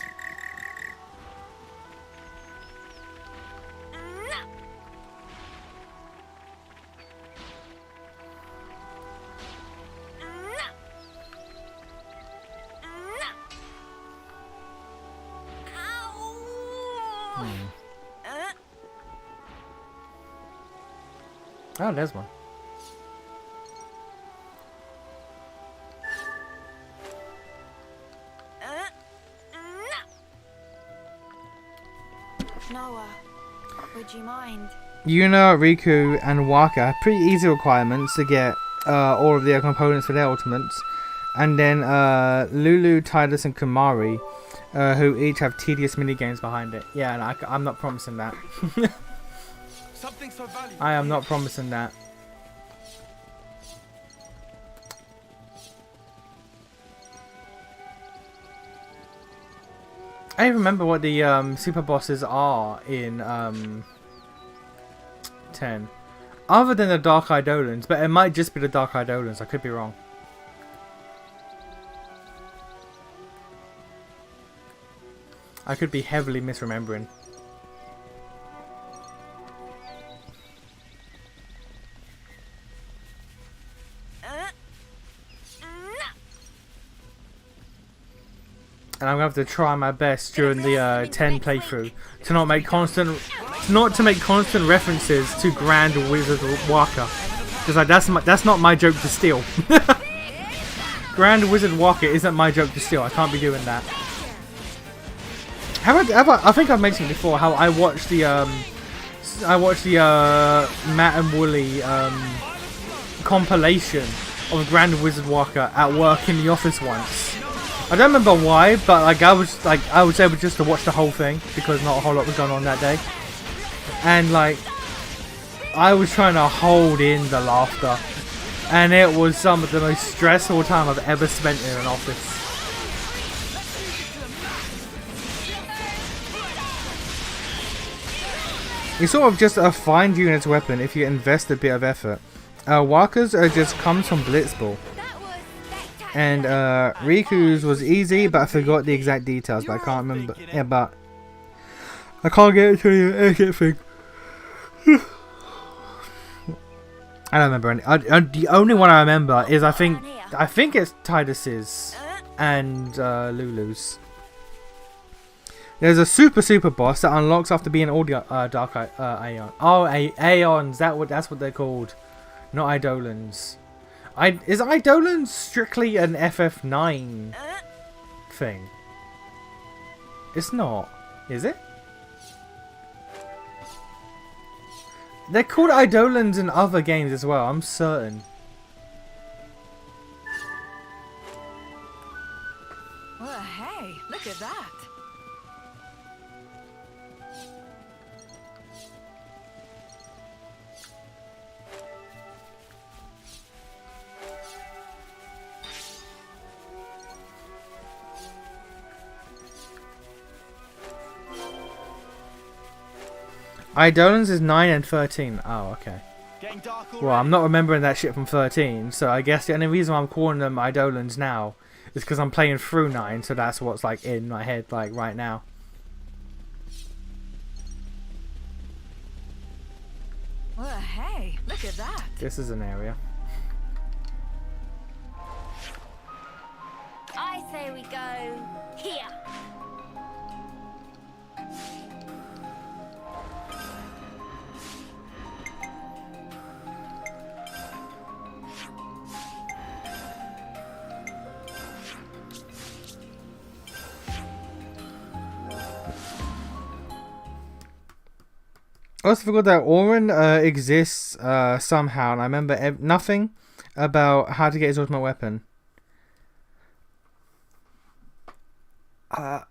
Oh, there's one. Noah, would you mind? Yuna, Riku, and Waka have pretty easy requirements to get all of their components for their ultimates. And then Lulu, Tidus, and Kumari, who each have tedious minigames behind it. Yeah, and I'm not promising that. Something so valuable. I am not promising that. I don't remember what the super bosses are in 10. Other than the Dark Eidolons, but it might just be the Dark Eidolons, I could be wrong. I could be heavily misremembering. And I'm going to have to try my best during the 10 playthrough to not make constant references to Grand Wizard Waka, because like, that's not my joke to steal. Grand Wizard Waka isn't my joke to steal. I can't be doing that. I think I've mentioned before how I watched the Matt and Wooly compilation of Grand Wizard Waka at work in the office once. I don't remember why, but I was able just to watch the whole thing because not a whole lot was going on that day, and like I was trying to hold in the laughter, and it was some of the most stressful time I've ever spent in an office. It's sort of just a fine unit's weapon if you invest a bit of effort. Waka's just comes from Blitzball. And Riku's was easy, but I forgot the exact details, but I can't remember. Yeah, but I can't get it to you. Thing. I don't remember any. The only one I remember is I think it's Tidus's and Lulu's. There's a super boss that unlocks after being all the Dark Aeon. Oh, Aeons. That's what they're called, not Eidolons. Is Eidolons strictly an FF9 thing? It's not, is it? They're called Eidolons in other games as well, I'm certain. Well, hey, look at that. Eidolons is 9 and 13. Oh, okay. Getting dark Well, I'm not remembering that shit from 13, so I guess the only reason I'm calling them Eidolons now is because I'm playing through 9, so that's what's like in my head like right now. Well, hey, look at that. This is an area. I say we go here. I also forgot that Auron exists somehow, and I remember nothing about how to get his ultimate weapon. I'm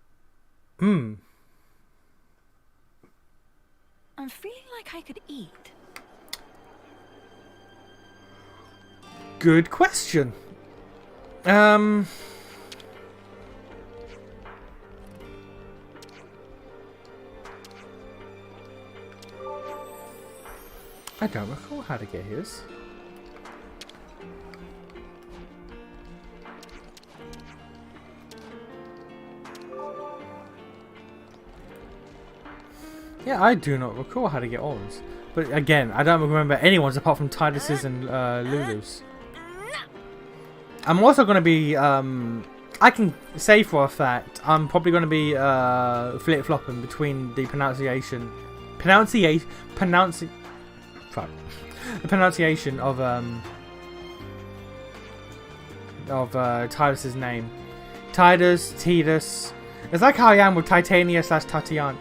feeling like I could eat. Good question. I don't recall how to get his. Yeah, I do not recall how to get Aurons. But again, I don't remember anyone's apart from Tidus's and Lulu's. I'm also going to be, I can say for a fact, I'm probably going to be flip-flopping between the pronunciation of Tidus's name. Tidus. It's like how I am with Titania / Titania.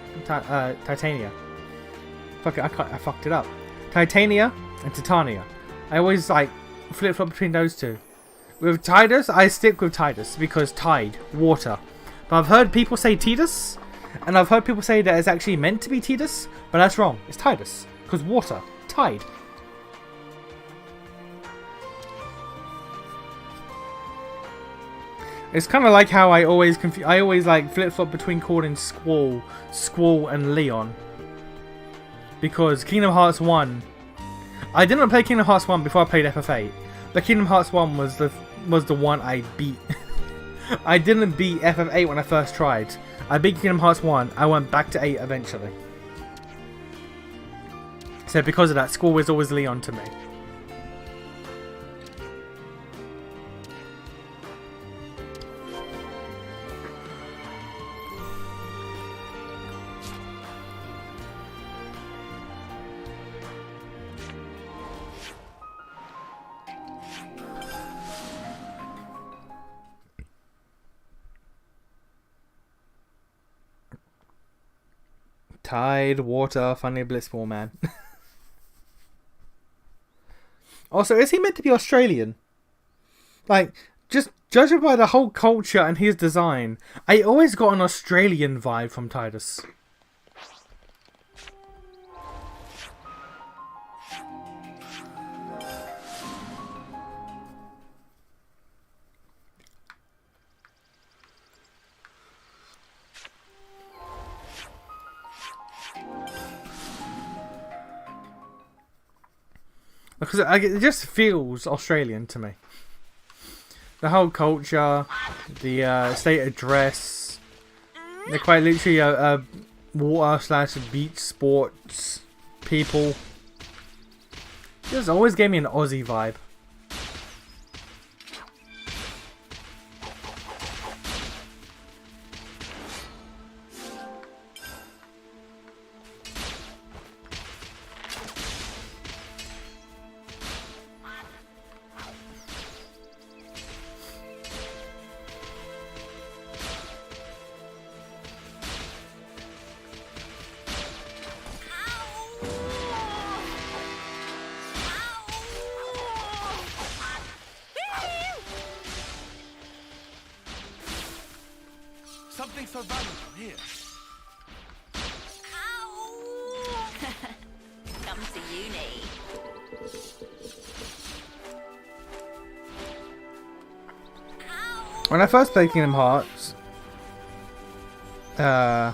Fuck it, I fucked it up. Titania and Titania. I always like flip-flop between those two. With Tidus, I stick with Tidus because tide, water. But I've heard people say Tidus, and I've heard people say that it's actually meant to be Tidus, but that's wrong. It's Tidus because water, tide. It's kind of like how I always like flip-flop between calling Squall and Leon. Because Kingdom Hearts 1, I didn't play Kingdom Hearts 1 before I played FF8, but Kingdom Hearts 1 was the one I beat. I didn't beat FF8 when I first tried. I beat Kingdom Hearts 1. I went back to 8 eventually. So because of that, Squall was always Leon to me. Tide, water, funny blissful man. Also, is he meant to be Australian? Like, just judging by the whole culture and his design, I always got an Australian vibe from Tidus. Because it just feels Australian to me. The whole culture, the state of dress. They're quite literally a water / beach sports people. Just always gave me an Aussie vibe. Something so valuable here. Come to uni. When I first played Kingdom Hearts, my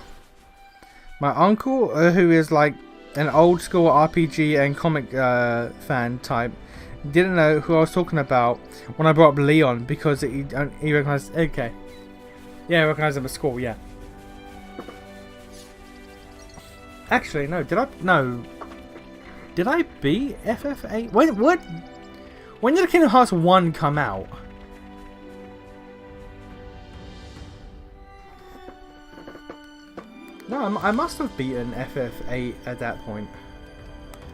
uncle, who is like an old school RPG and comic fan type, didn't know who I was talking about when I brought up Leon because he recognized. Okay, yeah, I recognized him at school. Yeah. Actually, no. Did I? No. Did I beat FF8? When? What? When did Kingdom Hearts 1 come out? No, I must have beaten FF8 at that point.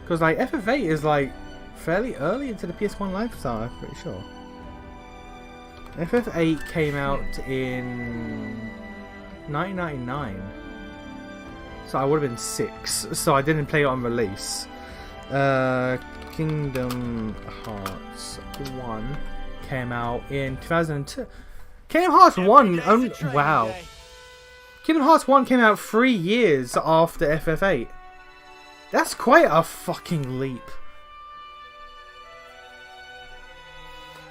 Because like FF8 is like fairly early into the PS1 lifestyle, I'm pretty sure. FF8 came out in 1999. So I would have been 6. So I didn't play it on release. Kingdom Hearts 1 came out in 2002. Kingdom Hearts 1 only... Wow. Kingdom Hearts 1 came out 3 years after FF8. That's quite a fucking leap.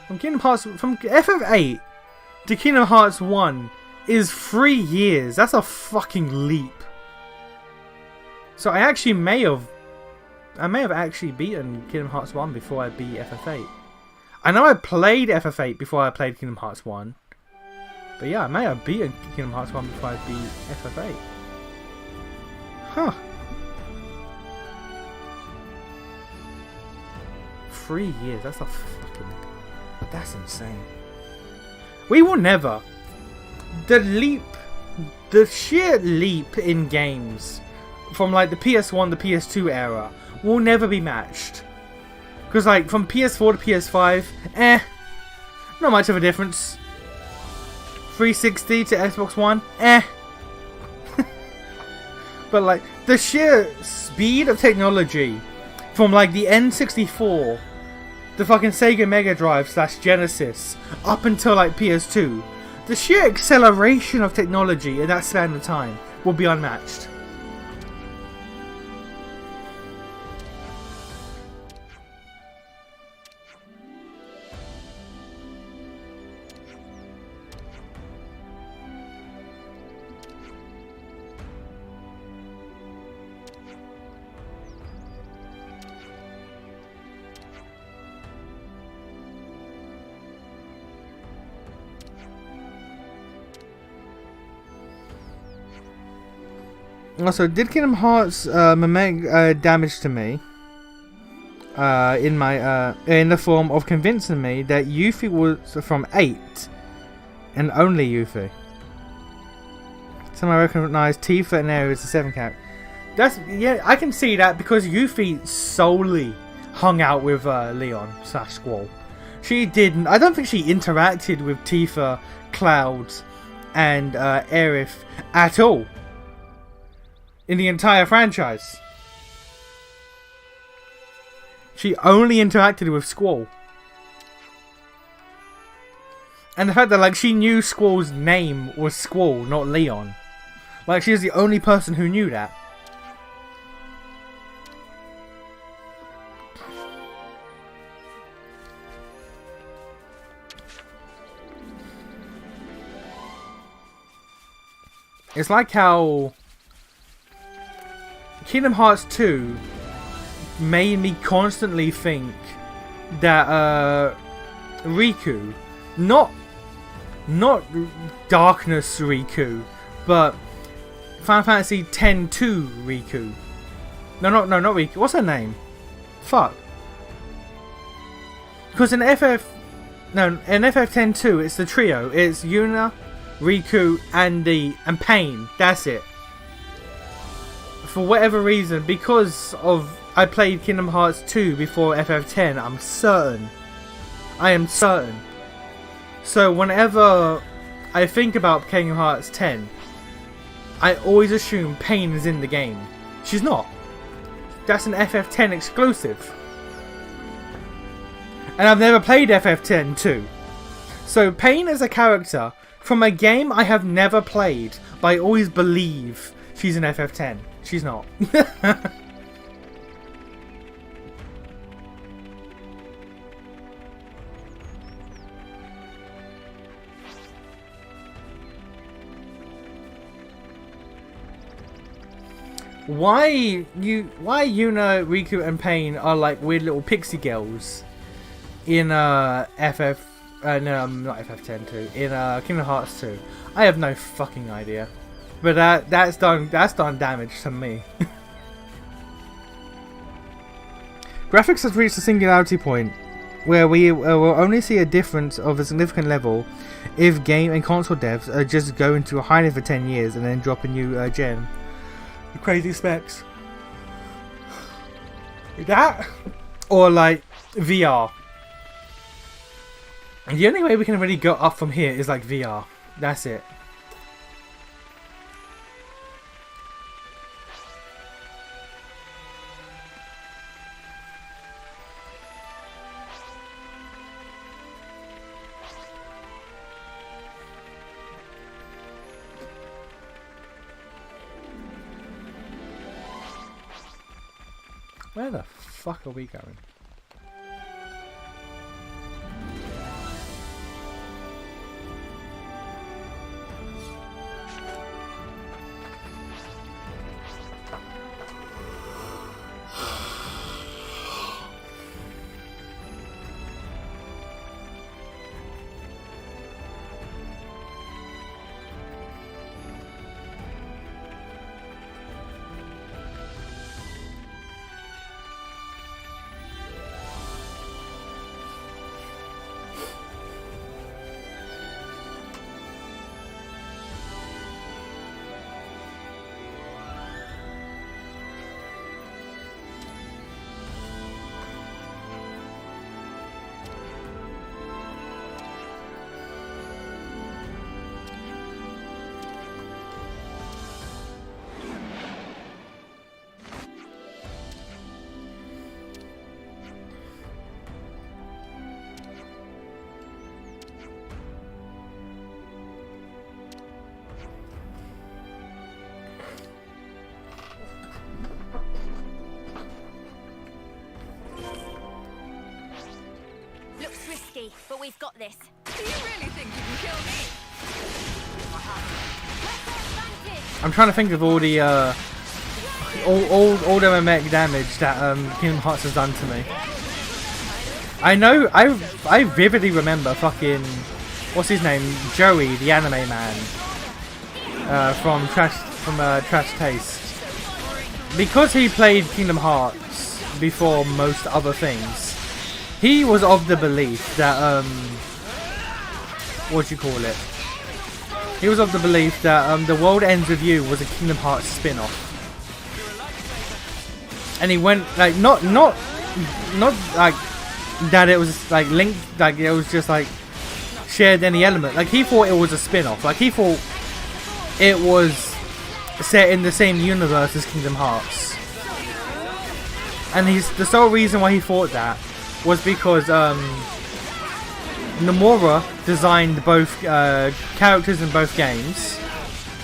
From FF8 to Kingdom Hearts 1 is 3 years. That's a fucking leap. So I actually may have actually beaten Kingdom Hearts 1 before I beat FF8. I know I played FF8 before I played Kingdom Hearts 1. But yeah, I may have beaten Kingdom Hearts 1 before I beat FF8. Huh. 3 years, that's a fucking... That's insane. We will never... The sheer leap in games from like the PS1 to PS2 era will never be matched. Because like from PS4 to PS5, not much of a difference. 360 to Xbox One, But like the sheer speed of technology from like the N64, the fucking Sega Mega Drive / Genesis, up until like PS2, the sheer acceleration of technology in that span of time will be unmatched. Also, did Kingdom Hearts make damage to me in the form of convincing me that Yuffie was from 8 and only Yuffie? Somehow I recognize Tifa and Aerith as the 7 character. Yeah, I can see that because Yuffie solely hung out with Leon / Squall. She didn't. I don't think she interacted with Tifa, Cloud, and Aerith at all. In the entire franchise. She only interacted with Squall. And the fact that like she knew Squall's name was Squall, not Leon. Like she was the only person who knew that. It's like how Kingdom Hearts 2 made me constantly think that Riku, not Darkness Riku, but Final Fantasy X-2 Riku. No, not Riku. What's her name? Fuck. Because in FF10-2, it's the trio. It's Yuna, Riku, Andy, and Pain. That's it. For whatever reason, because of I played Kingdom Hearts 2 before FF10, I'm certain. I am certain. So whenever I think about Kingdom Hearts 10, I always assume Pain is in the game. She's not. That's an FF10 exclusive. And I've never played FF10 2. So Pain is a character from a game I have never played, but I always believe she's in FF10. She's not. Why Yuna, Riku, and Pain are like weird little pixie girls in not FF10 2, in Kingdom Hearts 2. I have no fucking idea. But that's done damage to me. Graphics has reached a singularity point where we will only see a difference of a significant level if game and console devs are just going to hide it for 10 years and then drop a new gen. Crazy specs. That or like VR. The only way we can really go up from here is like VR. That's it. Where the fuck are we going? But we've got this. Do you really think you can kill me? I'm trying to think of all the all the mech damage that Kingdom Hearts has done to me. I know I vividly remember fucking what's his name, Joey, the anime man, from Trash Taste, because he played Kingdom Hearts before most other things. He was of the belief that, what do you call it? He was of the belief that The World Ends With You was a Kingdom Hearts spin-off. And he went, like, not like, that it was, like, linked, like, it was just, like, shared any element. Like, he thought it was a spin-off. Like, he thought it was set in the same universe as Kingdom Hearts. And the sole reason why he thought that was because Nomura designed both characters in both games,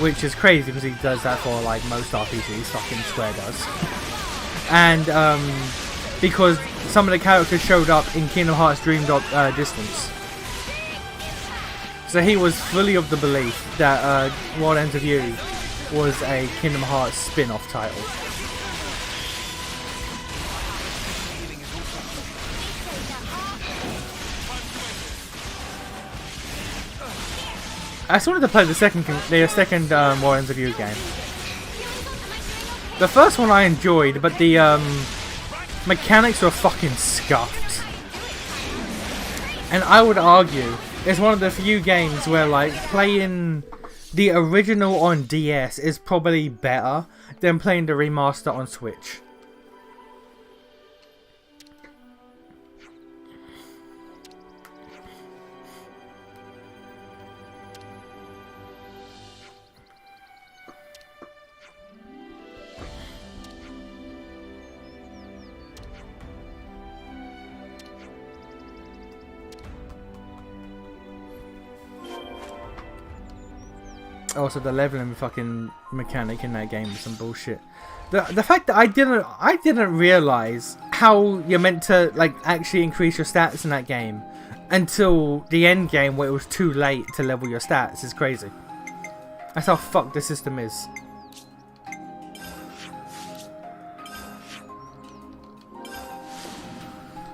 which is crazy because he does that for like most RPGs, fucking Square does. And because some of the characters showed up in Kingdom Hearts Dream Drop Distance. So he was fully of the belief that World Ends With You was a Kingdom Hearts spin-off title. I just wanted to play the second World Ends With You game. The first one I enjoyed, but the mechanics were fucking scuffed. And I would argue it's one of the few games where like playing the original on DS is probably better than playing the remaster on Switch. Also, the leveling fucking mechanic in that game is some bullshit. The fact that I didn't realize how you're meant to like actually increase your stats in that game until the end game where it was too late to level your stats is crazy. That's how fucked the system is.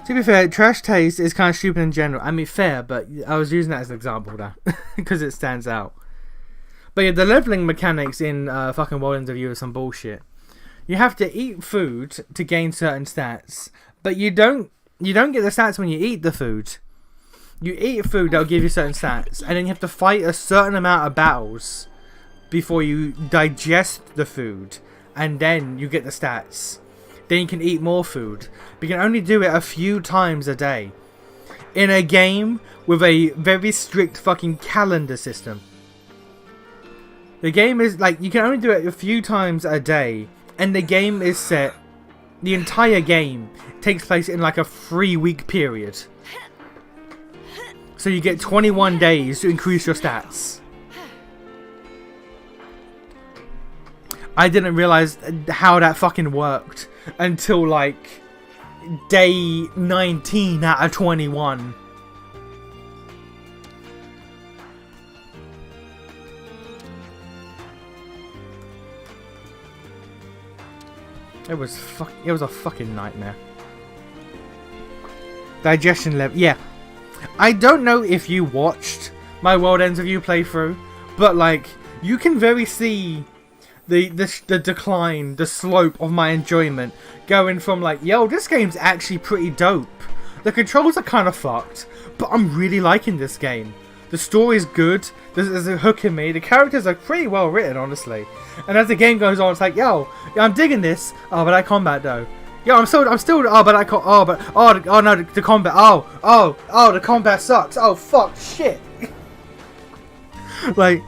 To be fair, Trash Taste is kind of stupid in general. I mean, fair, but I was using that as an example now because it stands out. But yeah, the leveling mechanics in fucking World Ends of You is some bullshit. You have to eat food to gain certain stats, but you don't get the stats when you eat the food. You eat food that'll give you certain stats, and then you have to fight a certain amount of battles before you digest the food, and then you get the stats. Then you can eat more food. But you can only do it a few times a day. In a game with a very strict fucking calendar system. The game is like, you can only do it a few times a day, and the game is set, the entire game takes place in like a 3-week period. So you get 21 days to increase your stats. I didn't realize how that fucking worked until like day 19 out of 21. It was a fucking nightmare. Digestion level, yeah. I don't know if you watched my World Ends of You playthrough, but like you can very see the decline, the slope of my enjoyment going from like, yo, this game's actually pretty dope. The controls are kind of fucked, but I'm really liking this game. The story's good. There's a hook in me. The characters are pretty well written, honestly. And as the game goes on, it's like, yo, I'm digging this. Oh, but I combat though. Yo, I'm still. Oh, but I can't. Oh, no, the combat. Oh, the combat sucks. Oh, fuck, shit. Like,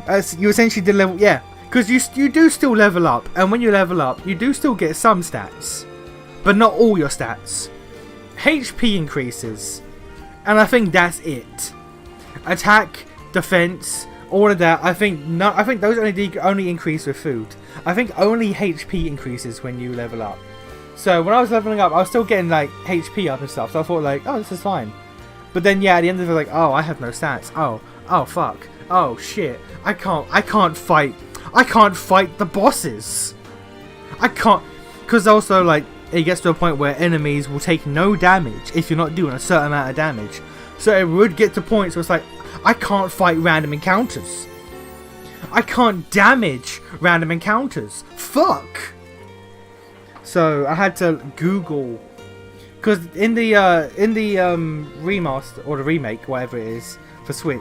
as you essentially did level, yeah, because you do still level up, and when you level up, you do still get some stats, but not all your stats. HP increases, and I think that's it. Attack, defense, all of that. I think those only increase with food. I think only HP increases when you level up. So when I was leveling up, I was still getting like HP up and stuff. So I thought like, oh, this is fine. But then yeah, at the end of it, like, oh, I have no stats. Oh fuck. Oh shit. I can't fight the bosses. I can't, because also like it gets to a point where enemies will take no damage if you're not doing a certain amount of damage. So it would get to points where it's like, I can't fight random encounters. I can't damage random encounters. Fuck. So I had to Google, because in the remaster or the remake, whatever it is for Switch,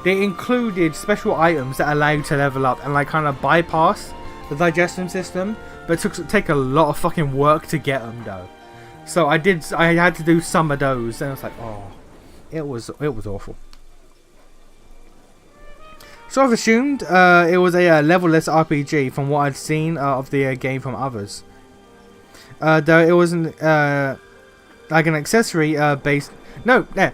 they included special items that allow you to level up and like kind of bypass the digestion system, but it took a lot of fucking work to get them though. So I had to do some of those, and I was like, oh. It was awful. So I've assumed it was a level-less RPG from what I'd seen of the game from others. Though it wasn't like an accessory based. No, there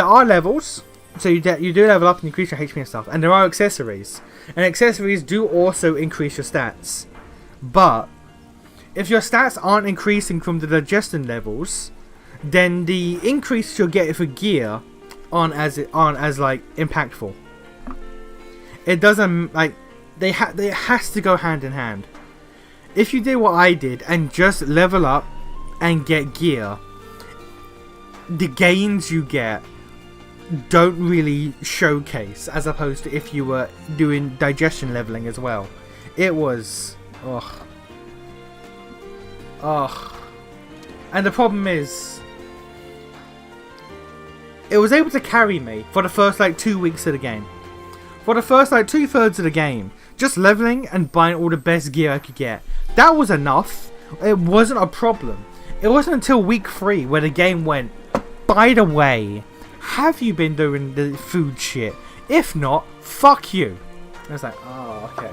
are levels. So you do level up and increase your HP and stuff, and there are accessories. And accessories do also increase your stats. But if your stats aren't increasing from the digestion levels, then the increase you'll get for gear aren't as like impactful. It doesn't like it has to go hand in hand. If you did what I did and just level up and get gear, the gains you get don't really showcase, as opposed to if you were doing digestion leveling as well. It was and the problem is, it was able to carry me for the first like 2 weeks of the game. For the first like 2/3 of the game, just leveling and buying all the best gear I could get. That was enough. It wasn't a problem. It wasn't until week 3 where the game went, by the way, have you been doing the food shit? If not, fuck you. I was like, oh, okay.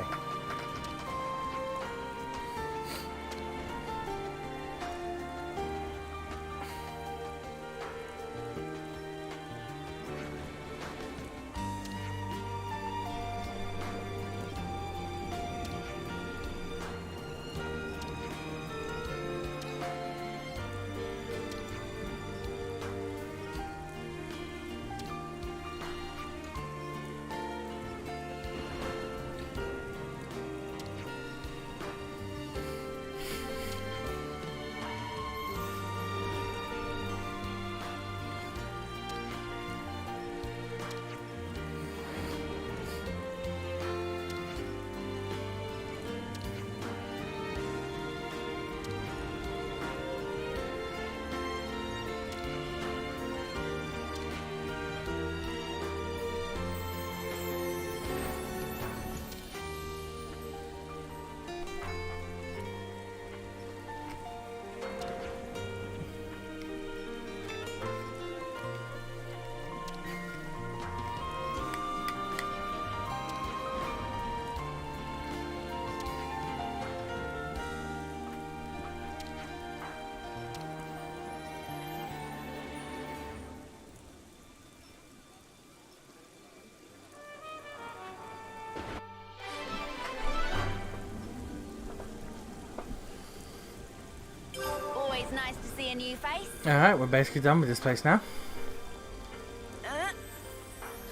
Always nice to see a new face. Alright, we're basically done with this place now.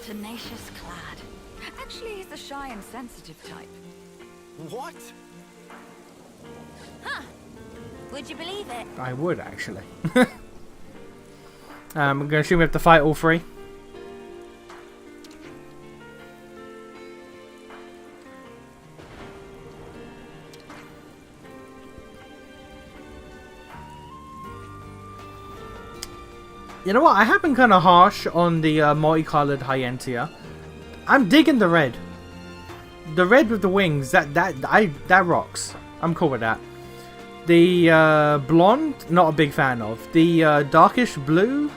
Tenacious clad. Actually, he's the shy and sensitive type. What? Huh. Would you believe it? I would, actually. I'm going to assume we have to fight all 3. You know what? I have been kind of harsh on the multicolored Hyentia. I'm digging the red. The red with the wings. That rocks. I'm cool with that. The blonde, not a big fan of. The darkish blue,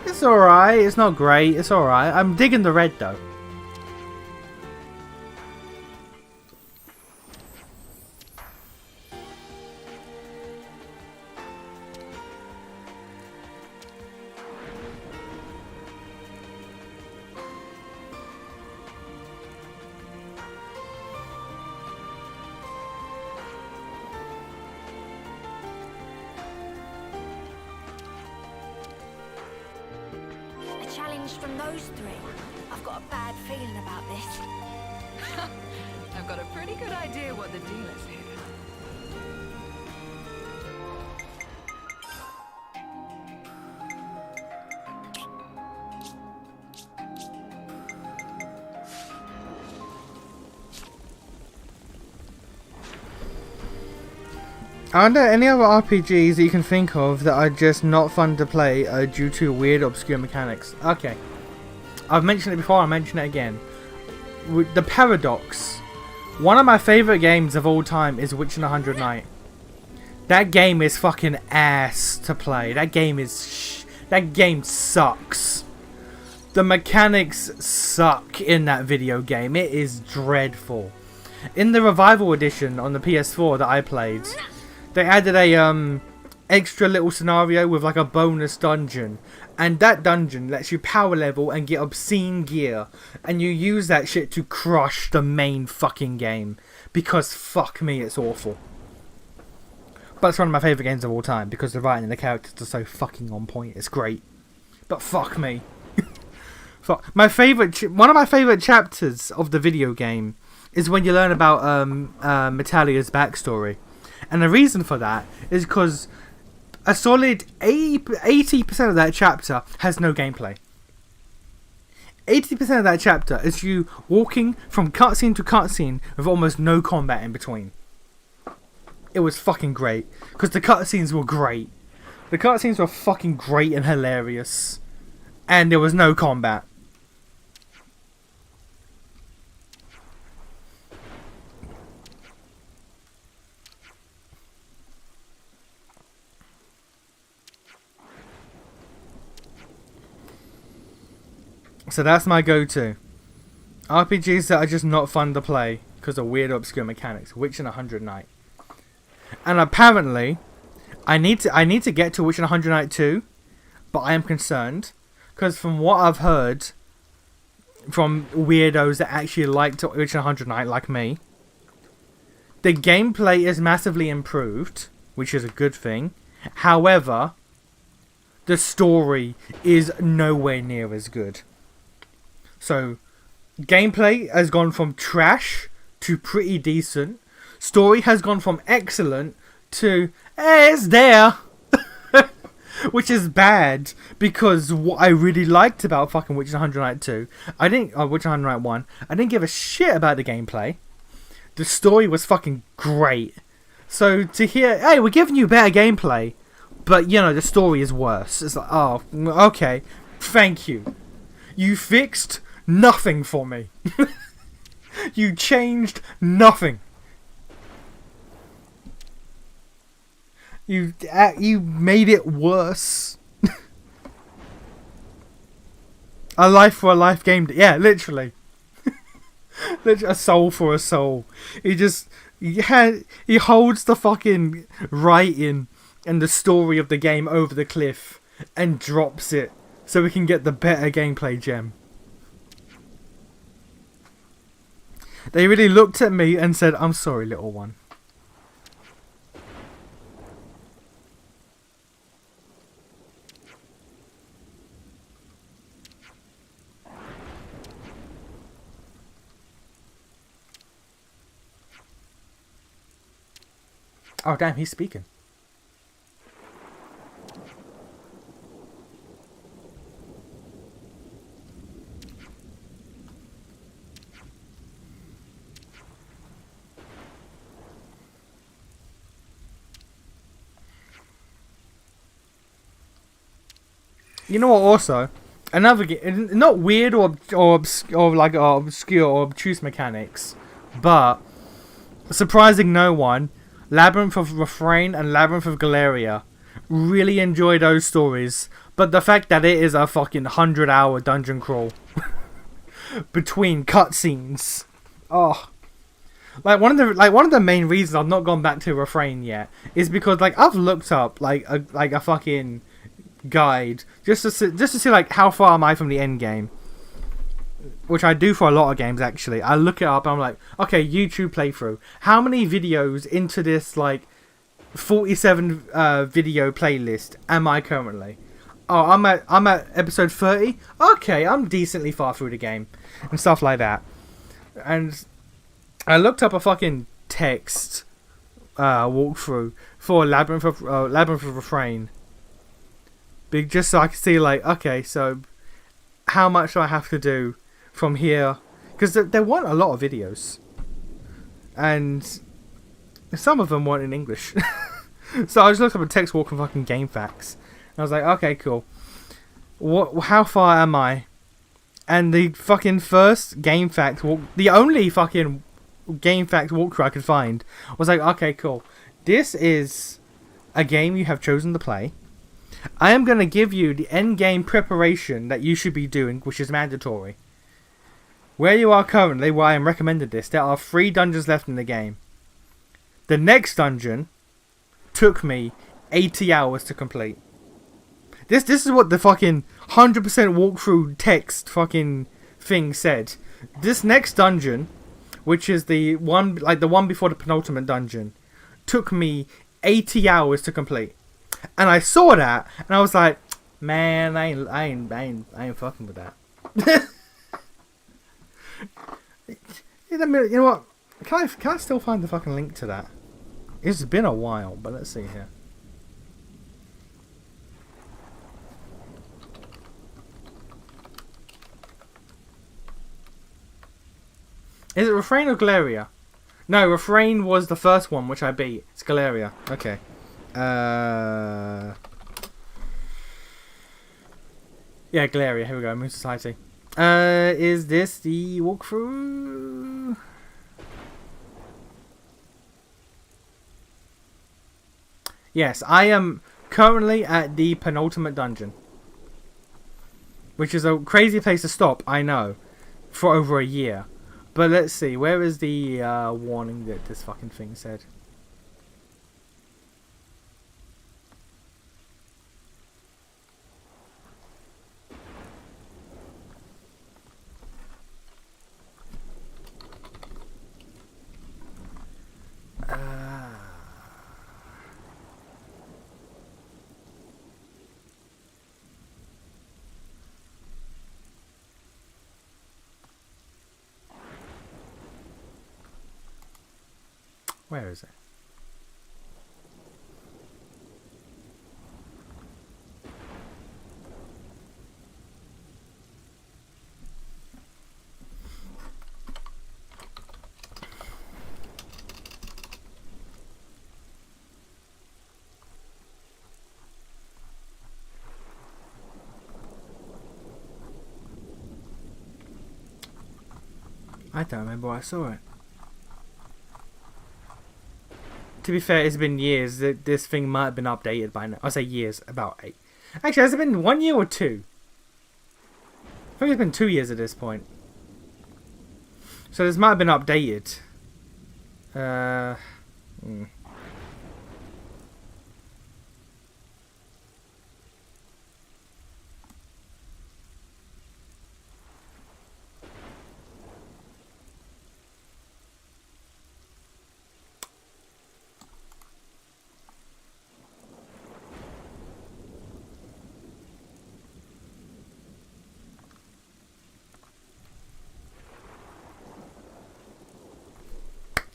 it's alright. It's not great. It's alright. I'm digging the red though. Challenge from those 3. I've got a bad feeling about this. I've got a pretty good idea what the deal is here. Are there any other RPGs that you can think of that are just not fun to play due to weird, obscure mechanics? Okay. I've mentioned it before, I'll mention it again. With the Paradox. One of my favourite games of all time is Witcher 100 Night. That game is fucking ass to play. That game is that game sucks. The mechanics suck in that video game. It is dreadful. In the Revival Edition on the PS4 that I played, they added a extra little scenario with like a bonus dungeon, and that dungeon lets you power level and get obscene gear, and you use that shit to crush the main fucking game, because fuck me, it's awful. But it's one of my favourite games of all time because the writing and the characters are so fucking on point. It's great. But fuck me. Fuck. One of my favourite chapters of the video game is when you learn about Metalia's backstory. And the reason for that is because a solid 80% of that chapter has no gameplay. 80% of that chapter is you walking from cutscene to cutscene with almost no combat in between. It was fucking great. Because the cutscenes were great. The cutscenes were fucking great and hilarious. and there was no combat. So that's my go-to. RPGs that are just not fun to play because of weird obscure mechanics. Witcher 100 Night. And apparently, I need to get to Witcher 100 Night 2, but I am concerned because from what I've heard from weirdos that actually liked Witcher 100 Night like me, the gameplay is massively improved, which is a good thing. However, the story is nowhere near as good. So, gameplay has gone from trash to pretty decent. Story has gone from excellent to, it's there. Which is bad, because what I really liked about fucking Witcher 100 Night 2, Witcher 100 Night 1, I didn't give a shit about the gameplay. The story was fucking great. So to hear, hey, we're giving you better gameplay, but you know, the story is worse. It's like, oh, okay, thank you. You fixed nothing for me. You changed nothing. You made it worse. A life for a life game. Yeah, literally. Literally, a soul for a soul. He holds the fucking writing and the story of the game over the cliff and drops it so we can get the better gameplay gem. They really looked at me and said, I'm sorry, little one. Oh damn, he's speaking. You know what? Also, another game, not weird or like obscure or obtuse mechanics, but surprising no one. Labyrinth of Refrain and Labyrinth of Galeria. Really enjoy those stories, but the fact that it is a fucking 100-hour dungeon crawl between cutscenes, oh, like one of the main reasons I've not gone back to Refrain yet is because like I've looked up like a fucking guide just to see like how far am I from the end game, which I do for a lot of games actually. I look it up and I'm like, okay, YouTube playthrough. How many videos into this like 47 video playlist am I currently? Oh, I'm at episode 30. Okay, I'm decently far through the game and stuff like that. And I looked up a fucking text walkthrough for Labyrinth of Refrain, just so I could see like, okay, so how much do I have to do from here, because there weren't a lot of videos and some of them weren't in English. So I just looked up a text walk from fucking GameFAQs and I was like, okay, cool, how far am I? And the fucking first GameFAQs walk, the only fucking GameFAQs walkthrough I could find, was like, okay, cool, this is a game you have chosen to play. I am going to give you the end game preparation that you should be doing, which is mandatory. Where you are currently, where I am recommended this, there are 3 dungeons left in the game. The next dungeon took me 80 hours to complete. This is what the fucking 100% walkthrough text fucking thing said. This next dungeon, which is the one before the penultimate dungeon, took me 80 hours to complete. And I saw that and I was like, man, I ain't fucking with that. You know what? Can I still find the fucking link to that? It's been a while, but let's see here. Is it Refrain or Galeria? No, Refrain was the first one, which I beat. It's Galeria. Okay. Yeah, Galeria. Here we go. Moon Society. Is this the walkthrough? Yes, I am currently at the penultimate dungeon. Which is a crazy place to stop, I know. For over a year. But let's see, where is the warning that this fucking thing said? Where is it? I don't remember where I saw it. To be fair, it's been years. This thing might have been updated by now. I say years, about 8. Actually, has it been 1 year or 2? I think it's been 2 years at this point. So this might have been updated.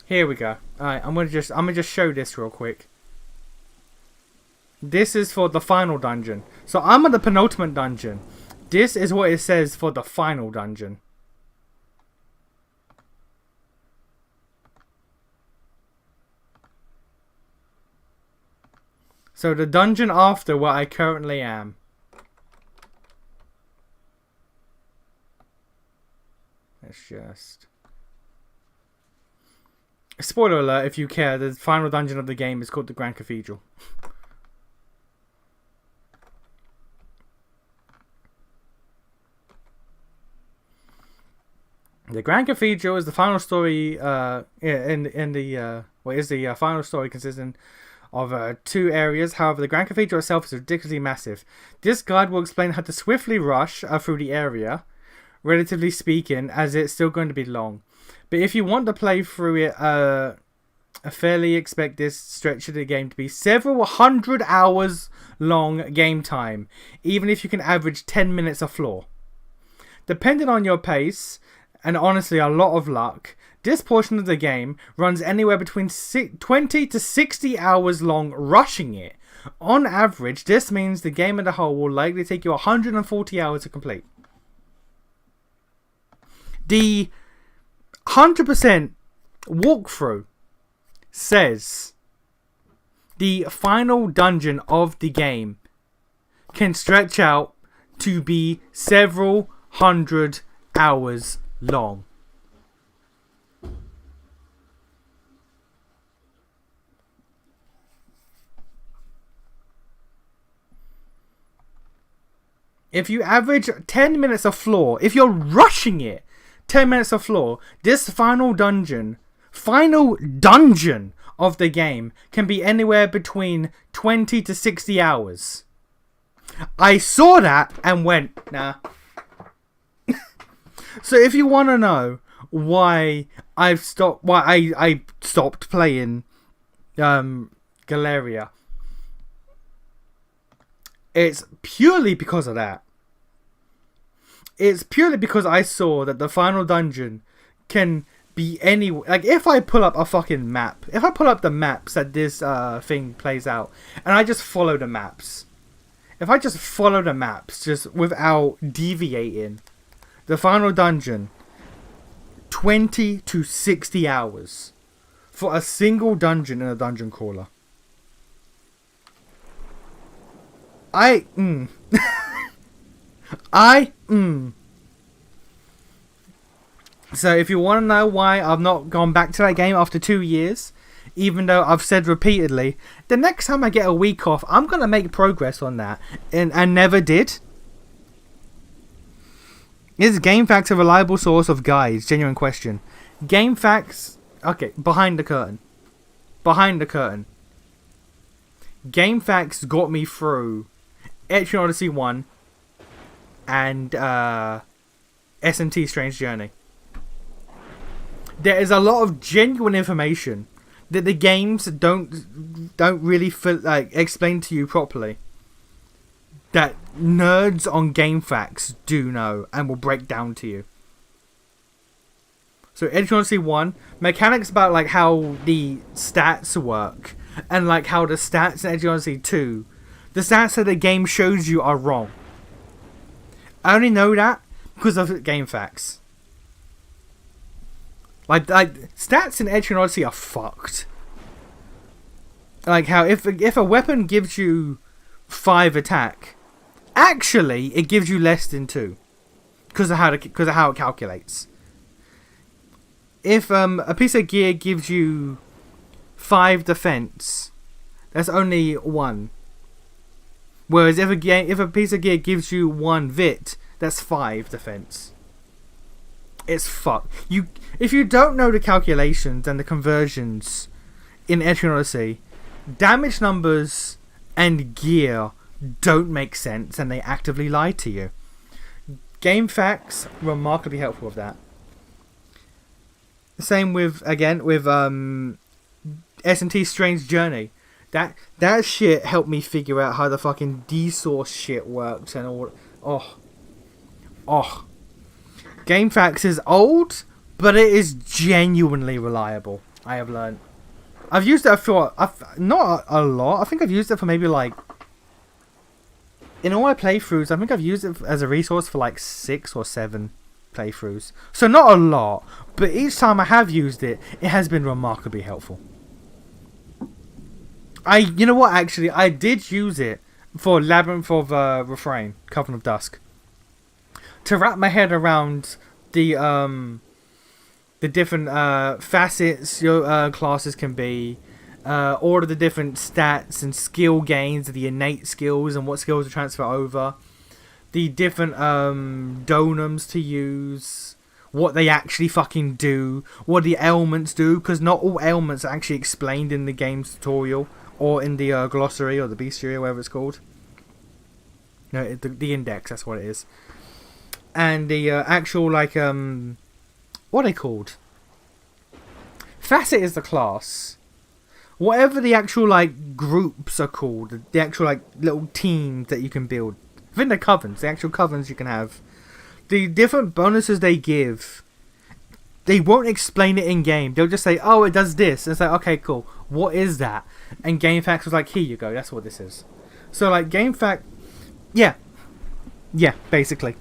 Here we go. Alright, I'm gonna just show this real quick. This is for the final dungeon. So I'm at the penultimate dungeon. This is what it says for the final dungeon. So the dungeon after where I currently am. Let's just... Spoiler alert, if you care, the final dungeon of the game is called the Grand Cathedral. The Grand Cathedral is the final story. Final story consisting of 2 areas. However, the Grand Cathedral itself is ridiculously massive. This guide will explain how to swiftly rush through the area, relatively speaking, as it's still going to be long. But if you want to play through it, I fairly expect this stretch of the game to be several hundred hours long game time, even if you can average 10 minutes a floor. Depending on your pace, and honestly a lot of luck, this portion of the game runs anywhere between 20 to 60 hours long rushing it. On average, this means the game as a whole will likely take you 140 hours to complete. The 100% walkthrough says the final dungeon of the game can stretch out to be several hundred hours long. If you average 10 minutes a floor, if you're rushing it, 10 minutes a floor, this final dungeon of the game can be anywhere between 20 to 60 hours. I saw that and went, nah. So if you want to know why I stopped playing Galeria, it's purely because of that. It's purely because I saw that the final dungeon can be anywhere. Like, if I pull up a fucking map, if I pull up the maps that this thing plays out, and I just follow the maps, if I just follow the maps, just without deviating, the final dungeon, 20 to 60 hours for a single dungeon in a dungeon crawler. So if you want to know why I've not gone back to that game after 2 years, even though I've said repeatedly, the next time I get a week off, I'm going to make progress on that. And never did. Is GameFAQs a reliable source of guides? Genuine question. GameFAQs... Okay, behind the curtain. Behind the curtain. GameFAQs got me through Etrian Odyssey 1 and SMT Strange Journey. There is a lot of genuine information that the games don't really feel like explain to you properly, that nerds on GameFAQs do know and will break down to you. So Etrian Odyssey 1, mechanics about like how the stats work, and like how the stats in Etrian Odyssey 2, the stats that the game shows you are wrong. I only know that because of GameFAQs. Like stats in Etrian Odyssey are fucked. Like how if a weapon gives you 5 attack, actually it gives you less than 2, because of how it calculates. If a piece of gear gives you 5 defense, that's only 1. Whereas if a piece of gear gives you 1 vit, that's 5 defense. It's fucked. If you don't know the calculations and the conversions in Etrian Odyssey, damage numbers and gear don't make sense, and they actively lie to you. GameFAQs remarkably helpful with that. Same with SMT Strange Journey. That shit helped me figure out how the fucking D-Source shit works and all. Oh. GameFAQs is old, but it is genuinely reliable. I have learned. I've used it for not a lot. I think I've used it for maybe like, in all my playthroughs, I think I've used it as a resource for like 6 or 7 playthroughs. So not a lot, but each time I have used it, it has been remarkably helpful. You know what? Actually, I did use it for Labyrinth of Refrain, Coven of Dusk, to wrap my head around the different facets your classes can be, all of the different stats and skill gains, the innate skills and what skills to transfer over, the different donums to use, what they actually fucking do, what the ailments do, because not all ailments are actually explained in the game's tutorial or in the glossary or the bestiary or whatever it's called. No, the index, that's what it is. And the actual, like, what are they called? Facet is the class. Whatever the actual, like, groups are called, the actual, like, little teams that you can build. I think they're covens, the actual covens you can have. The different bonuses they give, they won't explain it in-game. They'll just say, oh, it does this. And it's like, okay, cool. What is that? And GameFAQs was like, here you go, that's what this is. So, like, GameFAQ, yeah. Yeah, basically.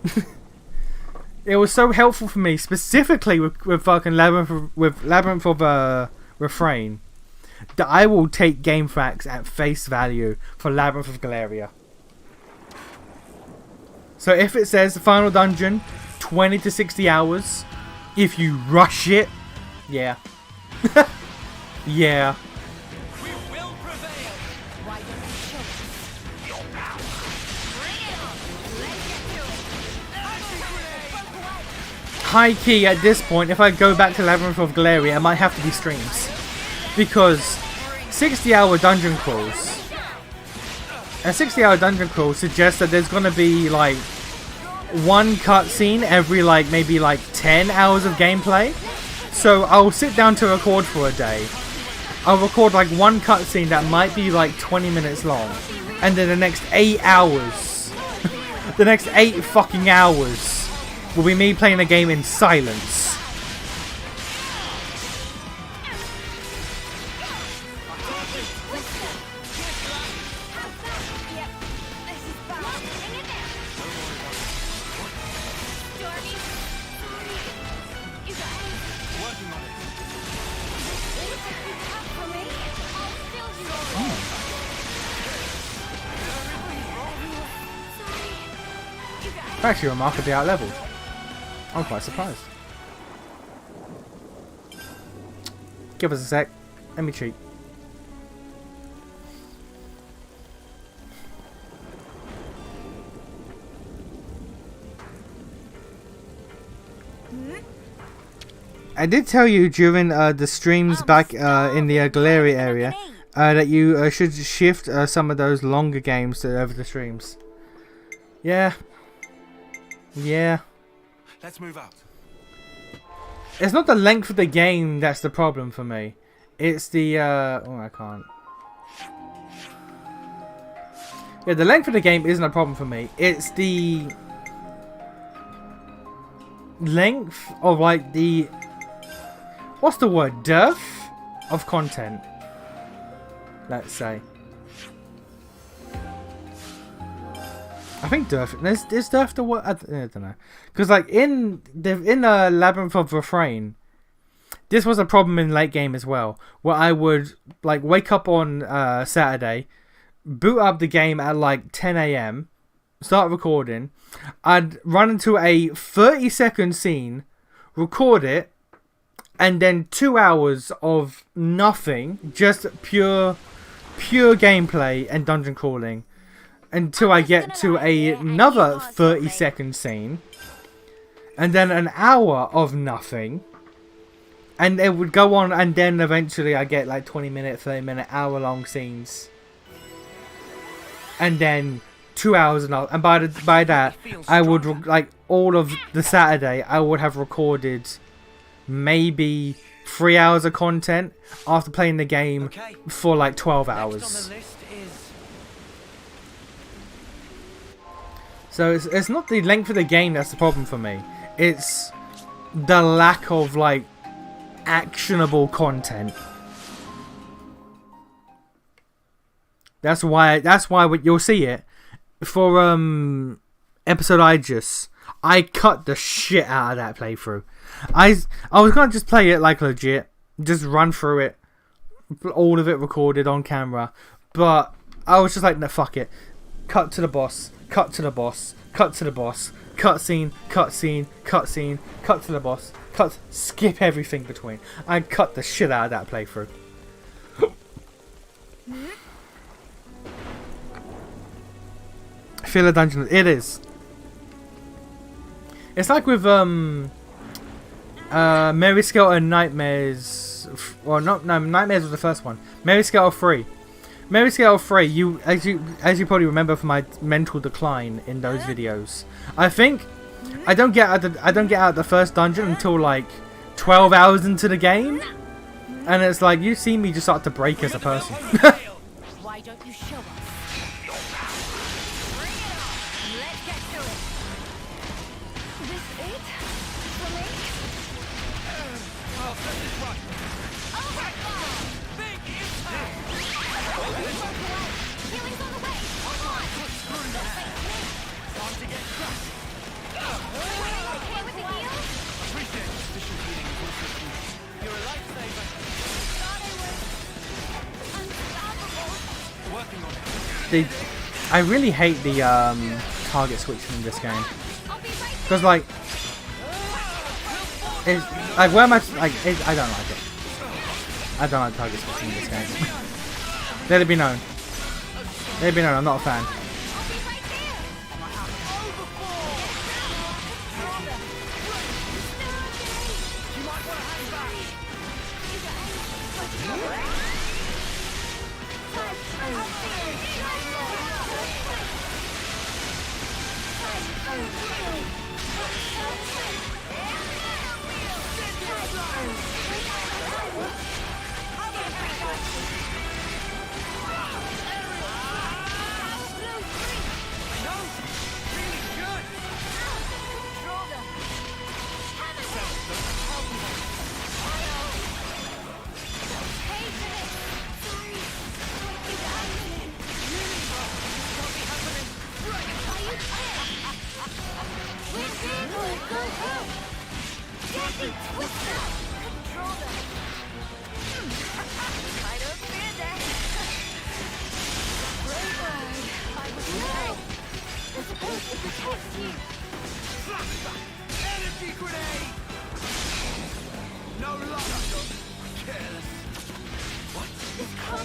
It was so helpful for me, specifically with fucking Labyrinth of Refrain, that I will take GameFAQs at face value for Labyrinth of Galeria. So if it says the final dungeon, 20 to 60 hours, if you rush it, yeah. Yeah. High key at this point, if I go back to Labyrinth of Galeria, it might have to be streams. Because 60-hour dungeon crawls. A 60-hour dungeon crawl suggests that there's gonna be like one cutscene every like maybe like 10 hours of gameplay. So I'll sit down to record for a day. I'll record like one cutscene that might be like 20 minutes long. And then the next 8 hours, the next 8 fucking hours will be me playing a game in silence. Actually, remarkably out-leveled. I'm quite surprised. Give us a sec. Let me cheat. I did tell you during the streams back in the Galeria area that you should shift some of those longer games to over the streams. Yeah. Yeah. Let's move out. It's not the length of the game that's the problem for me. It's the oh, I can't. Yeah, the length of the game isn't a problem for me. It's the length of like the what's the word? Dearth of content. Let's say. I think dearth. Is dearth the word? I don't know. Because like in Labyrinth of Refrain, this was a problem in late game as well, where I would like wake up on Saturday, boot up the game at like 10 AM, start recording. I'd run into a 30-second scene, record it, and then 2 hours of nothing, just pure gameplay and dungeon crawling, until I get to another 30-second scene, and then an hour of nothing, and it would go on, and then eventually I get like 20-minute, 30-minute, hour-long scenes, and then 2 hours and by that I would like all of the Saturday I would have recorded maybe 3 hours of content after playing the game for like 12 hours. So it's not the length of the game that's the problem for me. It's the lack of like actionable content. That's why you'll see it for episode I cut the shit out of that playthrough. I was gonna just play it like legit, just run through it, all of it recorded on camera, but I was just like, no, fuck it. Cut to the boss. Cut to the boss. Cut to the boss. Cutscene. Cutscene. Cutscene. Cut to the boss. Cut. Skip everything between. I cut the shit out of that playthrough. Feel a dungeon. It is. It's like with Mary Skelter Nightmares. Well, no, Nightmares was the first one. Mary Skelter 3. Mary Skelter 3, as you probably remember from my mental decline in those videos. I think I don't get out of the first dungeon until like 12 hours into the game, and it's like you see me just start to break as a person. Why don't you show us? Bring it on. Let's get to it. This it? For me? Healing's on the way. Hold on. Time to get crushed. Okay with the heal? Appreciate sufficient healing is also crucial. You're a lifesaver. Thought I was unstoppable. Working on it. I really hate the target switching in this game, I'll be right because like it's like where am I like I don't like it. I don't like target switching in this game. Let it be known. Let it be known. I'm not a fan.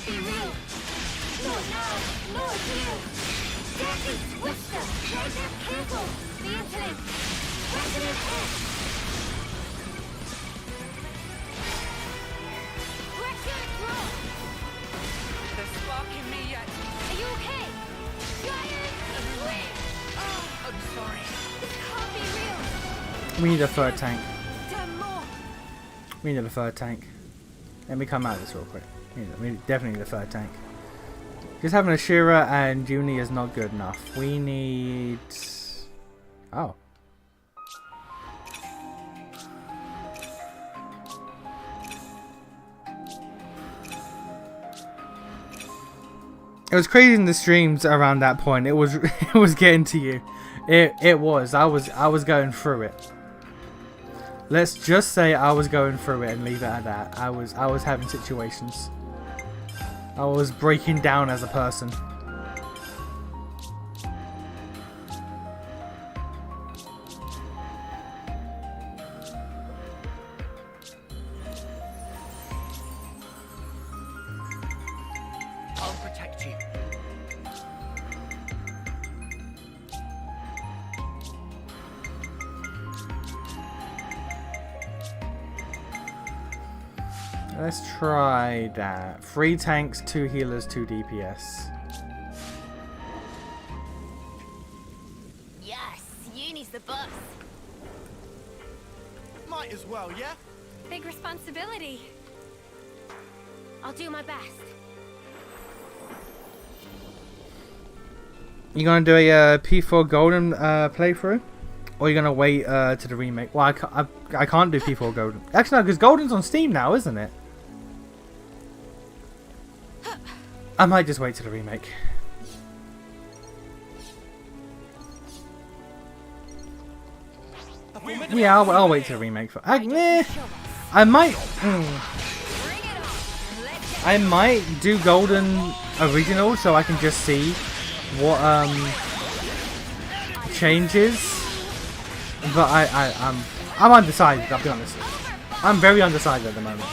be real. Not now, not here. Death is Twister. Joseph Careful. The Interlink. President X. President Rock. There's spark in me yet. Are you okay? Giant Blink. Oh, I'm sorry. This can't be real. We need a third tank. Damn more. We need a third tank. Let me come out of this real quick. We definitely need a third tank. Just having a Shira and Uni is not good enough. We need... Oh. It was crazy in the streams around that point. It was it was getting to you. It was. I was going through it. Let's just say I was going through it and leave it at that. I was having situations. I was breaking down as a person. I'll protect you. Let's try that. 3 tanks, 2 healers, 2 DPS. Yes, Uni's the boss. Might as well, yeah? Big responsibility. I'll do my best. You gonna do a P4 Golden playthrough? Or you gonna wait to the remake? Well, I can't do P4 Golden. Actually, no, because Golden's on Steam now, isn't it? I might just wait to the remake. Yeah, I'll wait to the remake for. I might. I might do Golden Original so I can just see what changes. But I'm undecided. I'll be honest. I'm very undecided at the moment.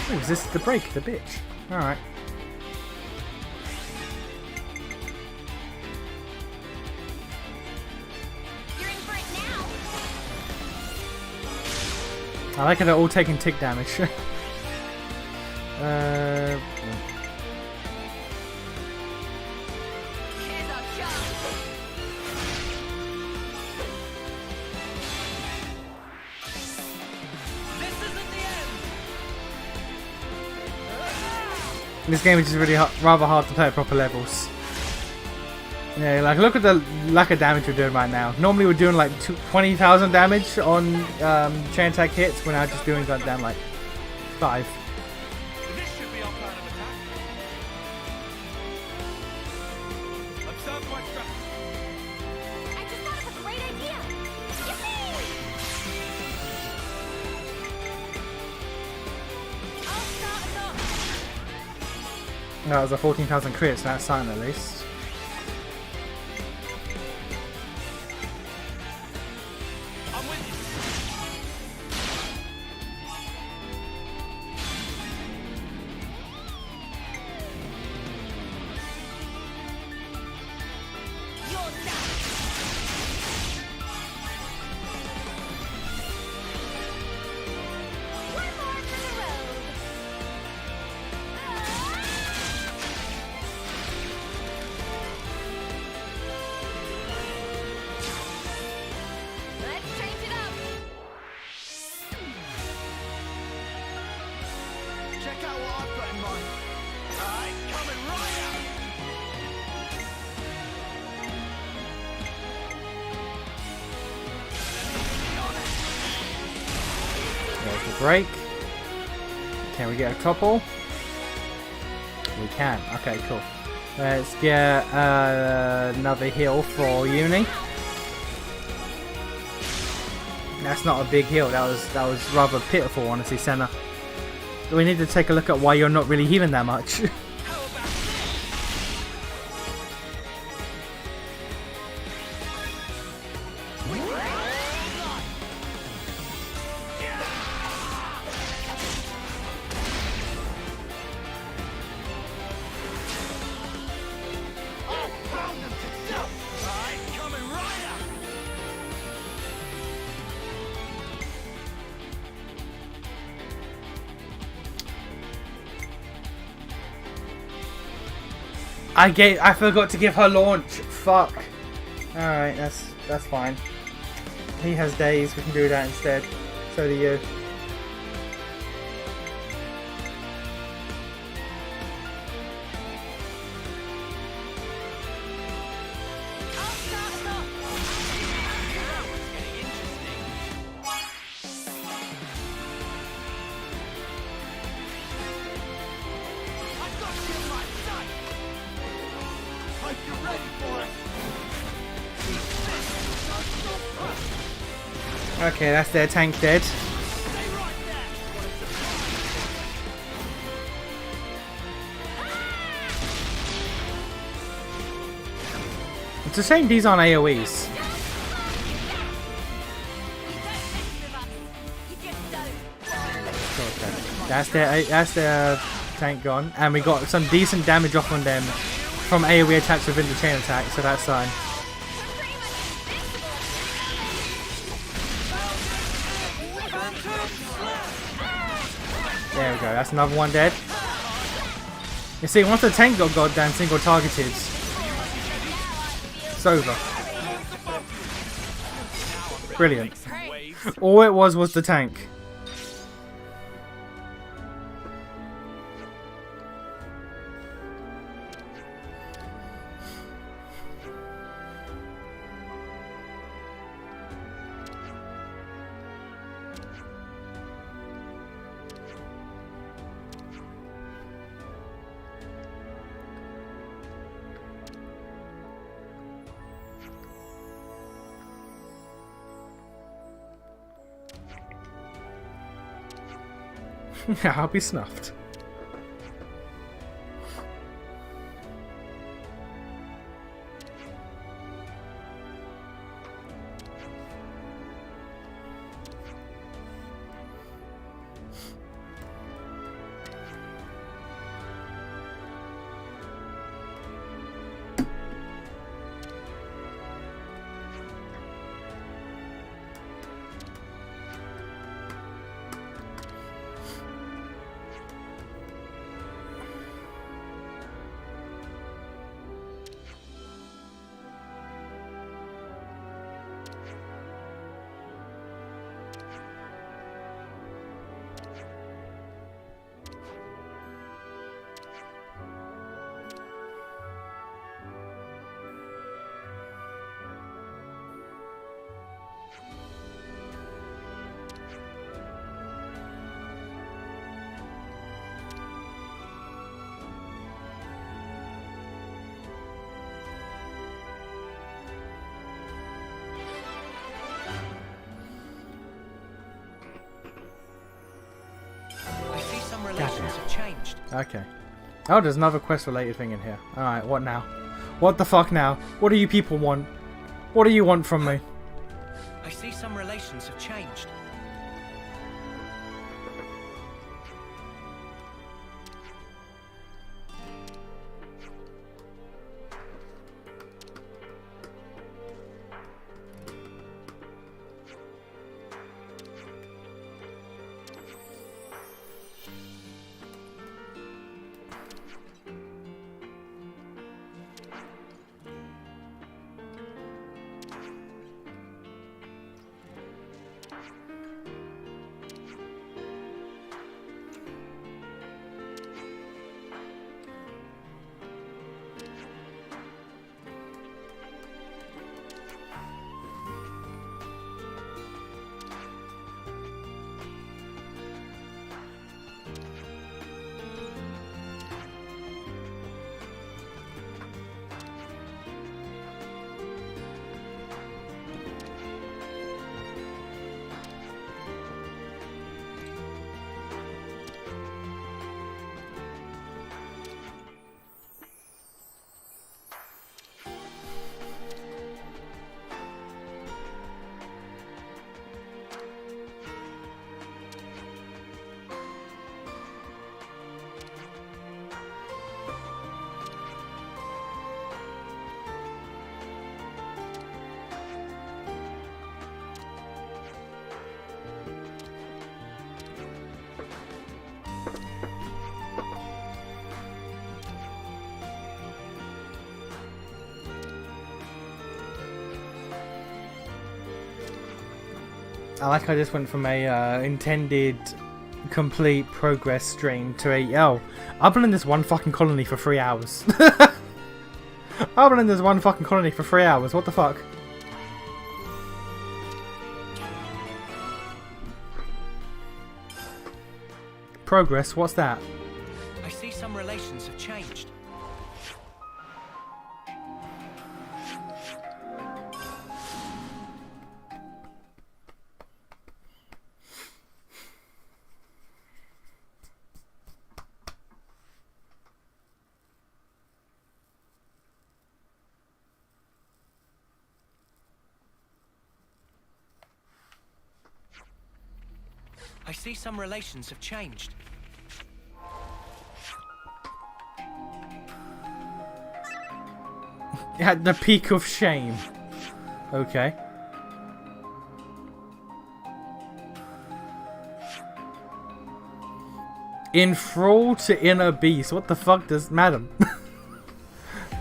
Oh, is this the break? The bitch. Alright. You're in for it now. I like how they're all taking tick damage. This game is just really rather hard to play at proper levels. Yeah, like look at the lack of damage we're doing right now. Normally we're doing like 20,000 damage on chain attack hits. We're now just doing goddamn like 5. This should be our plan of attack. Observe my strategy. I just thought of a great idea. Yippee! I'll start us off. That was a 14,000 crit, so that's something at least. I'm with you. Let's change it up. Check out what I've got in mind. Alright, coming right up. There's the break. Can we get a couple? We can. Okay, cool. Let's get another heal for Uni. That's not a big heal. That was rather pitiful, honestly, Senna. We need to take a look at why you're not really healing that much. I forgot to give her launch. Fuck. Alright, that's fine. He has days, we can do that instead. So do you. Okay, that's their tank dead. It's a shame these aren't AoEs. Okay. That's their tank gone, and we got some decent damage off on them from AoE attacks within the chain attack, so that's fine. There we go, that's another one dead. You see, once the tank got goddamn single targeted, it's over. Brilliant. All it was the tank. I'll be snuffed. Okay. Oh, there's another quest related thing in here. Alright, what now? What the fuck now? What do you people want? What do you want from me? I see some relations have changed. I like I just went from a intended complete progress stream to I've been in this one fucking colony for 3 hours. I've been in this one fucking colony for 3 hours. What the fuck? Progress? What's that? I see some relations have changed. I see some relations have changed. At the peak of shame. Okay. Enthrall to inner beast. What the fuck does... Madam.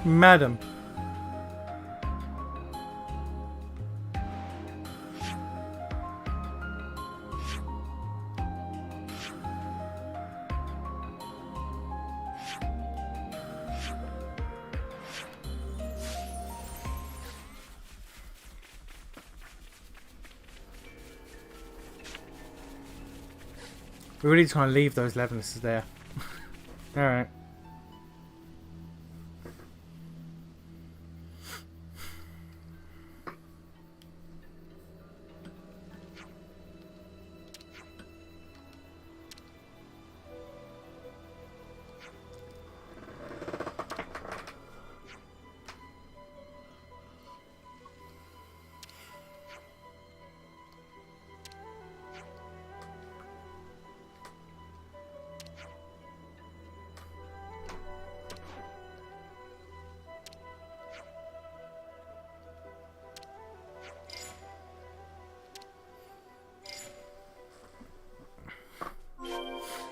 Madam. We're really trying to leave those Levinuses there. Alright.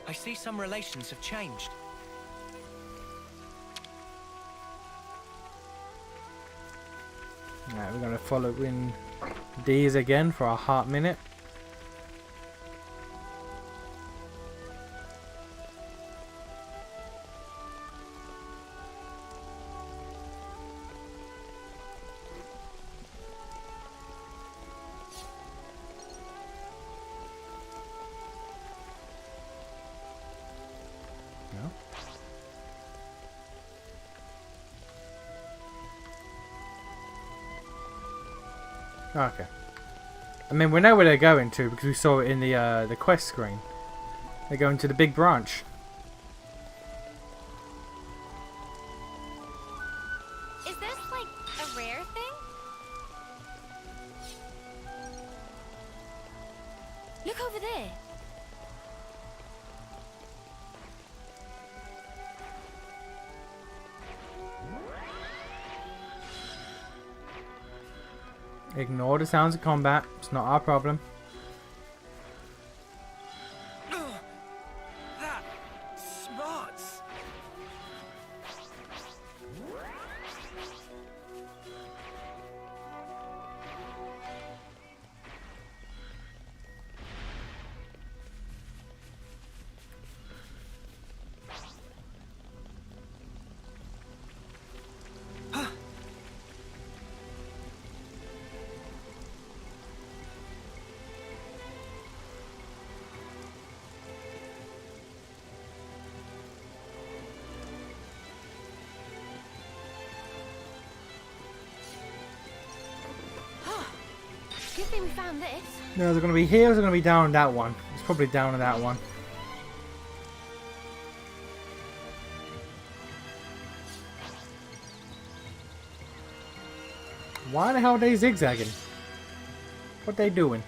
I see some relations have changed. Alright, we're gonna follow in these again for a hot minute. Okay. I mean, we know where they're going to because we saw it in the quest screen. They're going to the big branch. Is this like a rare thing? Look over there. Ignore the sounds of combat. It's not our problem. That smarts. Good thing we found this. No, is it going to be here or is it going to be down on that one? It's probably down on that one. Why the hell are they zigzagging? What they doing?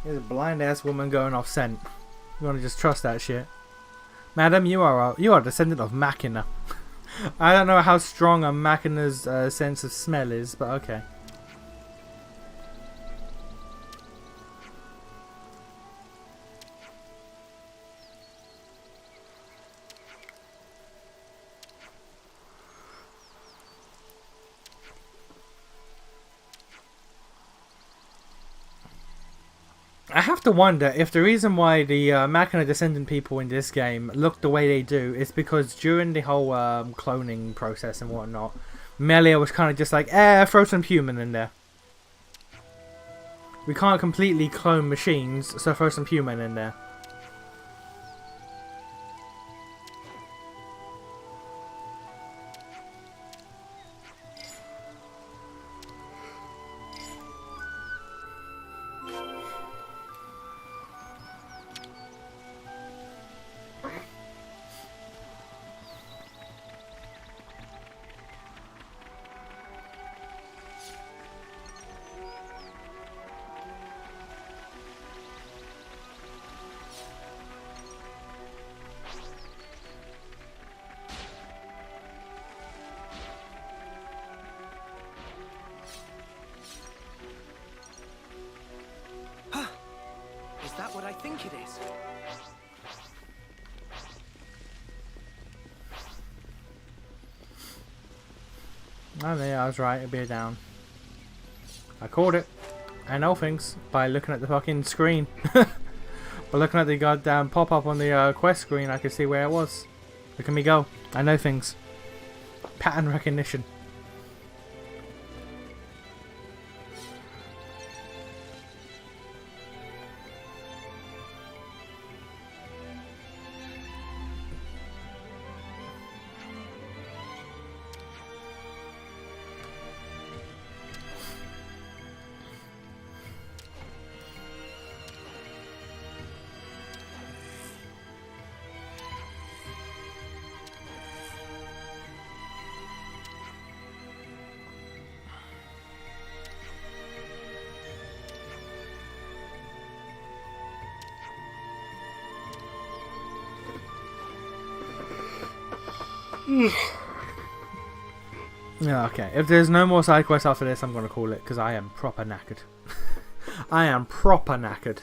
There's a blind ass woman going off scent. You wanna just trust that shit? Madam, you are a descendant of Machina. I don't know how strong a Machina's sense of smell is, but okay. I have to wonder if the reason why the Machina descendant people in this game look the way they do is because during the whole cloning process and whatnot, Melia was kind of just like, throw some human in there. We can't completely clone machines, so throw some human in there. Is that what I think it is? Oh yeah, I was right, it'd be a down. I called it. I know things by looking at the fucking screen. By looking at the goddamn pop-up on the quest screen, I could see where it was. Look at me go. I know things. Pattern recognition. Yeah, okay. If there's no more side quests after this, I'm gonna call it because I am proper knackered. I am proper knackered.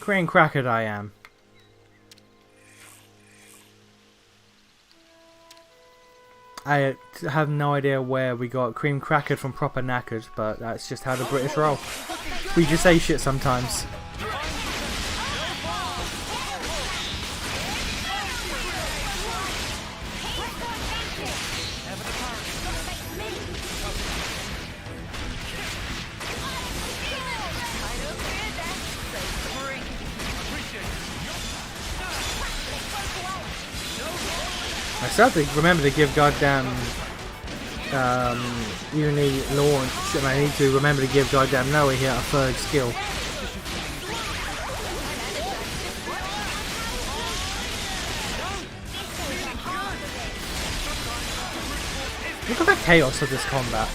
Cream crackered I am. I have no idea where we got cream crackered from proper knackered, but that's just how the British roll. We just say shit sometimes. I still have to remember to give goddamn Uni launch, and I need to remember to give goddamn Noah here a third skill. Look at the chaos of this combat.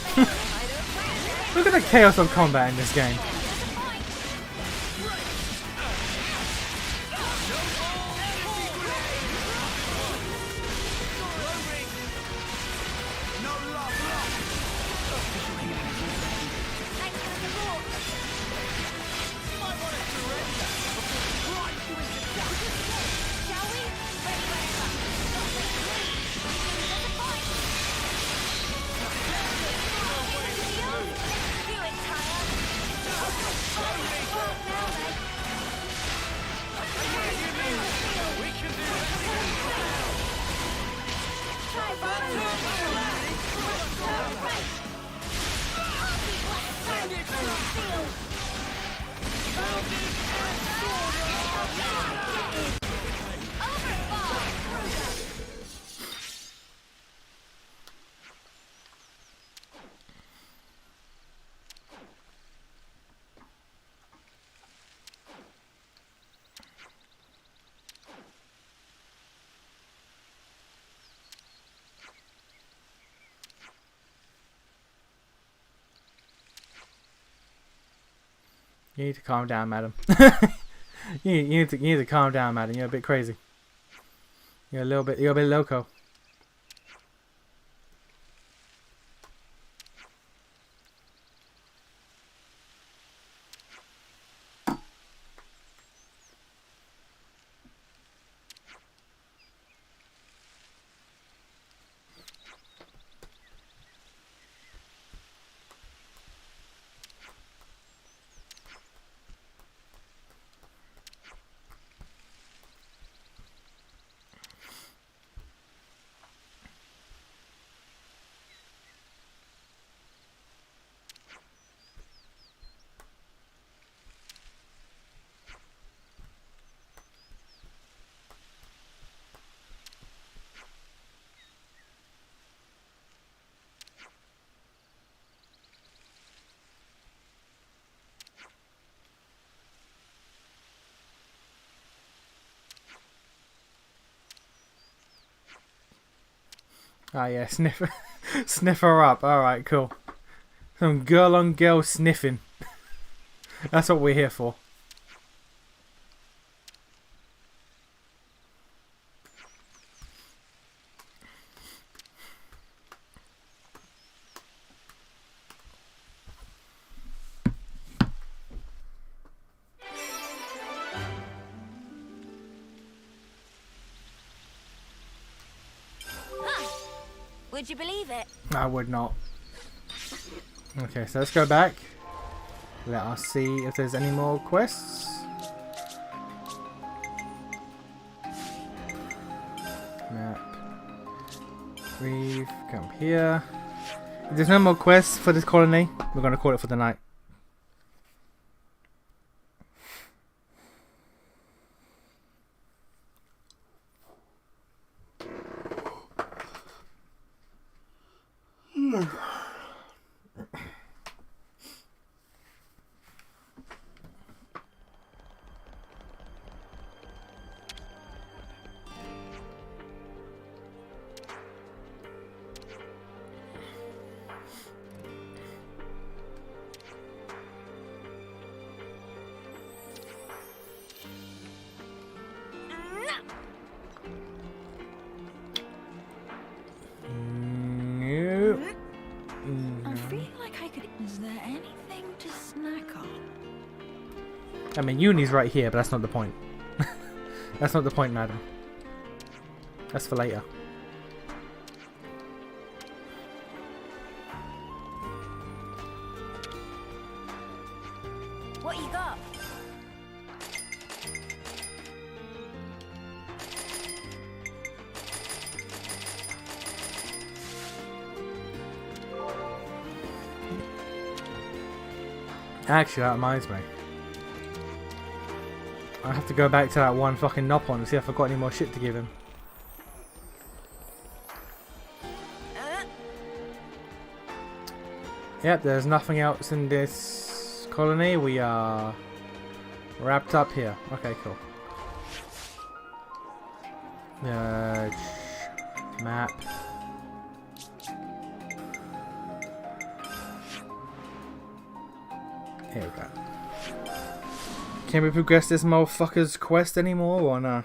Look at the chaos of combat in this game. You need to calm down, madam. you need to calm down, madam. You're a bit crazy. You're a bit loco. Ah yeah, sniff her up. Alright, cool. Some girl on girl sniffing. That's what we're here for. Would you believe it? I would not. Okay, so let's go back. Let us see if there's any more quests. Map. Reeve, come here. If there's no more quests for this colony, we're going to call it for the night. I feel like I could. Is there anything to snack on? I mean, Uni's right here, but that's not the point. That's not the point, madam. That's for later. What you got? Actually, that reminds me. I have to go back to that one fucking Nopon and see if I've got any more shit to give him. Yep, there's nothing else in this colony. We are wrapped up here. Okay, cool. Map. Here we go. Can we progress this motherfucker's quest anymore or no?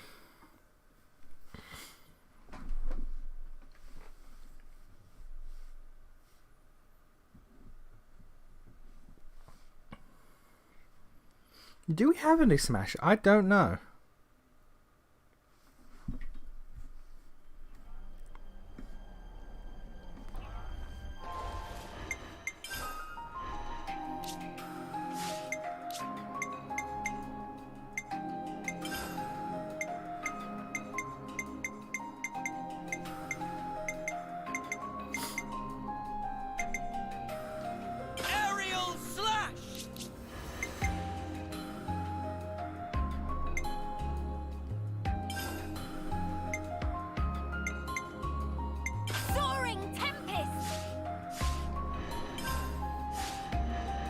Do we have any smash? I don't know.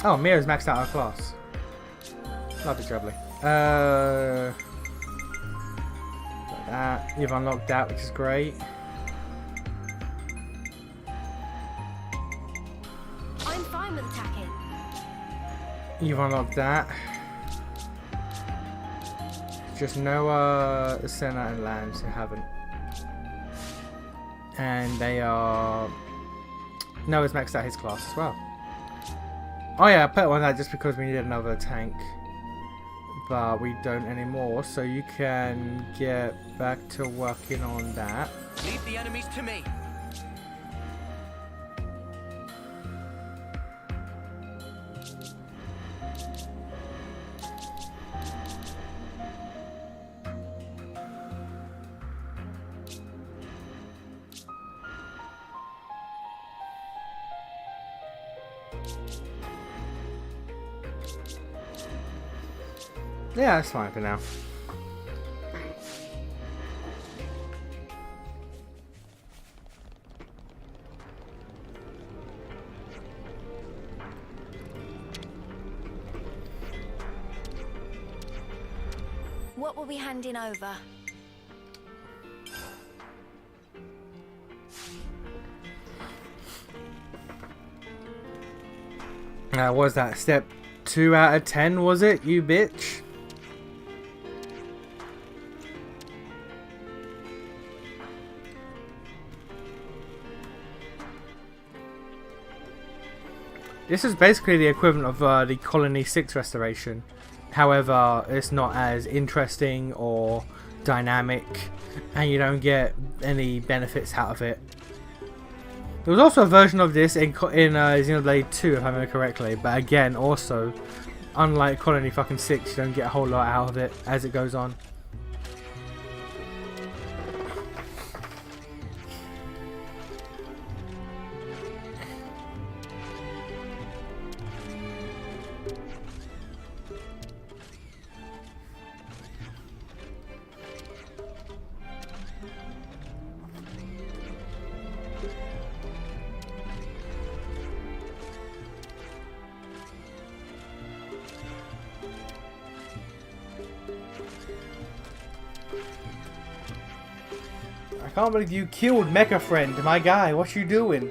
Oh, Mira's maxed out our class. Lovely jubbly. Like that. You've unlocked that, which is great. I'm fine with attacking. You've unlocked that. Just Noah, Senna, and Lance who haven't. And they are... Noah's maxed out his class as well. Oh yeah, I put one out just because we needed another tank. But we don't anymore, so you can get back to working on that. Leave the enemies to me. Yeah, that's fine for now. What were we handing over? Was that step 2 out of 10, was it, you bitch? This is basically the equivalent of the Colony 6 restoration. However, it's not as interesting or dynamic, and you don't get any benefits out of it. There was also a version of this in Xenoblade 2, if I remember correctly, but again, also, unlike Colony fucking 6, you don't get a whole lot out of it as it goes on. I can't believe you killed Mecha Friend, my guy. What you doing?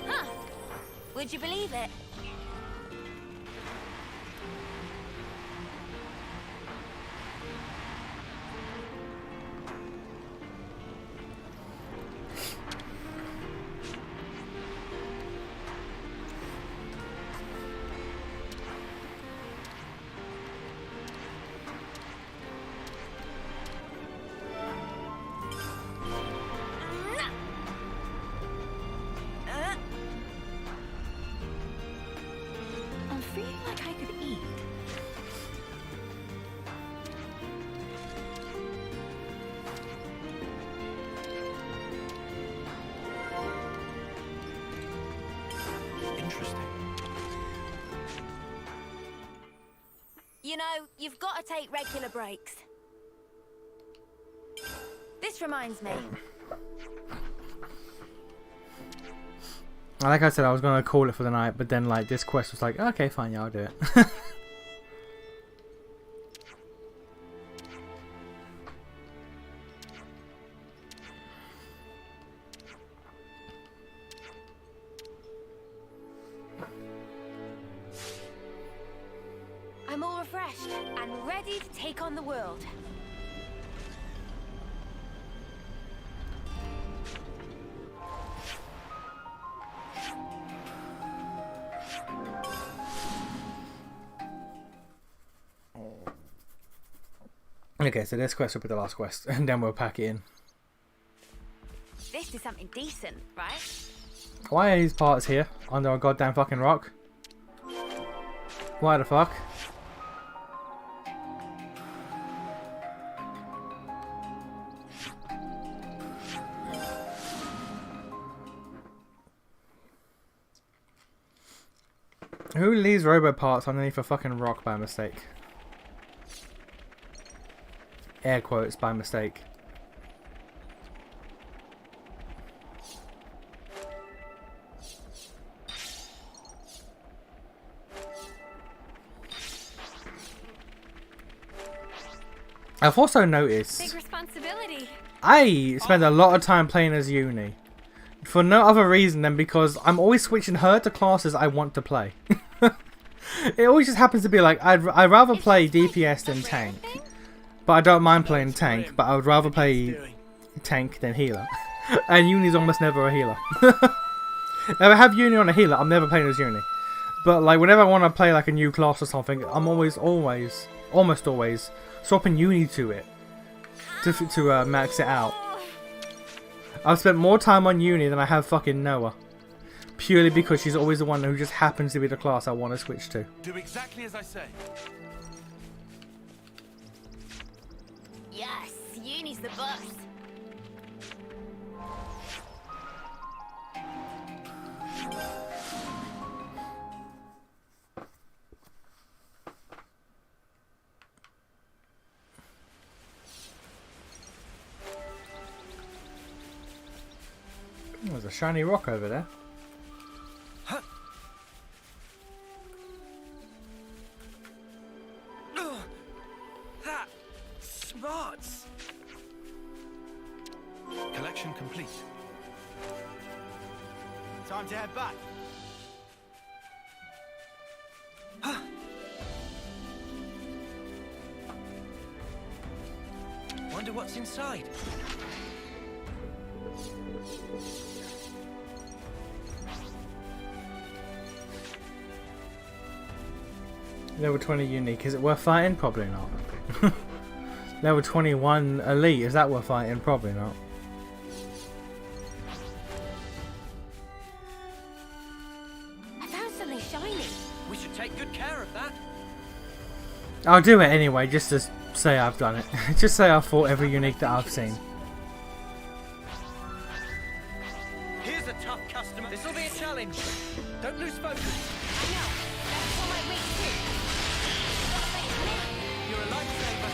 Huh. Would you believe it? I'm feeling like I could eat. Interesting. You know, you've got to take regular breaks. This reminds me. Like I said, I was gonna call it for the night, but then like this quest was like, okay, fine, yeah, I'll do it. I'm all refreshed and ready to take on the world. Okay, so this quest will be the last quest, and then we'll pack it in. This is something decent, right? Why are these parts here under a goddamn fucking rock? Why the fuck? Who leaves robo parts underneath a fucking rock by mistake? Air quotes by mistake. I've also noticed Big responsibility. I spend a lot of time playing as Uni. For no other reason than because I'm always switching her to classes I want to play. It always just happens to be like, I'd rather play DPS than tank. But I don't mind playing tank, but I would rather play tank than healer. And Uni's almost never a healer. If I have Uni on a healer, I'm never playing as Uni. But like whenever I want to play like a new class or something, I'm almost always swapping Uni to it. To max it out. I've spent more time on Uni than I have fucking Noah. Purely because she's always the one who just happens to be the class I want to switch to. Do exactly as I say. Yes, Uni's the boss. Oh, there's a shiny rock over there. That smarts. Collection complete. Time to head back. Wonder what's inside. Level 20 unique, is it worth fighting? Probably not. Level 21 elite, is that worth fighting? Probably not. I found something shiny. We should take good care of that. I'll do it anyway, just to say I've done it. Just say I've fought every unique that I've seen. Here's a tough customer. This'll be a challenge. Don't lose focus. I know. That's what my weak too. You're a lifesaver.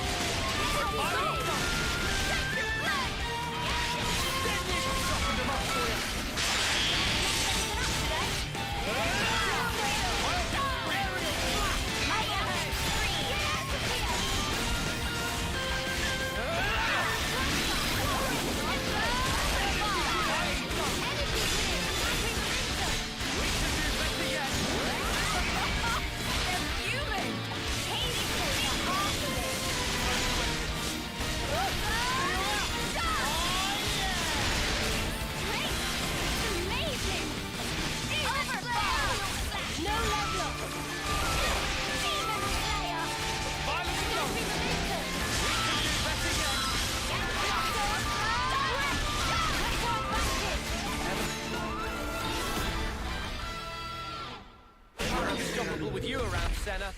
Unstoppable with you around, Senna.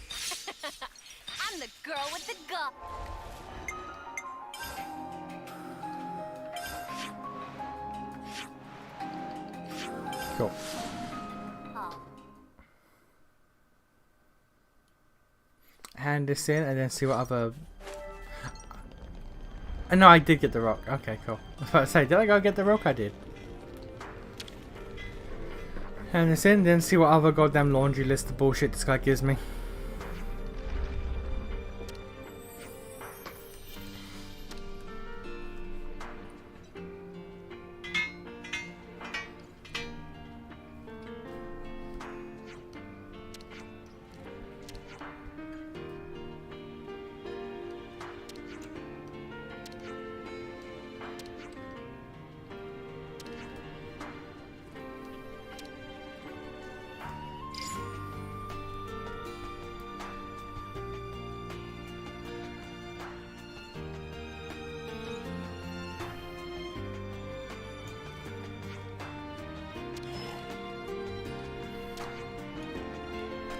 I'm the girl with the gut. Cool. Hand this in and then see what other... No, I did get the rock. Okay, cool. I was about to say, did I go get the rock? I did. Hand this in, then see what other goddamn laundry list of bullshit this guy gives me.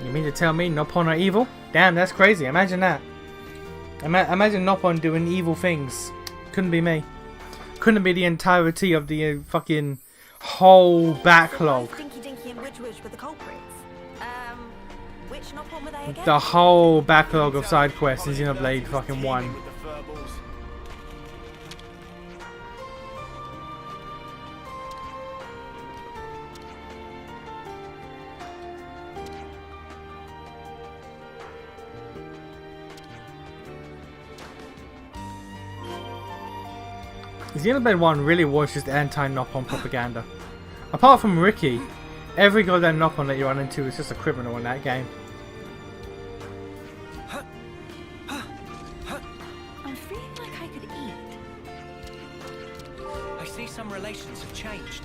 You mean to tell me Nopon are evil? Damn, that's crazy. Imagine that. Imagine Nopon doing evil things. Couldn't be me. Couldn't be the entirety of the fucking whole backlog. Dinky Dinky and Widge Widge were the culprits. Which Nopon were they again? The whole backlog of side quests in Xenoblade fucking 1. Xenoblade 1 really was just anti-Nopon propaganda. Apart from Ricky, every goddamn Nopon that you run into is just a criminal in that game. I'm feeling like I could eat. I see some relations have changed.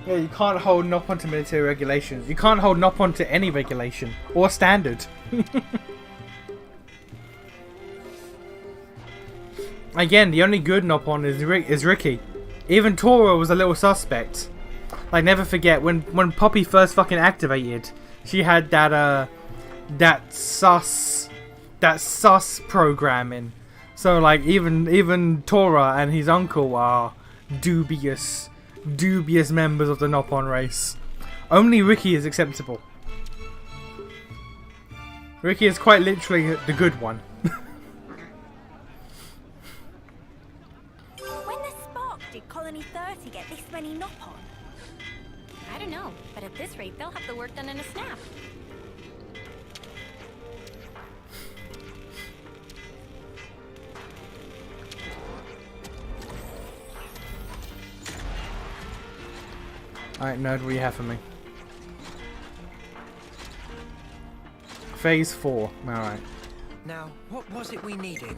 Yeah, you can't hold Nopon to military regulations. You can't hold Nopon to any regulation or standard. Again, the only good Nopon is Ricky. Even Tora was a little suspect. Like, never forget when Poppy first fucking activated, she had that sus programming. So like even Tora and his uncle are dubious members of the Nopon race. Only Ricky is acceptable. Ricky is quite literally the good one. When the spark did Colony 30 get this many Nopon? I don't know, but at this rate, they'll have the work done in a snap. Alright, nerd, what do you have for me? Phase 4. Alright. Now, what was it we needed?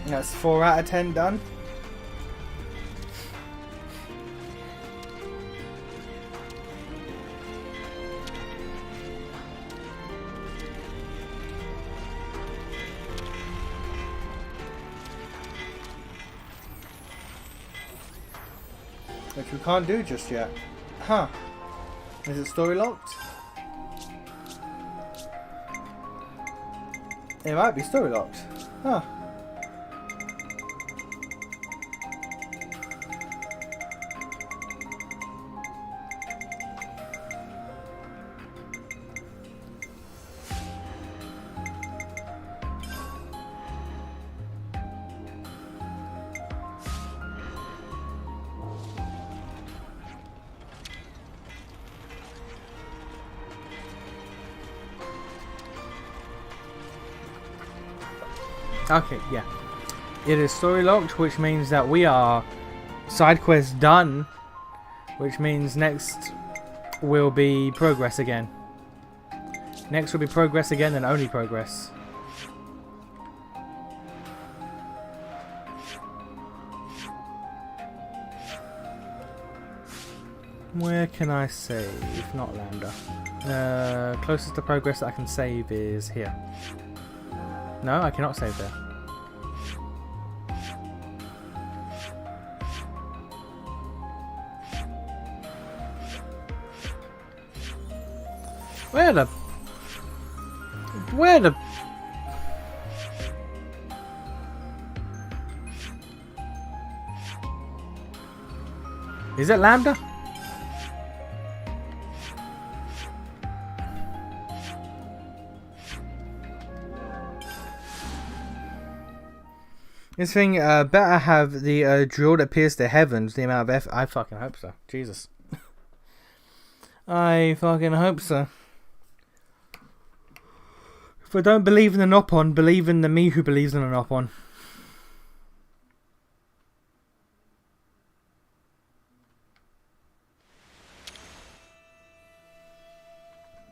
That's 4 out of 10 done. Which we can't do just yet. Huh. Is it story locked? It might be story locked. Huh. Okay, yeah. It is story locked, which means that we are side quest done, which means next will be progress again. Next will be progress again and only progress. Where can I save? Not Lambda. Closest to progress that I can save is here. No, I cannot save there. Where the... Is it Lambda? This thing better have the drill that pierced the heavens. The amount of I fucking hope so. Jesus. I fucking hope so. If I don't believe in the Nopon, believe in the me who believes in the Nopon.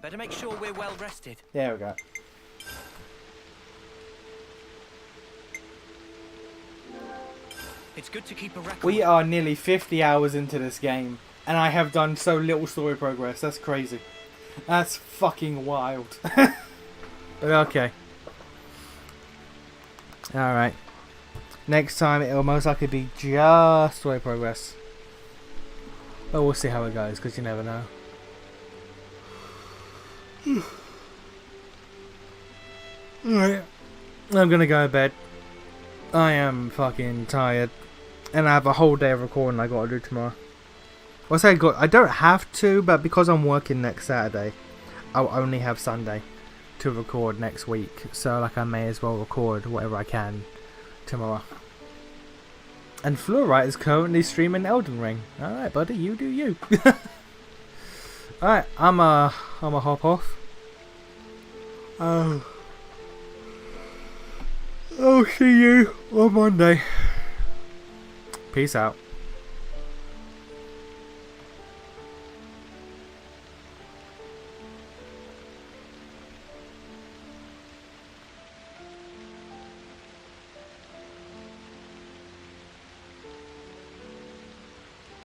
Better make sure we're well rested. There we go. It's good to keep a record. We are nearly 50 hours into this game, and I have done so little story progress. That's crazy. That's fucking wild. But okay. Alright. Next time it'll most likely be just story progress. But we'll see how it goes, because you never know. Alright. I'm gonna go to bed. I am fucking tired. And I have a whole day of recording I gotta do tomorrow. Well, I say I don't have to, but because I'm working next Saturday, I'll only have Sunday to record next week. So like I may as well record whatever I can tomorrow. And Fluorite is currently streaming Elden Ring. Alright buddy, you do you. Alright, I'm a hop off. I'll see you on Monday. Peace out.